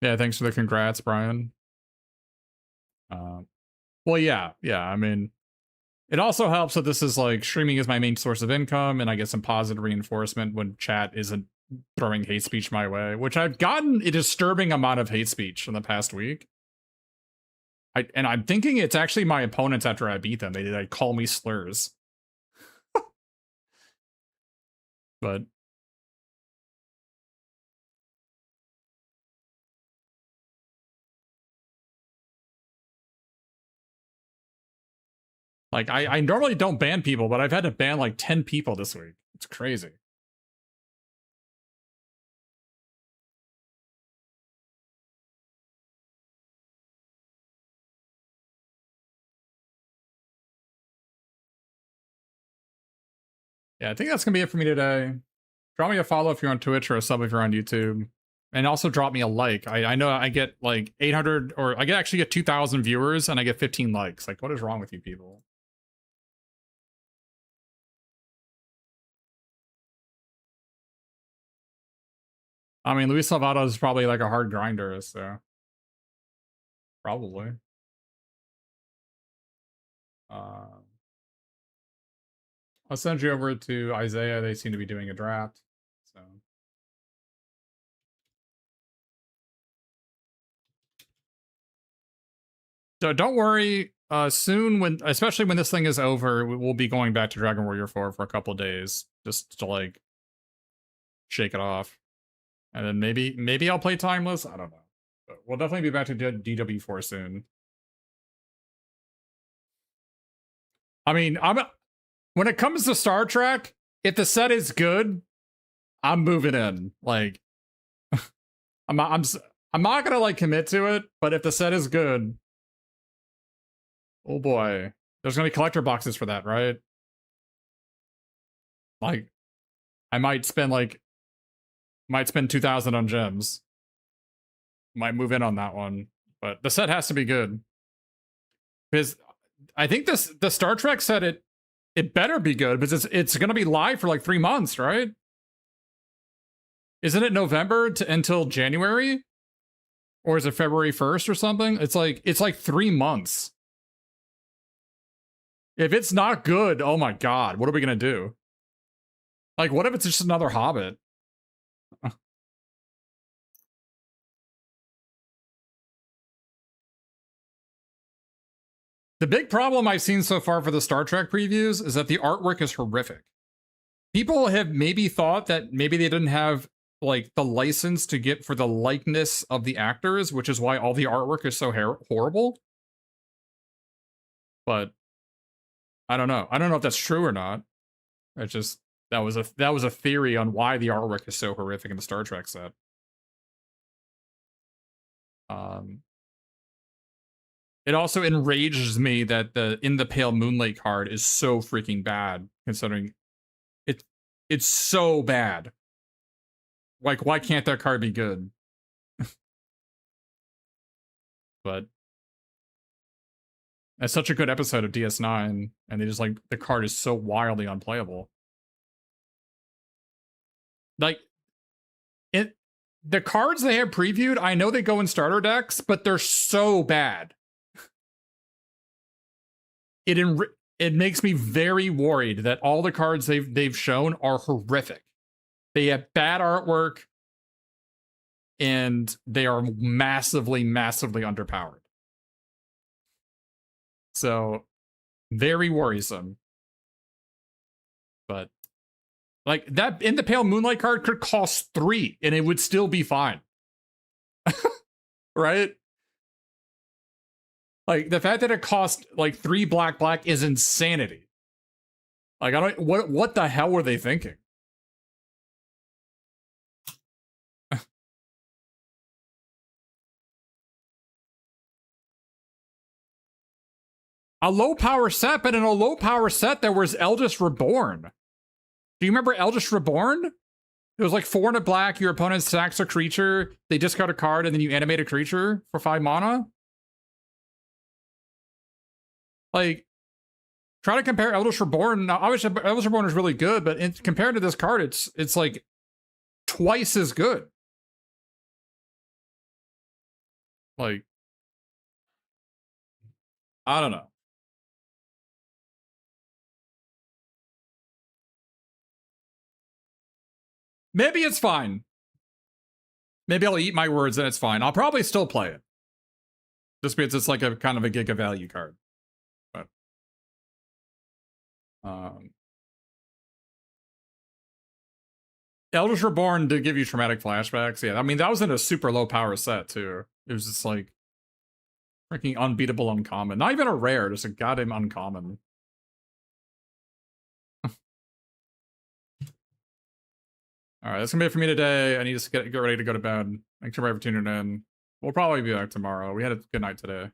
yeah, thanks for the congrats, Brian. Well, yeah. I mean, it also helps that this is like streaming is my main source of income, and I get some positive reinforcement when chat isn't throwing hate speech my way, which I've gotten a disturbing amount of hate speech in the past week. And I'm thinking it's actually my opponents after I beat them. They like call me slurs. But like I normally don't ban people, but I've had to ban like 10 people this week. It's crazy. Yeah, I think that's gonna be it for me today. Draw me a follow if you're on Twitch or a sub if you're on YouTube. And also drop me a like. I know I get like 800 or I actually get 2,000 viewers and I get 15 likes. Like, what is wrong with you people? I mean, Luis Salvato is probably like a hard grinder, so probably. I'll send you over to Isaiah. They seem to be doing a draft. So don't worry. Soon, especially when this thing is over, we'll be going back to Dragon Warrior 4 for a couple days, just to like shake it off, and then maybe I'll play Timeless. I don't know, but we'll definitely be back to DW4 soon. I mean, when it comes to Star Trek, if the set is good, I'm moving in. Like, I'm not gonna like commit to it, but if the set is good, oh boy, there's gonna be collector boxes for that, right? Like, I might spend 2,000 on gems. Might move in on that one, but the set has to be good because I think the Star Trek set it better be good because it's gonna be live for like 3 months, right? Isn't it November until January? Or is it February 1st or something? It's like 3 months. If it's not good, oh my god, what are we gonna do? Like, what if it's just another Hobbit? The big problem I've seen so far for the Star Trek previews is that the artwork is horrific. People have maybe thought that maybe they didn't have like the license to get for the likeness of the actors, which is why all the artwork is so horrible. But I don't know. I don't know if that's true or not. It's just that was a theory on why the artwork is so horrific in the Star Trek set. It also enrages me that the In the Pale Moonlight card is so freaking bad, considering it's so bad. Like, why can't that card be good? But it's such a good episode of DS9, and they just like the card is so wildly unplayable. Like the cards they have previewed, I know they go in starter decks, but they're so bad. It makes me very worried that all the cards they've shown are horrific. They have bad artwork, and they are massively underpowered. So, very worrisome. But like that In the Pale Moonlight card could cost 3 and it would still be fine. Right? Like the fact that it cost like 3 black is insanity. Like I don't what the hell were they thinking? A low power set, but in a low power set there was Eldest Reborn. Do you remember Eldest Reborn? It was like 4 and a black, your opponent sacks a creature, they discard a card, and then you animate a creature for 5 mana. Like, try to compare Eldest Reborn. Now, obviously, Eldest Reborn is really good, but compared to this card, it's like twice as good. Like, I don't know. Maybe it's fine. Maybe I'll eat my words and it's fine. I'll probably still play it. Just because it's like a kind of a giga value card. But Eldest Reborn did give you traumatic flashbacks. Yeah, I mean that was in a super low power set too. It was just like freaking unbeatable uncommon. Not even a rare, just a goddamn uncommon. All right, that's gonna be it for me today. I need to get ready to go to bed. Thanks everybody for tuning in. We'll probably be back tomorrow. We had a good night today.